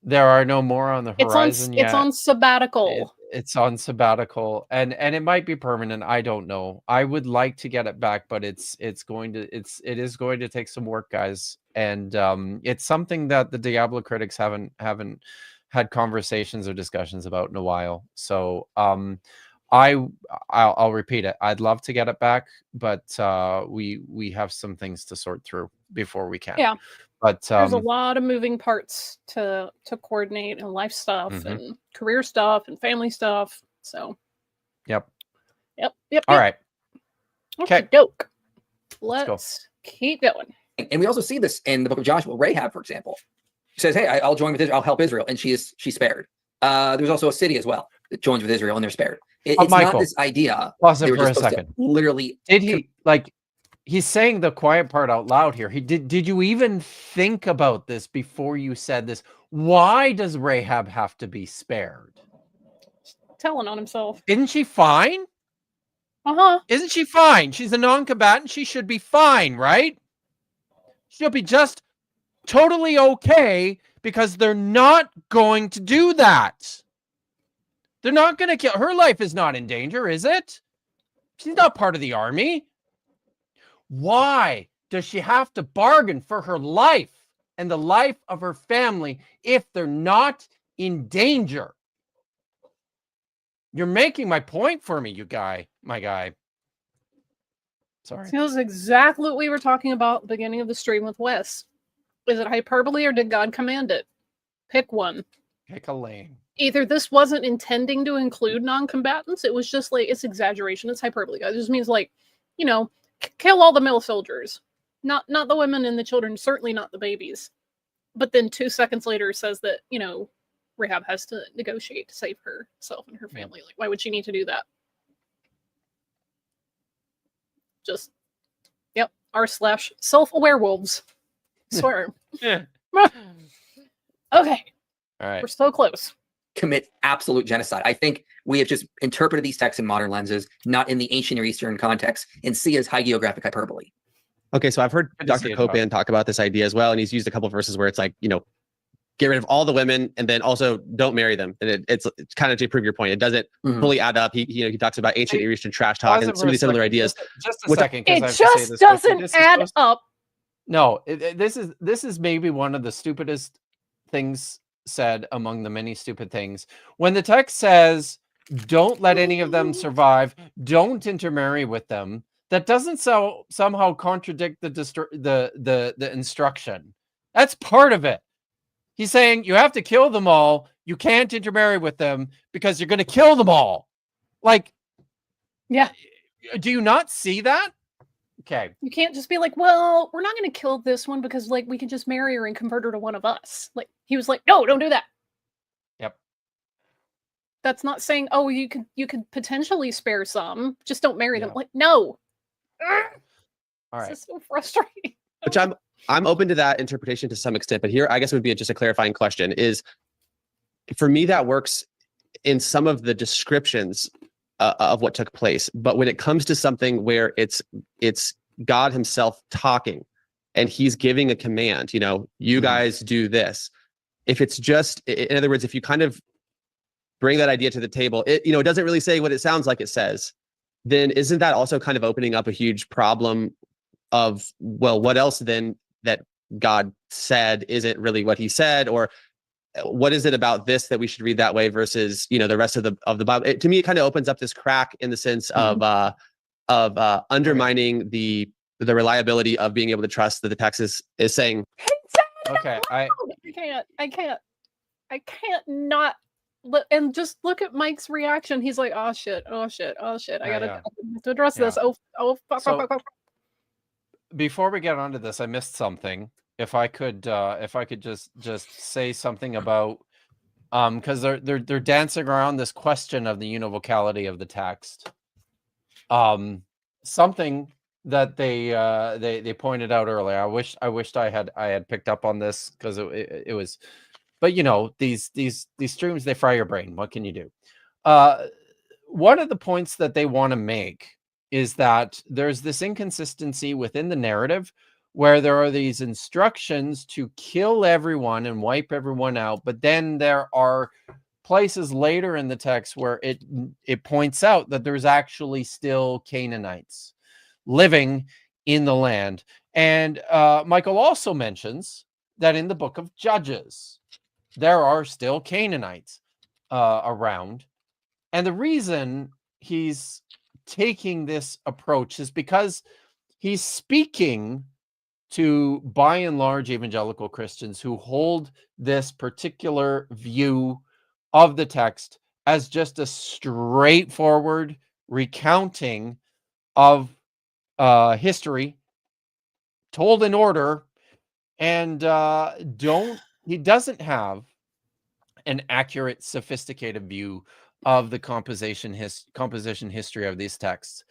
There are no more on the horizon yet. It's on sabbatical. It's on sabbatical, and it might be permanent. I don't know. I would like to get it back, but it is going to take some work, guys. And it's something that the Diablo critics haven't had conversations or discussions about in a while. So I'll repeat it. I'd love to get it back, but we have some things to sort through before we can. Yeah. But there's a lot of moving parts to coordinate, and life stuff and career stuff and family stuff. So Yep. All right. Okay, doke. Let's keep going. And we also see this in the book of Joshua. Rahab, for example, says, "Hey, I'll join with Israel. I'll help Israel," and she's spared. There's also a city as well that joins with Israel, and they're spared. It's Michael, not this idea. Pause it for a second. Literally, did he He's saying the quiet part out loud here. Did you even think about this before you said this? Why does Rahab have to be spared? telling on himself. Isn't she fine? Isn't she fine? She's a non-combatant. She should be fine, right? She'll be just totally okay because they're not going to do that. They're not going to kill. Her life is not in danger, is it? She's not part of the army. Why does she have to bargain for her life and the life of her family if they're not in danger? You're making my point for me, my guy. Sorry. See, this is exactly what we were talking about at the beginning of the stream with Wes. Is it hyperbole or did God command it? Pick one. Pick a lane. Either this wasn't intending to include non-combatants, it was just like, it's exaggeration, it's hyperbole. It just means like, you know, kill all the male soldiers. Not the women and the children, certainly not the babies. But then 2 seconds later says that, you know, Rahab has to negotiate to save herself and her family. Like, why would she need to do that? Just, yep, r/self-aware wolves. Swear. Yeah. Okay. All right. We're so close. Commit absolute genocide. I think we have just interpreted these texts in modern lenses, not in the ancient Near Eastern context, and see as hagiographic hyperbole. Okay, so I've heard Dr. Copan talk about this idea as well, and he's used a couple of verses where it's like, you know, get rid of all the women and then also don't marry them. And it's kind of to prove your point. It doesn't fully add up. He talks about ancient Near Eastern trash talk and some of these similar ideas. Just a second. It just doesn't add up. No, this is maybe one of the stupidest things said among the many stupid things. When the text says, don't let any of them survive, don't intermarry with them, that doesn't somehow contradict the instruction. That's part of it. He's saying you have to kill them all. You can't intermarry with them because you're going to kill them all. Like, yeah. Do you not see that? Okay. You can't just be like, well, we're not going to kill this one because like we can just marry her and convert her to one of us. Like he was like, no, don't do that. Yep. That's not saying, oh, you could potentially spare some. Just don't marry them. Like, no. All right. This is so frustrating. Which I'm open to that interpretation to some extent, but here I guess it would be just a clarifying question is, for me, that works in some of the descriptions of what took place. But when it comes to something where it's God himself talking and he's giving a command, you know, you guys do this. If it's just, in other words, if you kind of bring that idea to the table, it doesn't really say what it sounds like it says, then isn't that also kind of opening up a huge problem of, well, what else then that God said isn't really what he said, or what is it about this that we should read that way versus, the rest of the Bible? To me, it kind of opens up this crack in the sense of undermining the reliability of being able to trust that the text is saying. Okay, I can't not. And just look at Mike's reaction. He's like, oh shit. I gotta to address this. Oh, fuck. Before we get onto this, I missed something. If I could just say something about, because they're dancing around this question of the univocality of the text. Something that they pointed out earlier. I wished I had picked up on this because it was, but these streams, they fry your brain. What can you do? One of the points that they want to make is that there's this inconsistency within the narrative where there are these instructions to kill everyone and wipe everyone out, but then there are places later in the text where it points out that there's actually still Canaanites living in the land. And Michael also mentions that in the book of Judges, there are still Canaanites around. And the reason he's taking this approach is because he's speaking to, by and large, evangelical Christians who hold this particular view of the text as just a straightforward recounting of history told in order, and he doesn't have an accurate, sophisticated view of the composition history of these texts.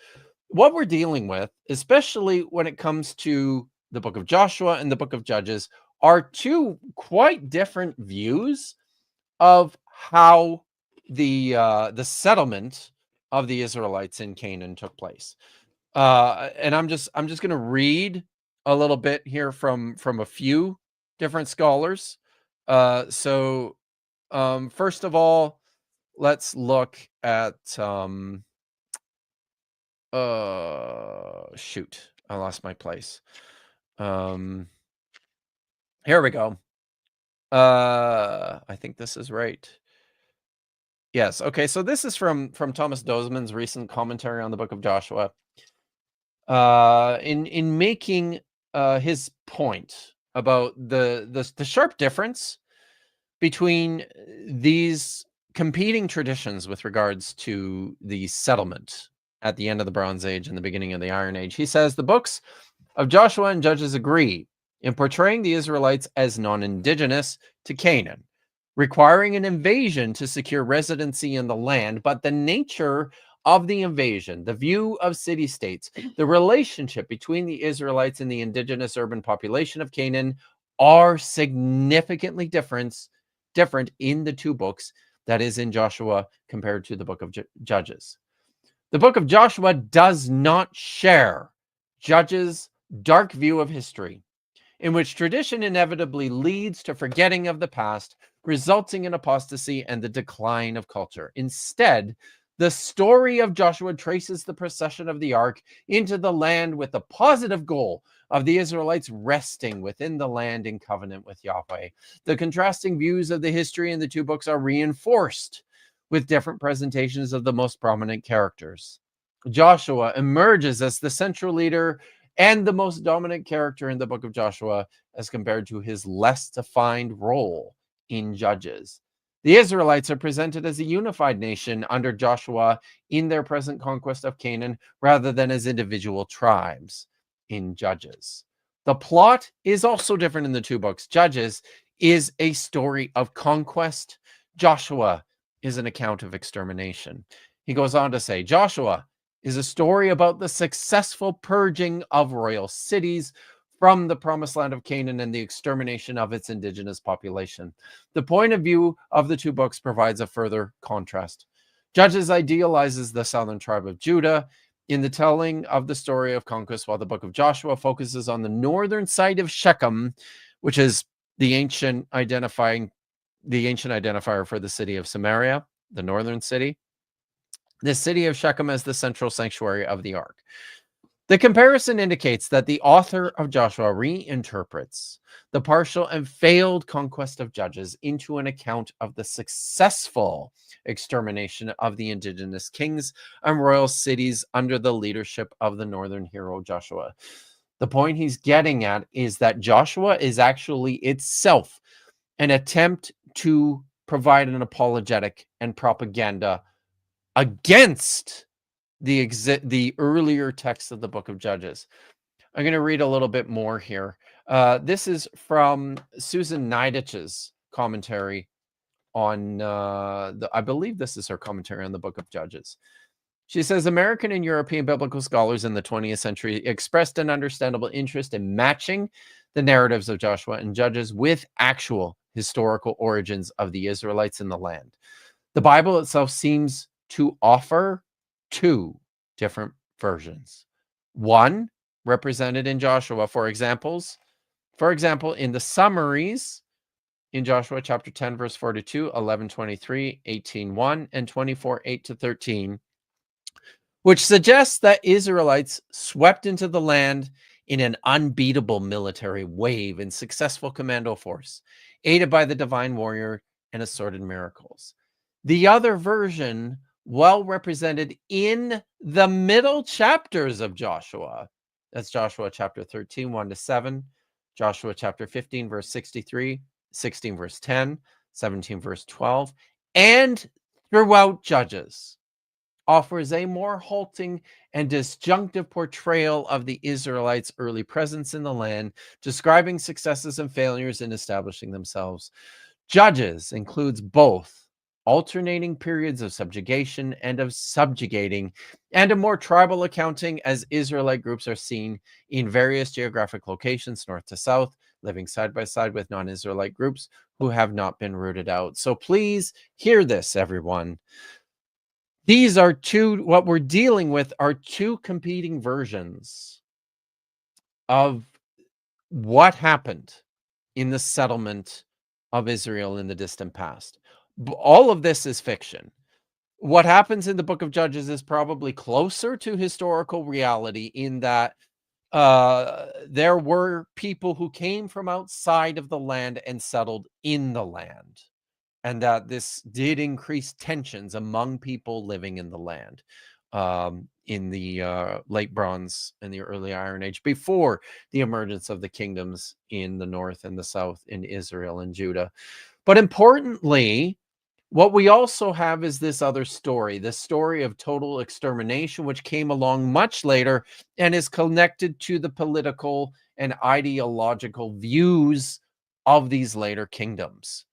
What we're dealing with, especially when it comes to the book of Joshua and the book of Judges, are two quite different views of how the settlement of the Israelites in Canaan took place. And I'm just going to read a little bit here from a few different scholars. So first of all, let's look at shoot, I lost my place. Here we go. I think this is right. Yes. Okay. So this is from Thomas Dozeman's recent commentary on the book of Joshua. In making his point about the sharp difference between these competing traditions with regards to the settlement at the end of the Bronze Age and the beginning of the Iron Age. He says the books of Joshua and Judges agree in portraying the Israelites as non-indigenous to Canaan, requiring an invasion to secure residency in the land, but the nature of the invasion, the view of city-states, the relationship between the Israelites and the indigenous urban population of Canaan are significantly different in the two books, that is in Joshua compared to the book of Judges. The book of Joshua does not share Judges' dark view of history, in which tradition inevitably leads to forgetting of the past, resulting in apostasy and the decline of culture. Instead, the story of Joshua traces the procession of the ark into the land with the positive goal of the Israelites resting within the land in covenant with Yahweh. The contrasting views of the history in the two books are reinforced with different presentations of the most prominent characters. Joshua emerges as the central leader and the most dominant character in the book of Joshua as compared to his less defined role in Judges. The Israelites are presented as a unified nation under Joshua in their present conquest of Canaan rather than as individual tribes in Judges. The plot is also different in the two books. Judges is a story of conquest. Joshua is an account of extermination. He goes on to say, Joshua is a story about the successful purging of royal cities from the promised land of Canaan and the extermination of its indigenous population. The point of view of the two books provides a further contrast. Judges idealizes the southern tribe of Judah in the telling of the story of conquest, while the book of Joshua focuses on the northern side of Shechem, which is the ancient identifier for the city of Samaria, the northern city. The city of Shechem as the central sanctuary of the ark. The comparison indicates that the author of Joshua reinterprets the partial and failed conquest of Judges into an account of the successful extermination of the indigenous kings and royal cities under the leadership of the northern hero Joshua. The point he's getting at is that Joshua is actually itself an attempt to provide an apologetic and propaganda against the earlier text of the book of Judges. I'm going to read a little bit more here. This is from Susan Neidich's commentary on, I believe this is her commentary on the book of Judges. She says, American and European biblical scholars in the 20th century expressed an understandable interest in matching the narratives of Joshua and Judges with actual historical origins of the Israelites in the land. The Bible itself seems to offer two different versions. One represented in Joshua, for example, in the summaries in Joshua chapter 10, verse 42, 11:23, 18:1, and 24:8-13, which suggests that Israelites swept into the land in an unbeatable military wave in successful commando force, aided by the divine warrior and assorted miracles. The other version, well represented in the middle chapters of Joshua. That's Joshua chapter 13, 1-7, Joshua chapter 15, verse 63, 16, verse 10, 17, verse 12, and throughout Judges, offers a more halting and disjunctive portrayal of the Israelites' early presence in the land, describing successes and failures in establishing themselves. Judges includes both alternating periods of subjugation and of subjugating, and a more tribal accounting as Israelite groups are seen in various geographic locations, north to south, living side by side with non-Israelite groups who have not been rooted out. So please hear this, everyone. These are what we're dealing with are two competing versions of what happened in the settlement of Israel in the distant past. All of this is fiction. What happens in the book of Judges is probably closer to historical reality in that there were people who came from outside of the land and settled in the land, and that this did increase tensions among people living in the land in the late Bronze and the early Iron Age, before the emergence of the kingdoms in the north and the south in Israel and Judah. But importantly, what we also have is this other story, the story of total extermination, which came along much later and is connected to the political and ideological views of these later kingdoms.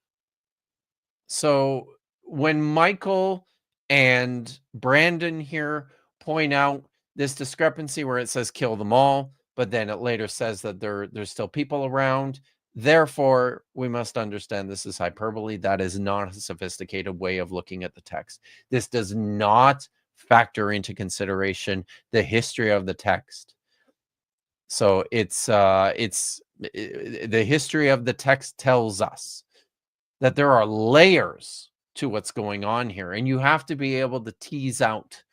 So when Michael and Brandon here point out this discrepancy where it says kill them all, but then it later says that there's still people around, therefore we must understand this is hyperbole. That is not a sophisticated way of looking at the text. This does not factor into consideration the history of the text. So it's the history of the text tells us that there are layers to what's going on here, and you have to be able to tease out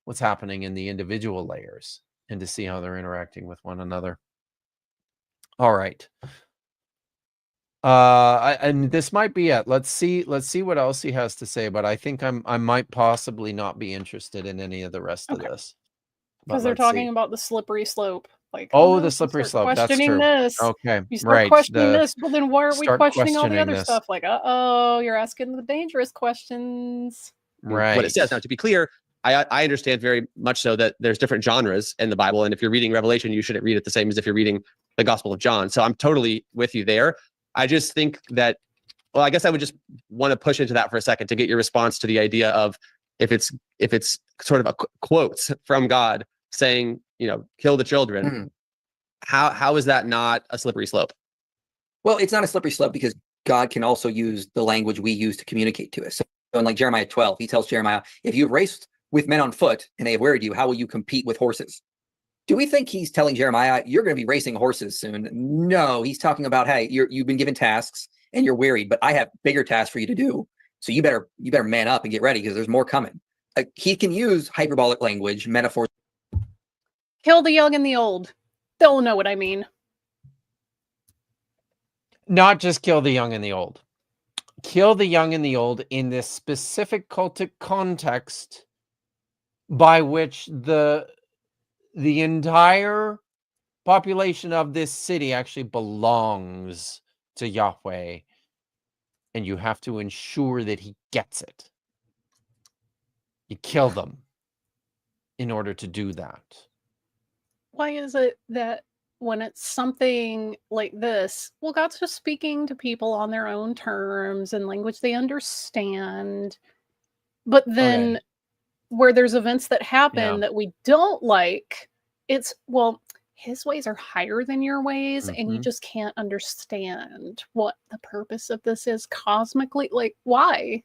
what's happening in the individual layers and to see how they're interacting with one another. All right. And this might be it. Let's see what else he has to say, but I think I might possibly not be interested in any of the rest of this. Because they're talking about the slippery slope. Like, oh, no, the slippery start slope. That's questioning true. this. Okay, You start questioning this, but then why aren't we start questioning all the questioning other this. stuff? Like, uh-oh, you're asking the dangerous questions. Right. What it says. Now, to be clear, I understand very much so that there's different genres in the Bible, and if you're reading Revelation, you shouldn't read it the same as if you're reading the Gospel of John. So I'm totally with you there. I just think that, well, I guess I would just want to push into that for a second to get your response to the idea of if it's sort of a quotes from God saying, kill the children. Mm-hmm. How is that not a slippery slope? Well, it's not a slippery slope because God can also use the language we use to communicate to us. So in like Jeremiah 12, he tells Jeremiah, if you have raced with men on foot and they have wearied you, how will you compete with horses? Do we think he's telling Jeremiah, you're going to be racing horses soon? No, he's talking about, hey, you've been given tasks and you're wearied, but I have bigger tasks for you to do. So you better man up and get ready because there's more coming. He can use hyperbolic language, metaphors. Kill the young and the old. They'll know what I mean. Not just kill the young and the old. Kill the young and the old in this specific cultic context by which the entire population of this city actually belongs to Yahweh, and you have to ensure that he gets it. You kill them in order to do that. Why is it that when it's something like this, well, God's just speaking to people on their own terms and language they understand, but then where there's events that happen that we don't like, it's, well, his ways are higher than your ways, and you just can't understand what the purpose of this is cosmically. Like, why?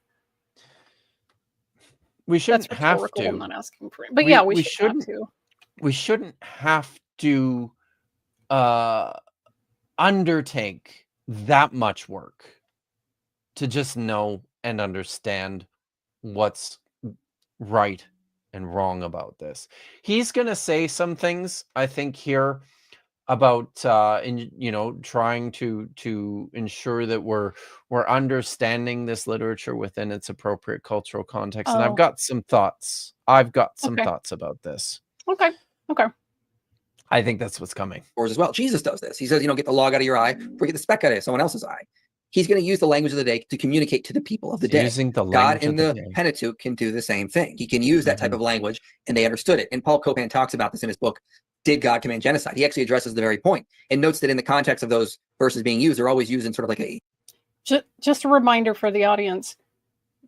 We shouldn't That's have rhetorical. to. I'm not asking for it. But yeah, we shouldn't have to. We shouldn't have to undertake that much work to just know and understand what's right and wrong about this. He's going to say some things, I think, here about trying to ensure that we're understanding this literature within its appropriate cultural context. And I've got some thoughts. Thoughts about this. Okay. I think that's what's coming. As well. Jesus does this. He says, get the log out of your eye, forget the speck out of someone else's eye. He's going to use the language of the day to communicate to the people of the day. Using the God in the Pentateuch can do the same thing. He can use that type of language, and they understood it. And Paul Copan talks about this in his book, Did God Command Genocide? He actually addresses the very point and notes that in the context of those verses being used, they're always used in sort of like a... Just a reminder for the audience.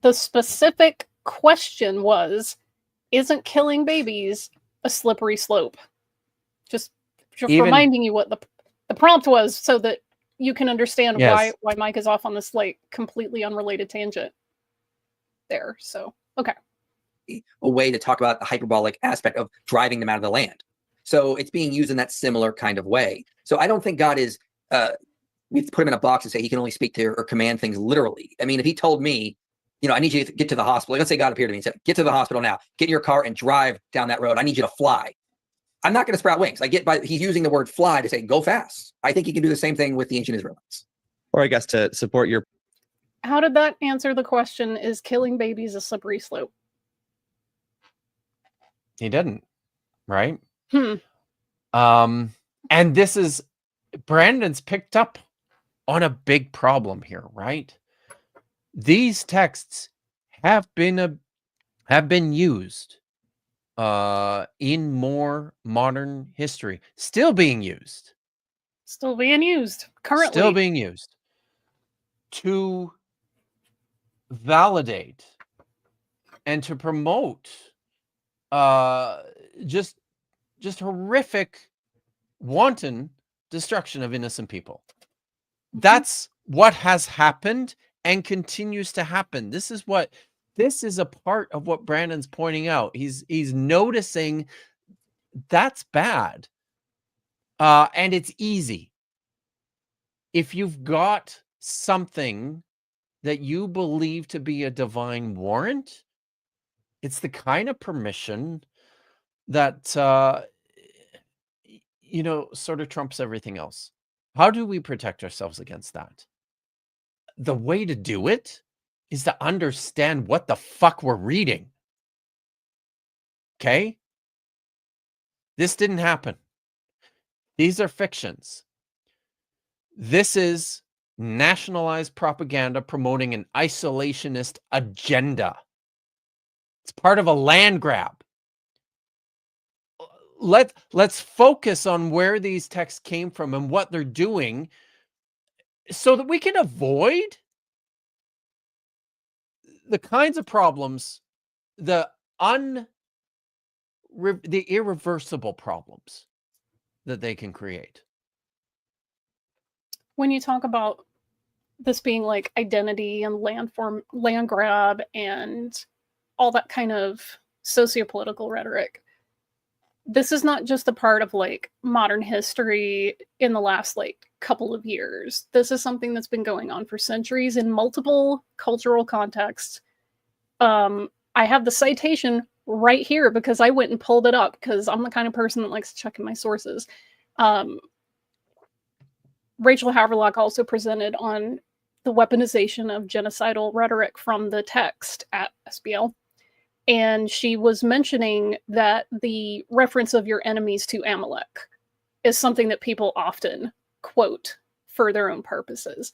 The specific question was, isn't killing babies a slippery slope? Just reminding you what the prompt was so that you can understand Yes. why Mike is off on this like completely unrelated tangent there. So okay. A way to talk about the hyperbolic aspect of driving them out of the land. So it's being used in that similar kind of way. So I don't think God is, we have to put him in a box and say he can only speak to or command things literally. I mean, if he told me, you know, I need you to get to the hospital. Let's say God appeared to me and said, get to the hospital now, get in your car and drive down that road. I need you to fly. I'm not going to sprout wings. He's using the word fly to say, go fast. I think he can do the same thing with the ancient Israelites. Or I guess to support your. How did that answer the question? Is killing babies a slippery slope? He didn't, right? Hmm. And this is Brandon's picked up on a big problem here, right? These texts have been used in more modern history, still being used Currently, still being used to validate and to promote just horrific, wanton destruction of innocent people. That's what has happened and continues to happen. This is a part of what Brandon's pointing out. He's noticing that's bad. And it's easy. If you've got something that you believe to be a divine warrant, it's the kind of permission that sort of trumps everything else. How do we protect ourselves against that? The way to do it is to understand what the fuck we're reading. Okay? This didn't happen. These are fictions. This is nationalized propaganda promoting an isolationist agenda. It's part of a land grab. Let's focus on where these texts came from and what they're doing so that we can avoid the kinds of problems, the irreversible problems that they can create. when you talk about this being like identity and land grab and all that kind of sociopolitical rhetoric, this is not just a part of like modern history in the last like couple of years. This is something that's been going on for centuries in multiple cultural contexts. I have the citation right here because I went and pulled it up because I'm the kind of person that likes checking my sources. Rachel Haverlock also presented on the weaponization of genocidal rhetoric from the text at SBL. And she was mentioning that the reference of your enemies to Amalek is something that people often quote for their own purposes.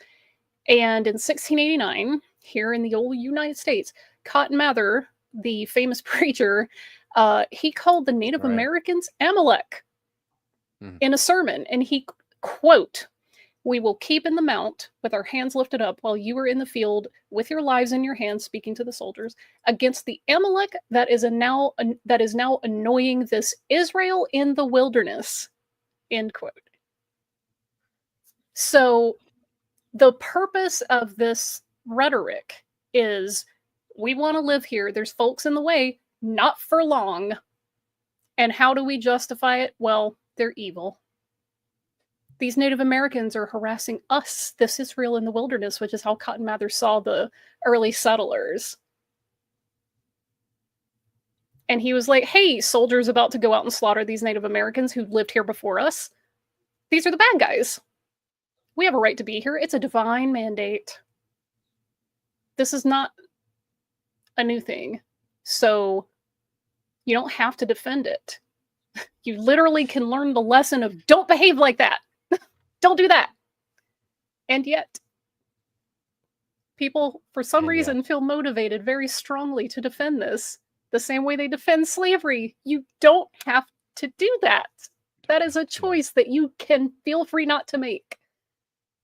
And in 1689, here in the old United States, Cotton Mather, the famous preacher, he called the Native Americans Amalek in a sermon. And he, quote, "We will keep in the mount with our hands lifted up while you are in the field with your lives in your hands," speaking to the soldiers, "against the Amalek that is now annoying this Israel in the wilderness," end quote. So the purpose of this rhetoric is we want to live here. There's folks in the way, not for long. And how do we justify it? Well, they're evil. These Native Americans are harassing us, this Israel in the wilderness, which is how Cotton Mather saw the early settlers. And he was like, hey, soldiers about to go out and slaughter these Native Americans who lived here before us. These are the bad guys. We have a right to be here. It's a divine mandate. This is not a new thing. So you don't have to defend it. You literally can learn the lesson of don't behave like that. Don't do that. And yet, people, for some reason, feel motivated very strongly to defend this the same way they defend slavery. You don't have to do that. That is a choice that you can feel free not to make.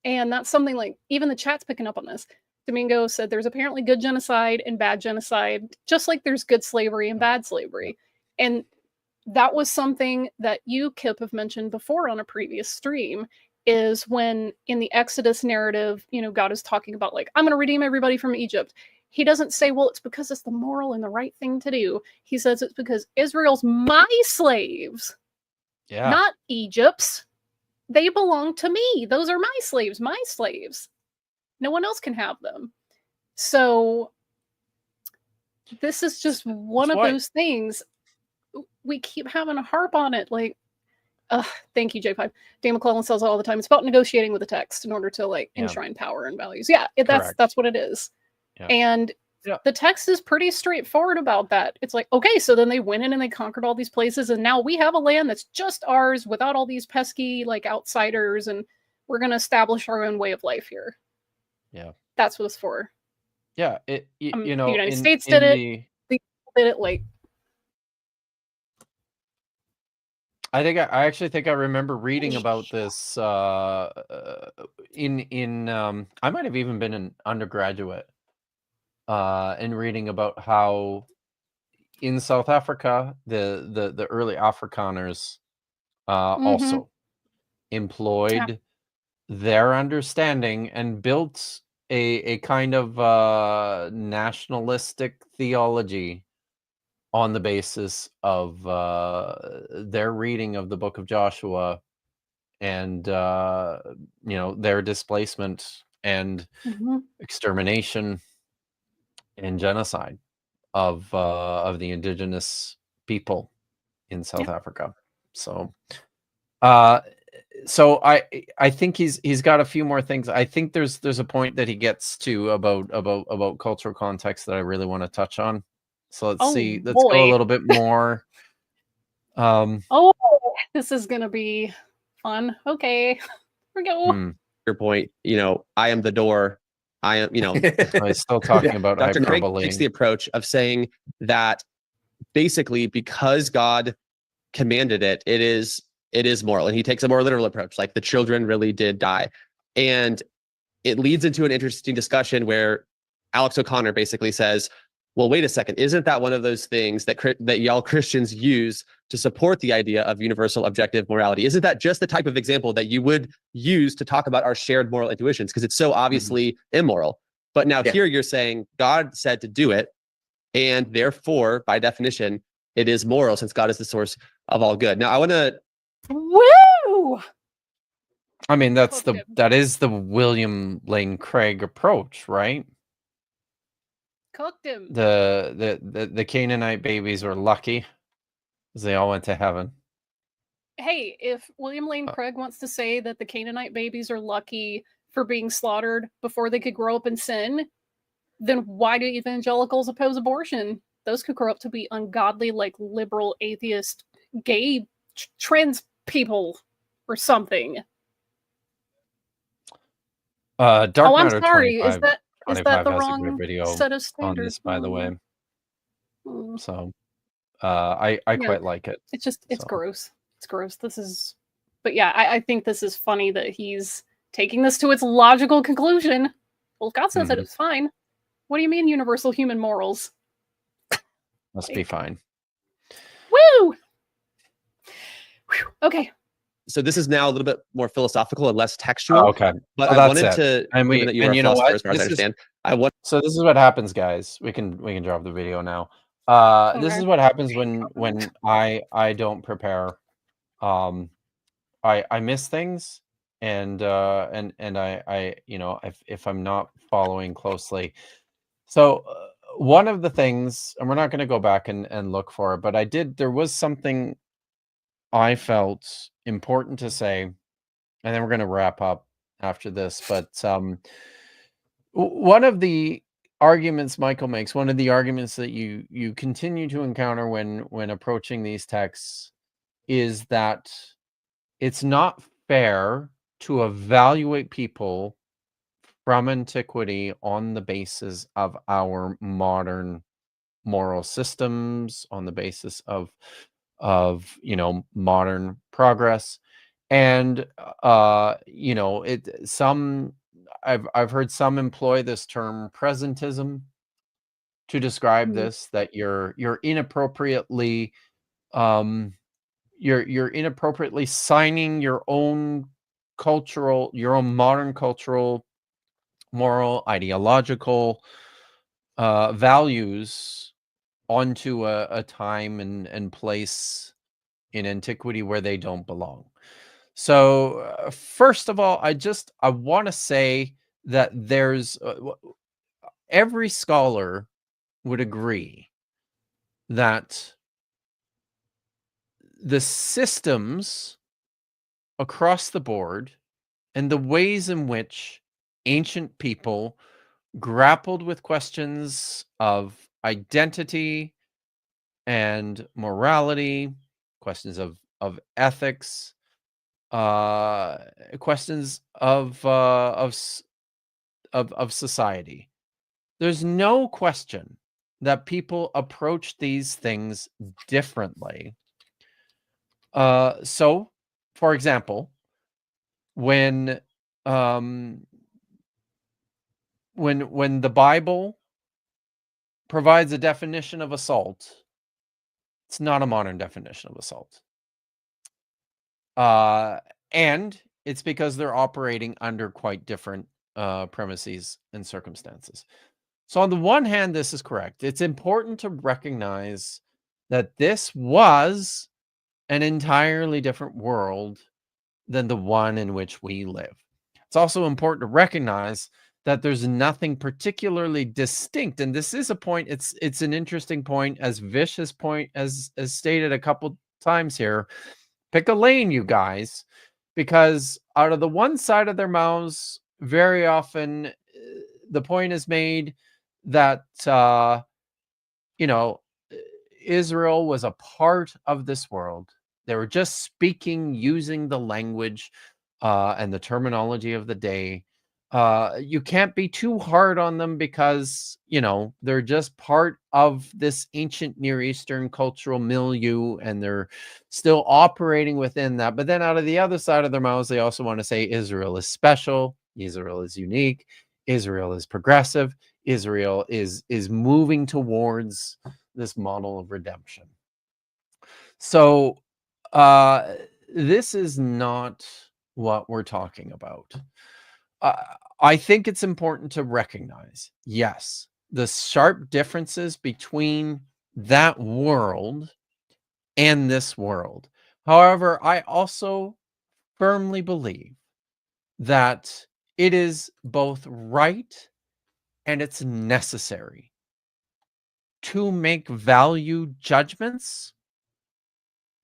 And that's something like, even the chat's picking up on this. Domingo said there's apparently good genocide and bad genocide, just like there's good slavery and bad slavery. And that was something that you, Kip, have mentioned before on a previous stream. is when in the Exodus narrative, God is talking about like, I'm going to redeem everybody from Egypt. He doesn't say, well, it's because it's the moral and the right thing to do. He says it's because Israel's my slaves, not Egypt's. They belong to me. Those are my slaves, my slaves. No one else can have them. So this is just one of those things. We keep having a harp on it. Like, thank you, J5. Dan McClellan says it all the time. It's about negotiating with the text in order to like enshrine power and values. Yeah, that's what it is. Yeah. And the text is pretty straightforward about that. It's like, okay, so then they went in and they conquered all these places, and now we have a land that's just ours without all these pesky like outsiders, and we're going to establish our own way of life here. Yeah, that's what it's for. Yeah, the United States did it. The did it like. I actually think I remember reading about this in I might have even been an undergraduate and reading about how in South Africa the early Afrikaners also employed their understanding and built a kind of nationalistic theology on the basis of their reading of the book of Joshua and their displacement and extermination and genocide of the indigenous people in South Africa. So I think he's got a few more things. I think there's a point that he gets to about cultural context that I really want to touch on. So let's see. Let's go a little bit more. This is gonna be fun. Okay, here we go. Your point. I am the door. I am. I'm still talking about Dr. Craig hyperbole. takes the approach of saying that basically because God commanded it, it is moral, and he takes a more literal approach. Like the children really did die, and it leads into an interesting discussion where Alex O'Connor basically says, well, wait a second. Isn't that one of those things that y'all Christians use to support the idea of universal objective morality? Isn't that just the type of example that you would use to talk about our shared moral intuitions? Because it's so obviously immoral. But now here you're saying God said to do it, and therefore, by definition, it is moral since God is the source of all good. Now, I want to... Woo! I mean, that is the William Lane Craig approach, right? Cooked him. The Canaanite babies were lucky because they all went to heaven. Hey, if William Lane Craig wants to say that the Canaanite babies are lucky for being slaughtered before they could grow up in sin, then why do evangelicals oppose abortion? Those could grow up to be ungodly, like liberal, atheist, gay, trans people or something. Dark I'm Matter sorry. 25. Is that the has wrong a great video set of standards on this, by the way? Mm. So I quite like it. It's just it's gross. It's gross. This is, but yeah, I think this is funny that he's taking this to its logical conclusion. Well, if God says that it's fine. What do you mean universal human morals? Must be fine. Woo! Whew. Okay. So this is now a little bit more philosophical and less textual. Oh, okay. But so I wanted to, and given that you are a philosopher, as far as I understand, So this is what happens, guys. We can drop the video now. This is what happens when I don't prepare. I miss things, and I if I'm not following closely. So one of the things, and we're not going to go back and look for it, but there was something I felt important to say, and then we're going to wrap up after this. But one of the arguments Michael makes, one of the arguments that you continue to encounter when approaching these texts, is that it's not fair to evaluate people from antiquity on the basis of our modern moral systems, on the basis of modern progress. And I've heard some employ this term presentism to describe this, that you're inappropriately you're inappropriately signing your own cultural, your own modern cultural, moral, ideological values onto a time and place in antiquity where they don't belong. So first of all, I want to say that there's every scholar would agree that the systems across the board and the ways in which ancient people grappled with questions of identity and morality, questions of ethics, questions of society. There's no question that people approach these things differently. So, for example, when the Bible provides a definition of assault, it's not a modern definition of assault. And it's because they're operating under quite different premises and circumstances. So on the one hand, this is correct. It's important to recognize that this was an entirely different world than the one in which we live. It's also important to recognize that there's nothing particularly distinct, and this is a point. It's an interesting point, as Vish has stated a couple times here. Pick a lane, you guys, because out of the one side of their mouths, very often the point is made that Israel was a part of this world. They were just speaking using the language and the terminology of the day. You can't be too hard on them because, they're just part of this ancient Near Eastern cultural milieu and they're still operating within that. But then out of the other side of their mouths, they also want to say Israel is special. Israel is unique. Israel is progressive. Israel is moving towards this model of redemption. So this is not what we're talking about. I think it's important to recognize, yes, the sharp differences between that world and this world. However, I also firmly believe that it is both right and it's necessary to make value judgments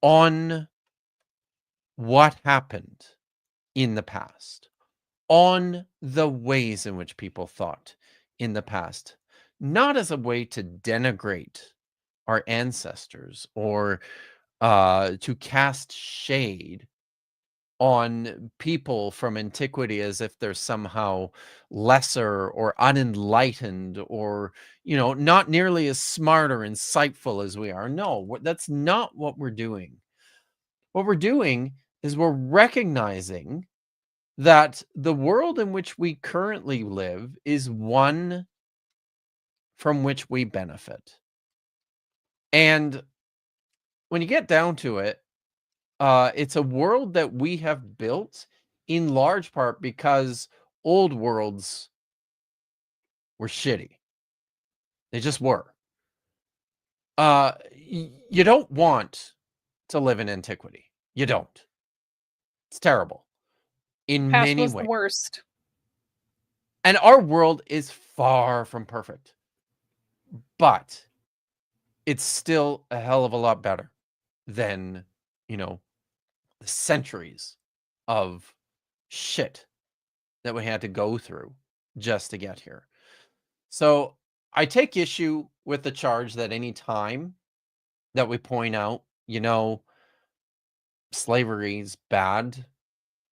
on what happened in the past, on the ways in which people thought in the past, not as a way to denigrate our ancestors or to cast shade on people from antiquity as if they're somehow lesser or unenlightened or, not nearly as smart or insightful as we are. No, that's not what we're doing. What we're doing is we're recognizing that the world in which we currently live is one from which we benefit. And when you get down to it, it's a world that we have built in large part because old worlds were shitty. They just were. You don't want to live in antiquity. You don't. It's terrible in Past many was ways. the worst. And our world is far from perfect. But it's still a hell of a lot better than, the centuries of shit that we had to go through just to get here. So I take issue with the charge that any time that we point out, slavery is bad,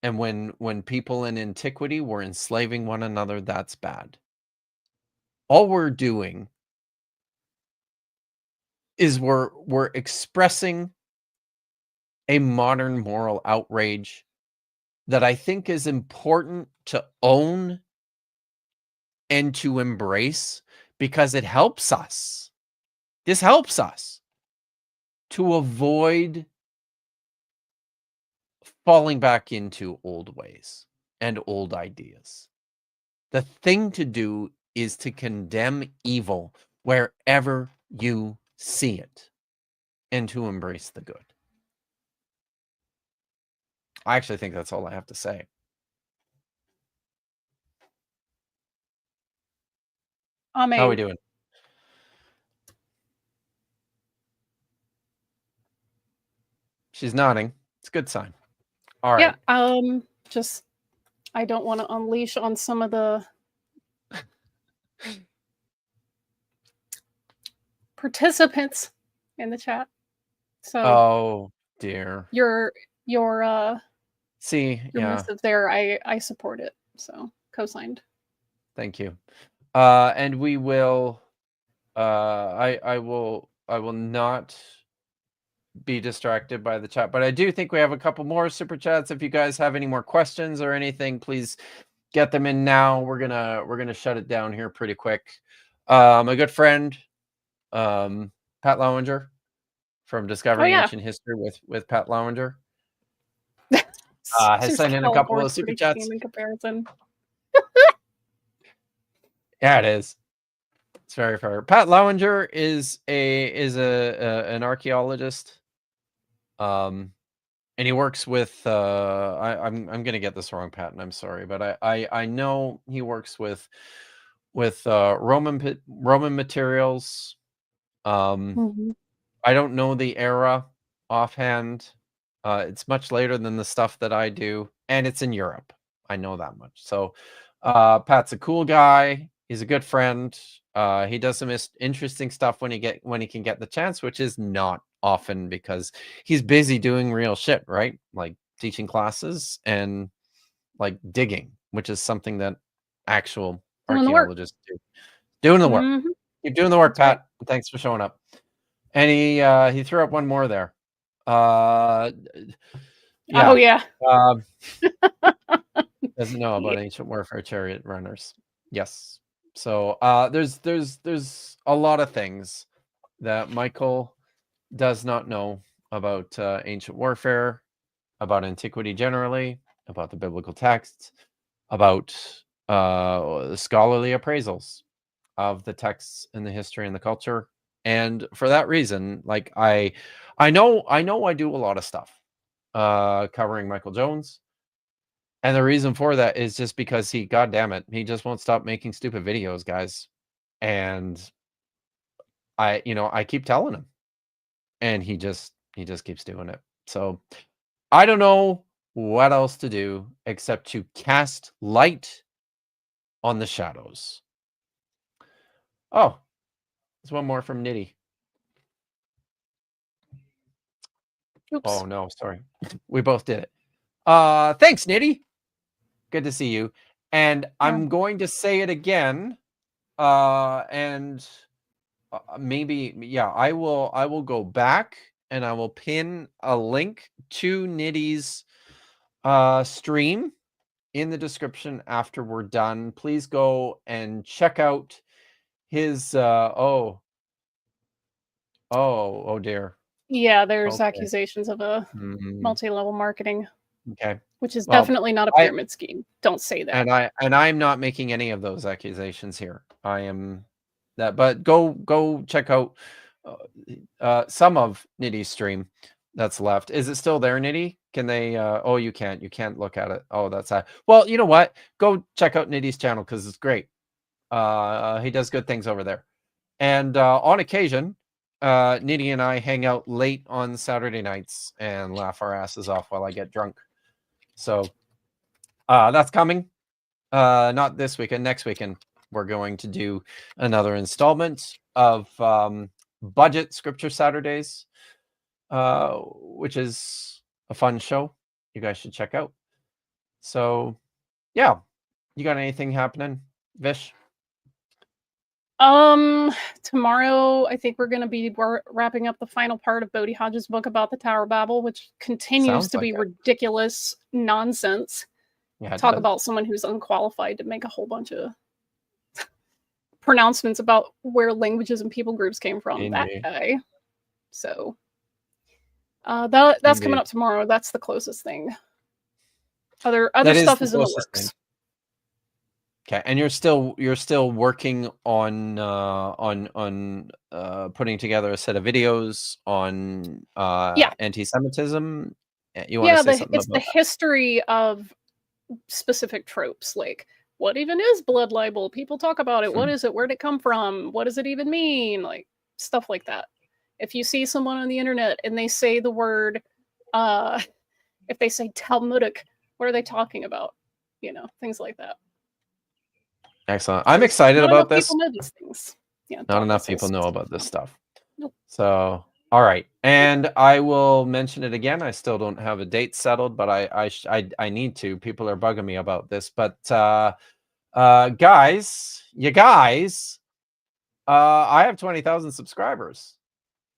and when people in antiquity were enslaving one another, that's bad. All we're doing is we're expressing a modern moral outrage that I think is important to own and to embrace because it helps us. This helps us to avoid falling back into old ways and old ideas. The thing to do is to condemn evil wherever you see it and to embrace the good. I actually think that's all I have to say. Amen. How are we doing? She's nodding. It's a good sign. All right. Yeah. Just I don't want to unleash on some of the participants in the chat. So Oh dear. your See, your yeah. missive there, I support it. So co-signed. Thank you. And we will I will not be distracted by the chat, but I do think we have a couple more super chats. If you guys have any more questions or anything, please get them in now. We're gonna shut it down here pretty quick. My good friend Pat Lowinger from Discovering Ancient History with Pat Lowinger has sent in a couple of super chats. In comparison. Yeah, it is. It's very fair. Pat Lowinger is an archaeologist. And he works with I'm gonna get this wrong, Pat, and I'm sorry, but I know he works with Roman materials. I don't know the era offhand. It's much later than the stuff that I do, and it's in Europe. I know that much. So Pat's a cool guy. He's a good friend. He does some interesting stuff when he can get the chance, which is not often because he's busy doing real shit, right? Like teaching classes and like digging, which is something that actual archaeologists do. Doing the work. Keep doing the work, Pat. Thanks for showing up. And he threw up one more there. Yeah. Oh yeah. Doesn't know about ancient warfare chariot runners. Yes. So there's a lot of things that Michael does not know about ancient warfare, about antiquity generally, about the biblical texts, about scholarly appraisals of the texts and the history and the culture. And for that reason, like I know I do a lot of stuff covering Michael Jones. And the reason for that is just because he just won't stop making stupid videos, guys. And I keep telling him, and he just keeps doing it. So I don't know what else to do except to cast light on the shadows. Oh, there's one more from Nitty. Oops. Oh no, sorry. We both did it. Thanks, Nitty. Good to see you. And I'm going to say it again. And maybe, yeah, I will go back and I will pin a link to Nitty's stream in the description after we're done. Please go and check out his oh dear. Yeah, there's accusations of a multi-level marketing. Okay. Which is definitely not a pyramid scheme. Don't say that. And I'm not making any of those accusations here. I am that, but go check out some of Nitty's stream that's left. Is it still there, Nitty? Can they oh, you can't look at it. Oh, that's that. Well, you know what? Go check out Nitty's channel because it's great. He does good things over there. And on occasion, Nitty and I hang out late on Saturday nights and laugh our asses off while I get drunk. So that's coming. Not this weekend, next weekend. We're going to do another installment of Budget Scripture Saturdays, which is a fun show you guys should check out. So, yeah. You got anything happening, Vish? Tomorrow, I think we're going to be wrapping up the final part of Bodhi Hodge's book about the Tower of Babel, which continues to be ridiculous nonsense. Yeah, talk about someone who's unqualified to make a whole bunch of pronouncements about where languages and people groups came from. Indeed. That guy. So that's coming up tomorrow. That's the closest thing Other That is stuff the is in the closest works. thing. Okay, and you're still working on putting together a set of videos on Yeah. anti-Semitism. You want to Yeah, say something it's the about that? history of specific tropes, like what even is blood libel? People talk about it. What is it? Where'd it come from? What does it even mean? Like stuff like that. If you see someone on the internet and they say the word, if they say Talmudic, what are they talking about? You know, things like that. Excellent. I'm excited Not about enough this. people know these things. Yeah, Not dog enough whistles. people know about this stuff. Nope. So, all right, and I will mention it again. I still don't have a date settled, but I need to. People are bugging me about this, but guys, I have 20,000 subscribers.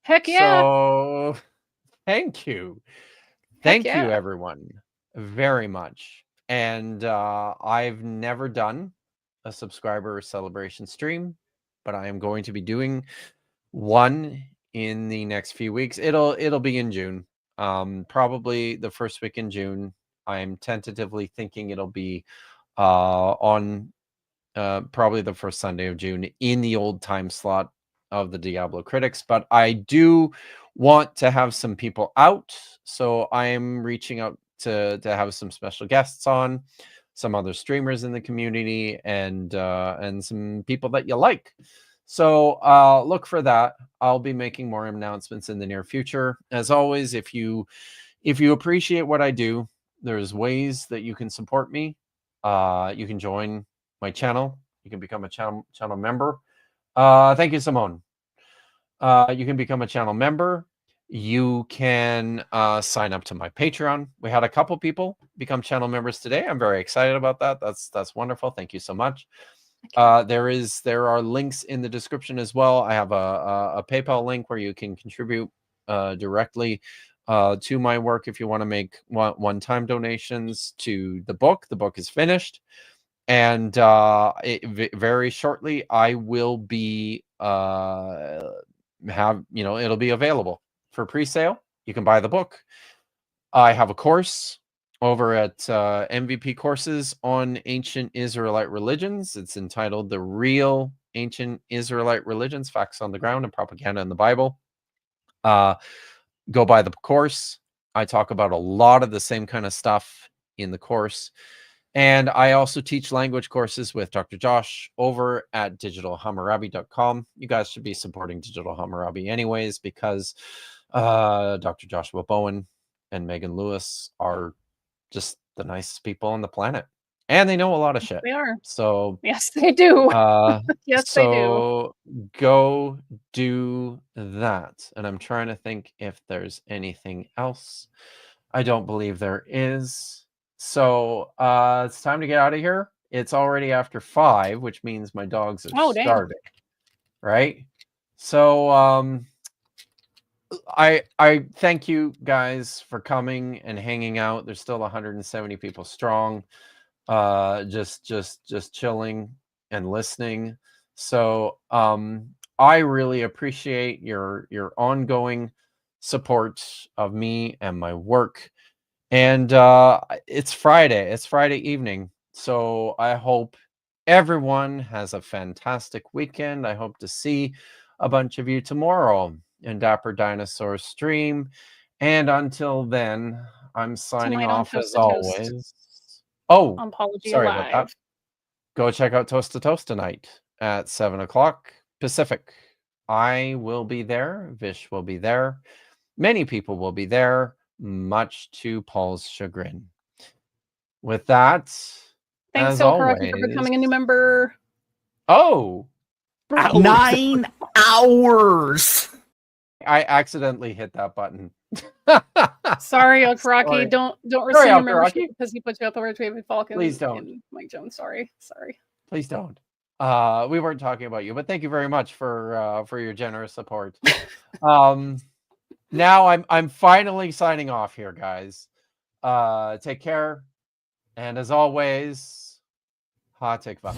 Heck yeah! So, thank you, Heck thank you, yeah. everyone, very much. And I've never done a subscriber celebration stream, but I am going to be doing one in the next few weeks. It'll be in June, probably the first week in June. I'm tentatively thinking it'll be on probably the first Sunday of June in the old time slot of the Diablo Critics. But I do want to have some people out, so I am reaching out to have some special guests on, some other streamers in the community, and some people that you like. So look for that. I'll be making more announcements in the near future. As always, if you appreciate what I do, there's ways that you can support me. You can join my channel. You can become a channel member. Thank you, Simone. You can become a channel member. You can sign up to my Patreon. We had a couple people become channel members today. I'm very excited about that. That's wonderful. Thank you so much. There are links in the description as well. I have a PayPal link where you can contribute directly to my work if you want to make one-time donations to the book. The book is finished, and very shortly I will be it'll be available for pre-sale. You can buy the book. I have a course over at MVP Courses on Ancient Israelite Religions. It's entitled The Real Ancient Israelite Religions, Facts on the Ground and Propaganda in the Bible. Go buy the course. I talk about a lot of the same kind of stuff in the course. And I also teach language courses with Dr. Josh over at digitalhammurabi.com. You guys should be supporting Digital Hammurabi anyways, because Dr. Joshua Bowen and Megan Lewis are just the nicest people on the planet, and they know a lot of shit. They are. So yes, they do. Yes, they do. So go do that. And I'm trying to think if there's anything else. I don't believe there is. So it's time to get out of here. It's already after 5, which means my dogs are starving. Right? So I thank you guys for coming and hanging out. There's still 170 people strong, just chilling and listening. So I really appreciate your ongoing support of me and my work. And it's Friday. It's Friday evening. So I hope everyone has a fantastic weekend. I hope to see a bunch of you tomorrow in Dapper Dinosaur stream. And until then, I'm signing Tonight on off Toast as to Toast. always. Oh, Apology sorry Live. about that. Go check out Toast to Toast tonight at 7 o'clock Pacific. I will be there. Vish will be there. Many people will be there, much to Paul's chagrin. With that, thanks, as Karaki, for always, becoming a new member. Oh, 9 hours. I accidentally hit that button. Sorry, Karaki. Sorry. Don't Sorry, rescind your Okaraki. membership because he put you up over David Falcon. Please don't. And Mike Jones. Sorry. Please don't. We weren't talking about you, but thank you very much for your generous support. Now I'm finally signing off here, guys. Take care, and as always, ha tikva.